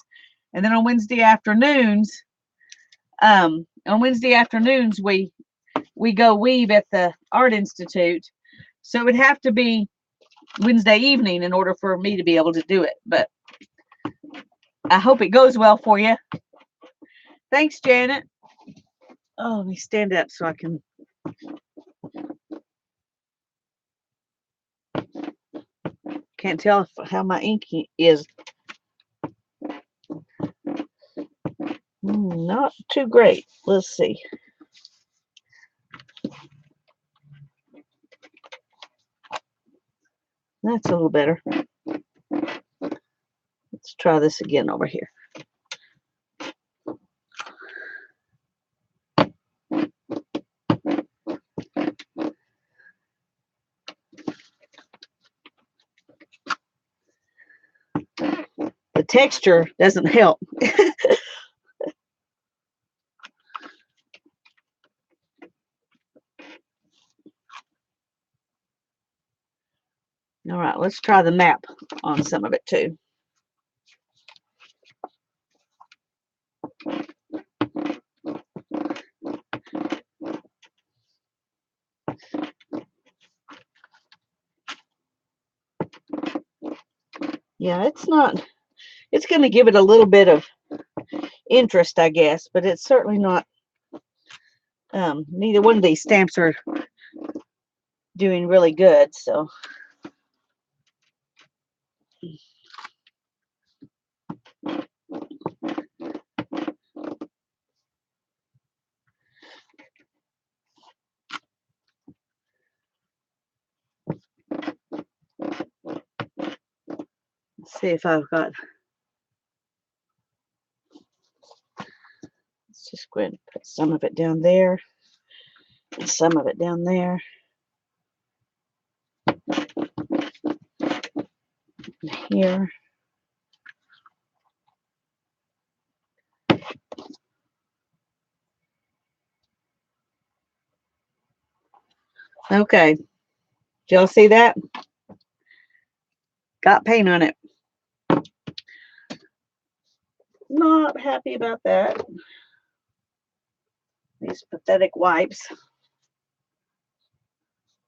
And then on Wednesday afternoons, we go weave at the Art Institute. So it would have to be Wednesday evening in order for me to be able to do it. But I hope it goes well for you. Thanks, Janet. Oh, let me stand up so I can. Can't tell how my ink is. Not too great. Let's see. That's a little better. Let's try this again over here. The texture doesn't help. All right, let's try the map on some of it too. Yeah, it's not, it's going to give it a little bit of interest, I guess, but it's certainly not, neither one of these stamps are doing really good, so. Let's see if I've got, let's just go ahead and put some of it down there and some of it down there. Here. Okay. Did y'all see that? Got paint on it. Not happy about that. These pathetic wipes.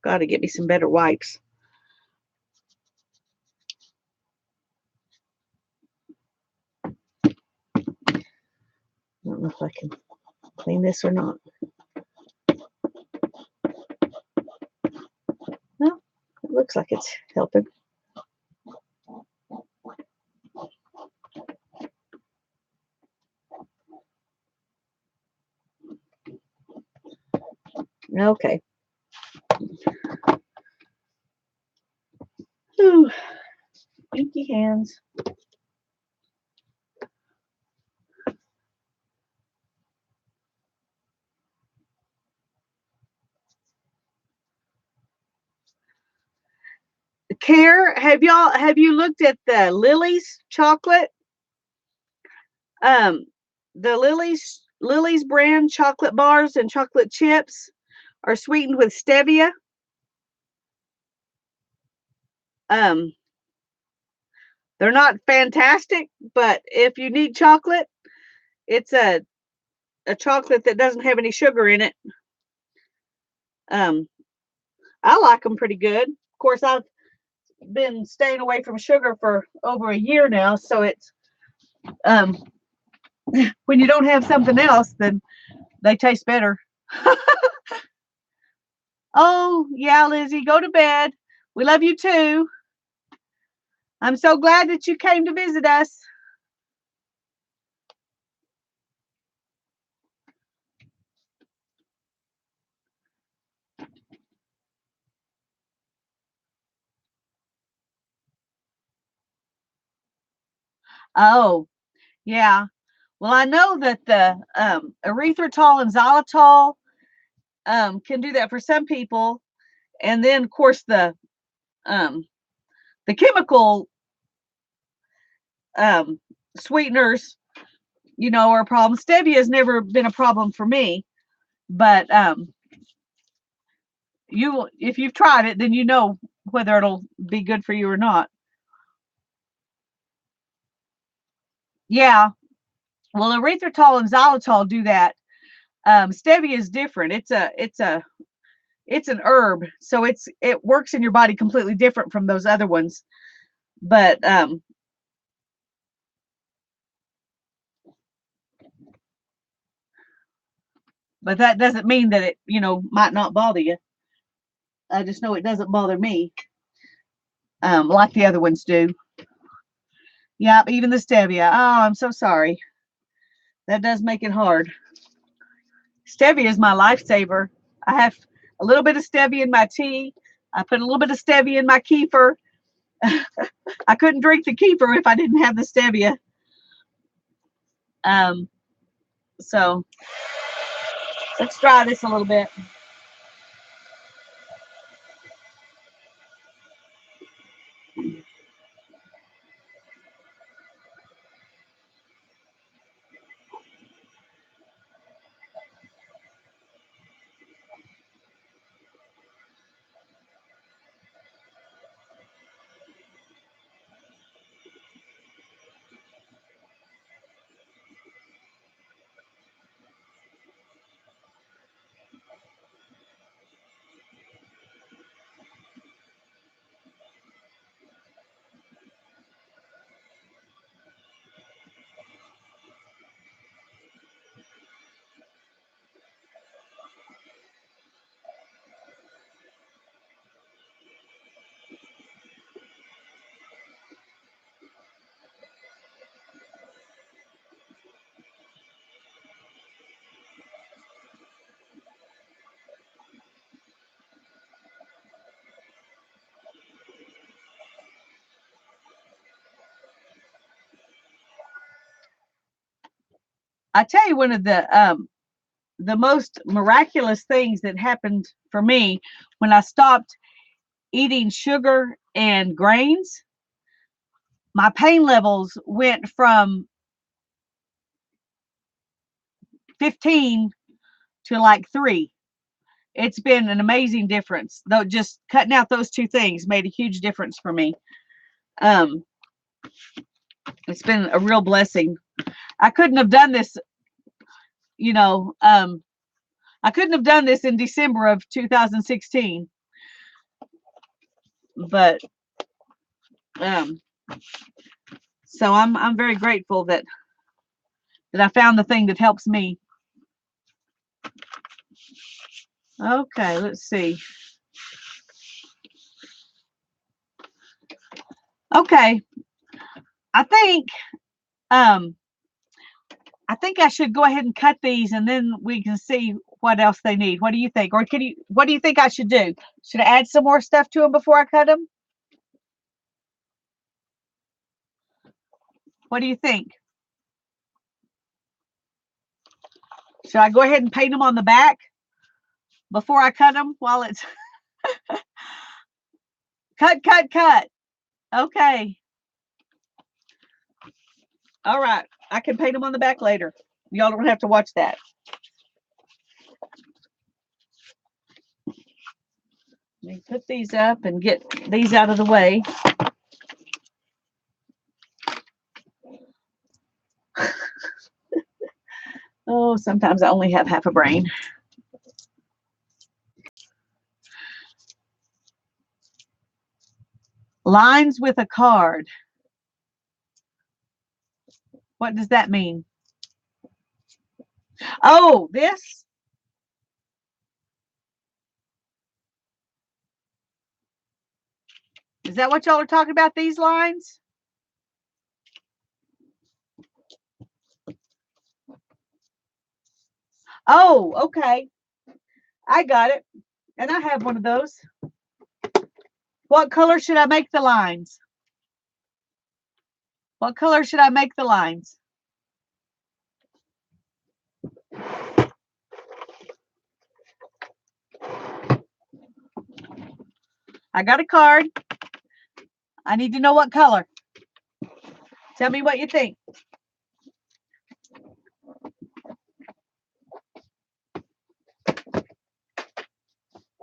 Got to get me some better wipes. I don't know if I can clean this or not. Well, it looks like it's helping. Okay. Whew. Inky hands. Care, have you looked at the Lily's chocolate? The Lily's brand chocolate bars and chocolate chips are sweetened with stevia. They're not fantastic, but if you need chocolate, it's a chocolate that doesn't have any sugar in it. I like them pretty good. Of course, I've been staying away from sugar for over a year now, so it's when you don't have something else, then they taste better. Oh, yeah, Lizzie, go to bed. We love you too. I'm so glad that you came to visit us. Oh, yeah. Well, I know that the erythritol and xylitol can do that for some people, and then of course um, the chemical um, sweeteners, are a problem. Stevia has never been a problem for me, but if you've tried it, then you know whether it'll be good for you or not. Yeah. Well, erythritol and xylitol do that. Stevia is different. It's an herb, so it works in your body completely different from those other ones. But that doesn't mean that it, might not bother you. I just know it doesn't bother me, like the other ones do. Yep, even the stevia. Oh, I'm so sorry. That does make it hard. Stevia is my lifesaver. I have a little bit of stevia in my tea. I put a little bit of stevia in my kefir. I couldn't drink the kefir if I didn't have the stevia. Um, so let's try this a little bit. I tell you, one of the most miraculous things that happened for me when I stopped eating sugar and grains, my pain levels went from 15 to like 3. It's been an amazing difference. Though just cutting out those two things made a huge difference for me. Um, it's been a real blessing. I couldn't have done this, you know, I couldn't have done this in December of 2016, but um, so I'm very grateful that I found the thing that helps me. Okay, let's see. Okay, I think um I think I should go ahead and cut these, and then we can see what else they need. What do you think? Or what do you think I should do? Should I add some more stuff to them before I cut them? What do you think? Should I go ahead and paint them on the back before I cut them while it's cut? Okay. All right. I can paint them on the back later. Y'all don't have to watch that. Let me put these up and get these out of the way. Oh, sometimes I only have half a brain. Lines with a card. What does that mean? Oh, this? Is that what y'all are talking about, these lines? Oh, okay. I got it. And I have one of those. What color should I make the lines? What color should I make the lines? I got a card. I need to know what color. Tell me what you think.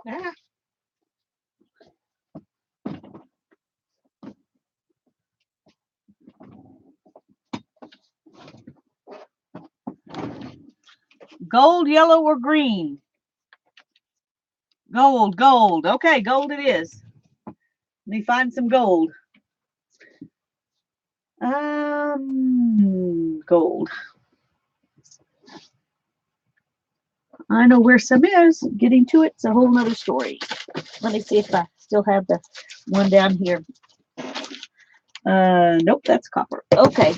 Yeah. Gold, yellow, or green? Gold. Okay, gold it is. Let me find some gold. Gold. I know where some is. Getting to it's a whole nother story. Let me see if I still have the one down here. Nope, that's copper. Okay.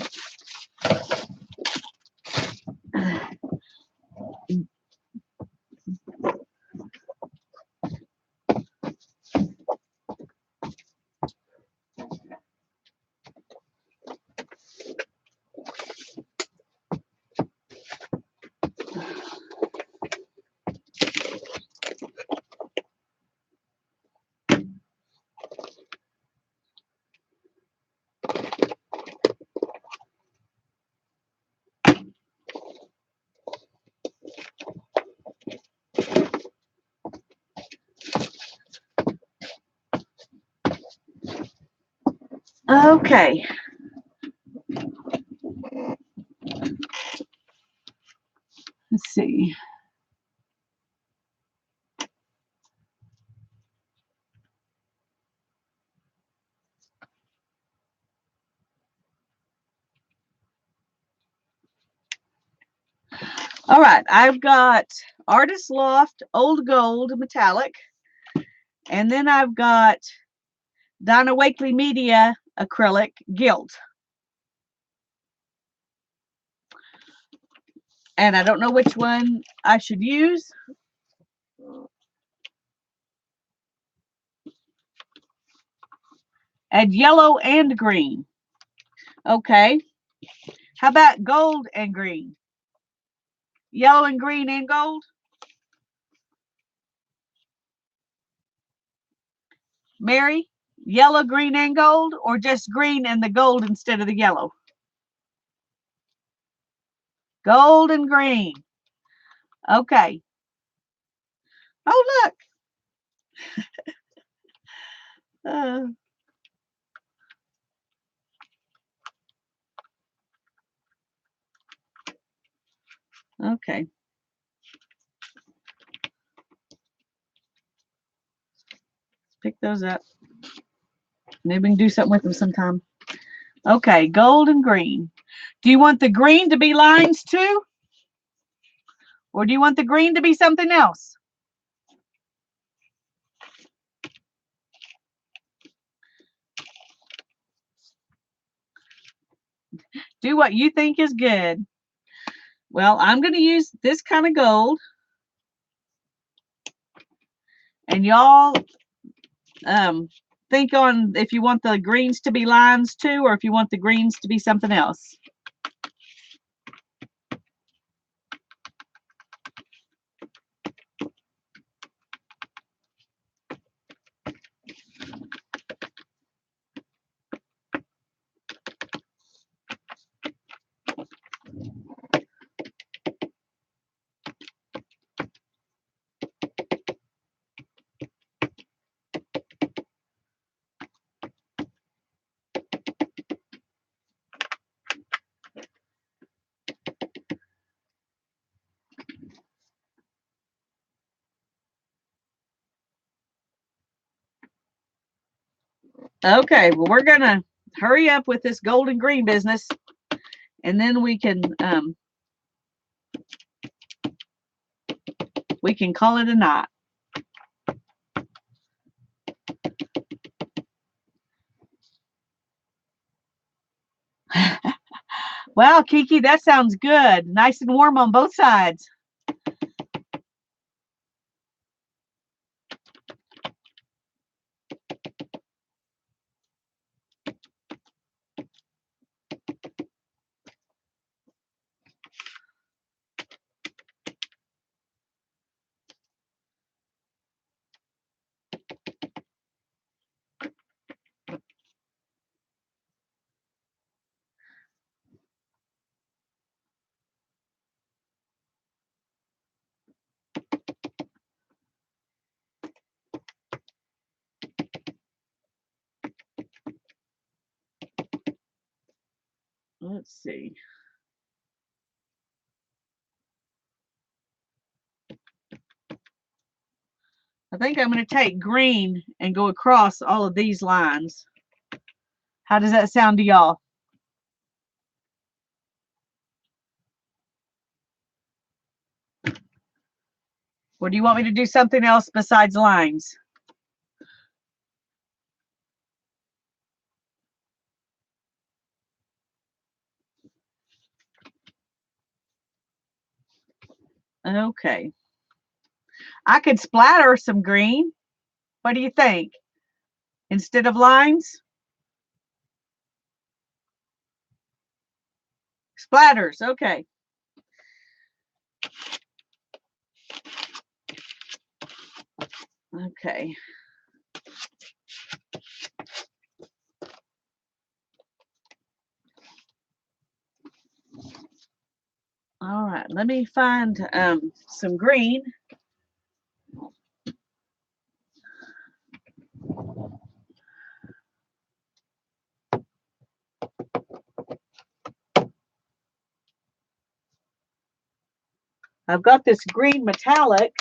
Okay. Let's see. All right, I've got Artist Loft Old Gold Metallic, and then I've got Donna Wakely Media Acrylic Gilt. And I don't know which one I should use. Add yellow and green. Okay. How about gold and green? Yellow and green and gold? Mary, yellow, green, and gold, or just green and the gold instead of the yellow? Gold and green. Okay. Oh, look. Uh, okay. Pick those up. Maybe we can do something with them sometime. Okay, gold and green. Do you want the green to be lines too? Or do you want the green to be something else? Do what you think is good. Well, I'm going to use this kind of gold. And y'all think on if you want the greens to be lines too, or if you want the greens to be something else. Okay, well, we're going to hurry up with this gold and green business, and then we can call it a night. Wow, Kiki, that sounds good. Nice and warm on both sides. Let's see. I think I'm going to take green and go across all of these lines. How does that sound to y'all? Or do you want me to do something else besides lines? Okay. I could splatter some green. What do you think? Instead of lines? Splatters, okay. Okay. All right, let me find some green. I've got this green metallic.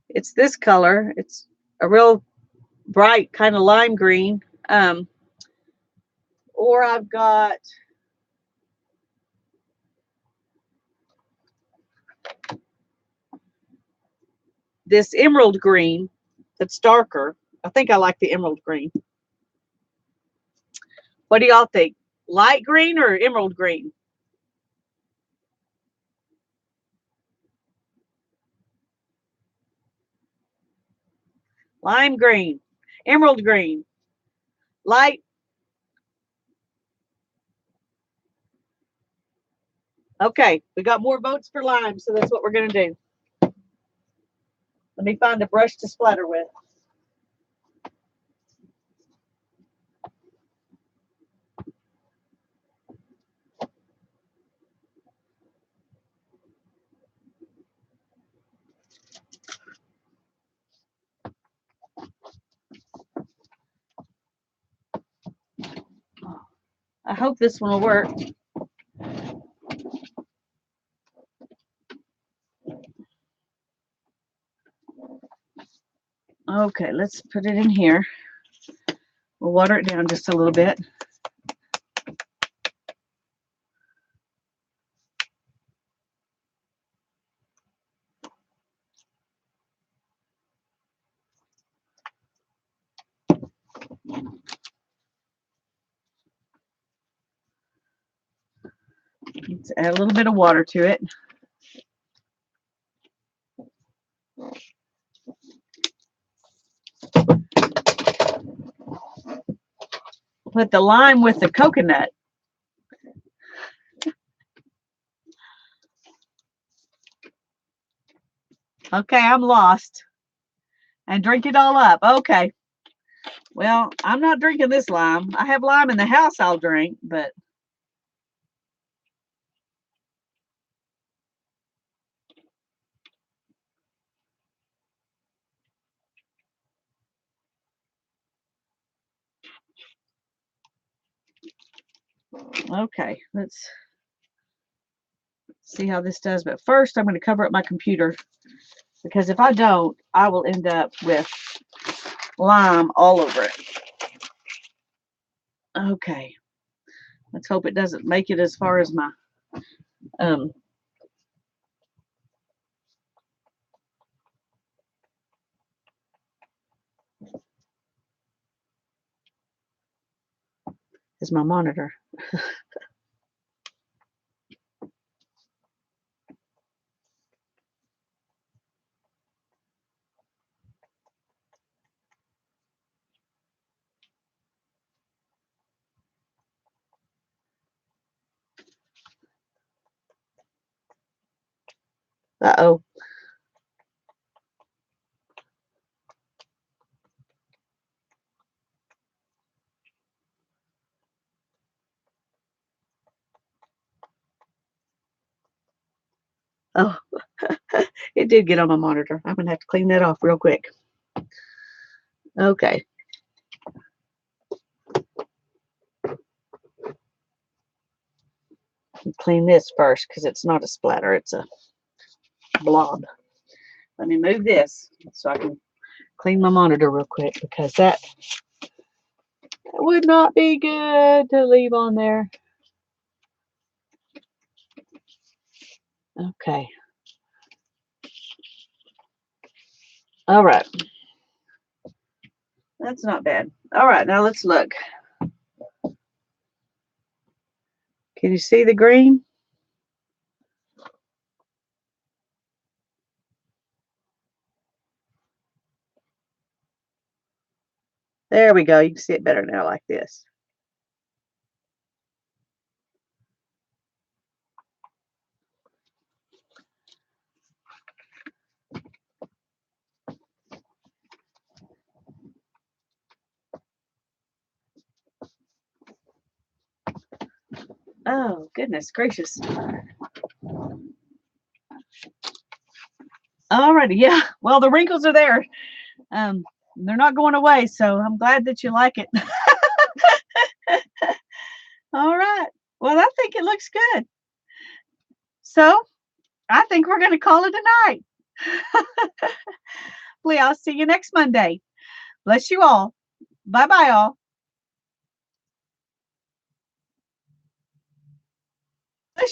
It's this color. It's a real bright kind of lime green. Or I've got this emerald green that's darker. I think I like the emerald green. What do y'all think? Light green or emerald green? Lime green, emerald green, light. Okay, we got more votes for lime, so that's what we're going to do. Let me find a brush to splatter with. I hope this one will work. Okay, let's put it in here. We'll water it down just a little bit. Let's add a little bit of water to it. Put the lime with the coconut. Okay, I'm lost. And drink it all up. Okay. Well, I'm not drinking this lime. I have lime in the house I'll drink, but okay, let's see how this does. But first, I'm going to cover up my computer because if I don't, I will end up with lime all over it. Okay, let's hope it doesn't make it as far as my is my monitor. Uh-oh. Oh, it did get on my monitor. I'm going to have to clean that off real quick. Okay. Clean this first because it's not a splatter, it's a blob. Let me move this so I can clean my monitor real quick because that would not be good to leave on there. Okay. All right. That's not bad. All right, now let's look. Can you see the green? There we go. You can see it better now like this. Oh, goodness gracious. Alrighty, yeah. Well, the wrinkles are there. They're not going away, so I'm glad that you like it. All right. Well, I think it looks good. So I think we're going to call it a night. Lee, I'll see you next Monday. Bless you all. Bye-bye, all.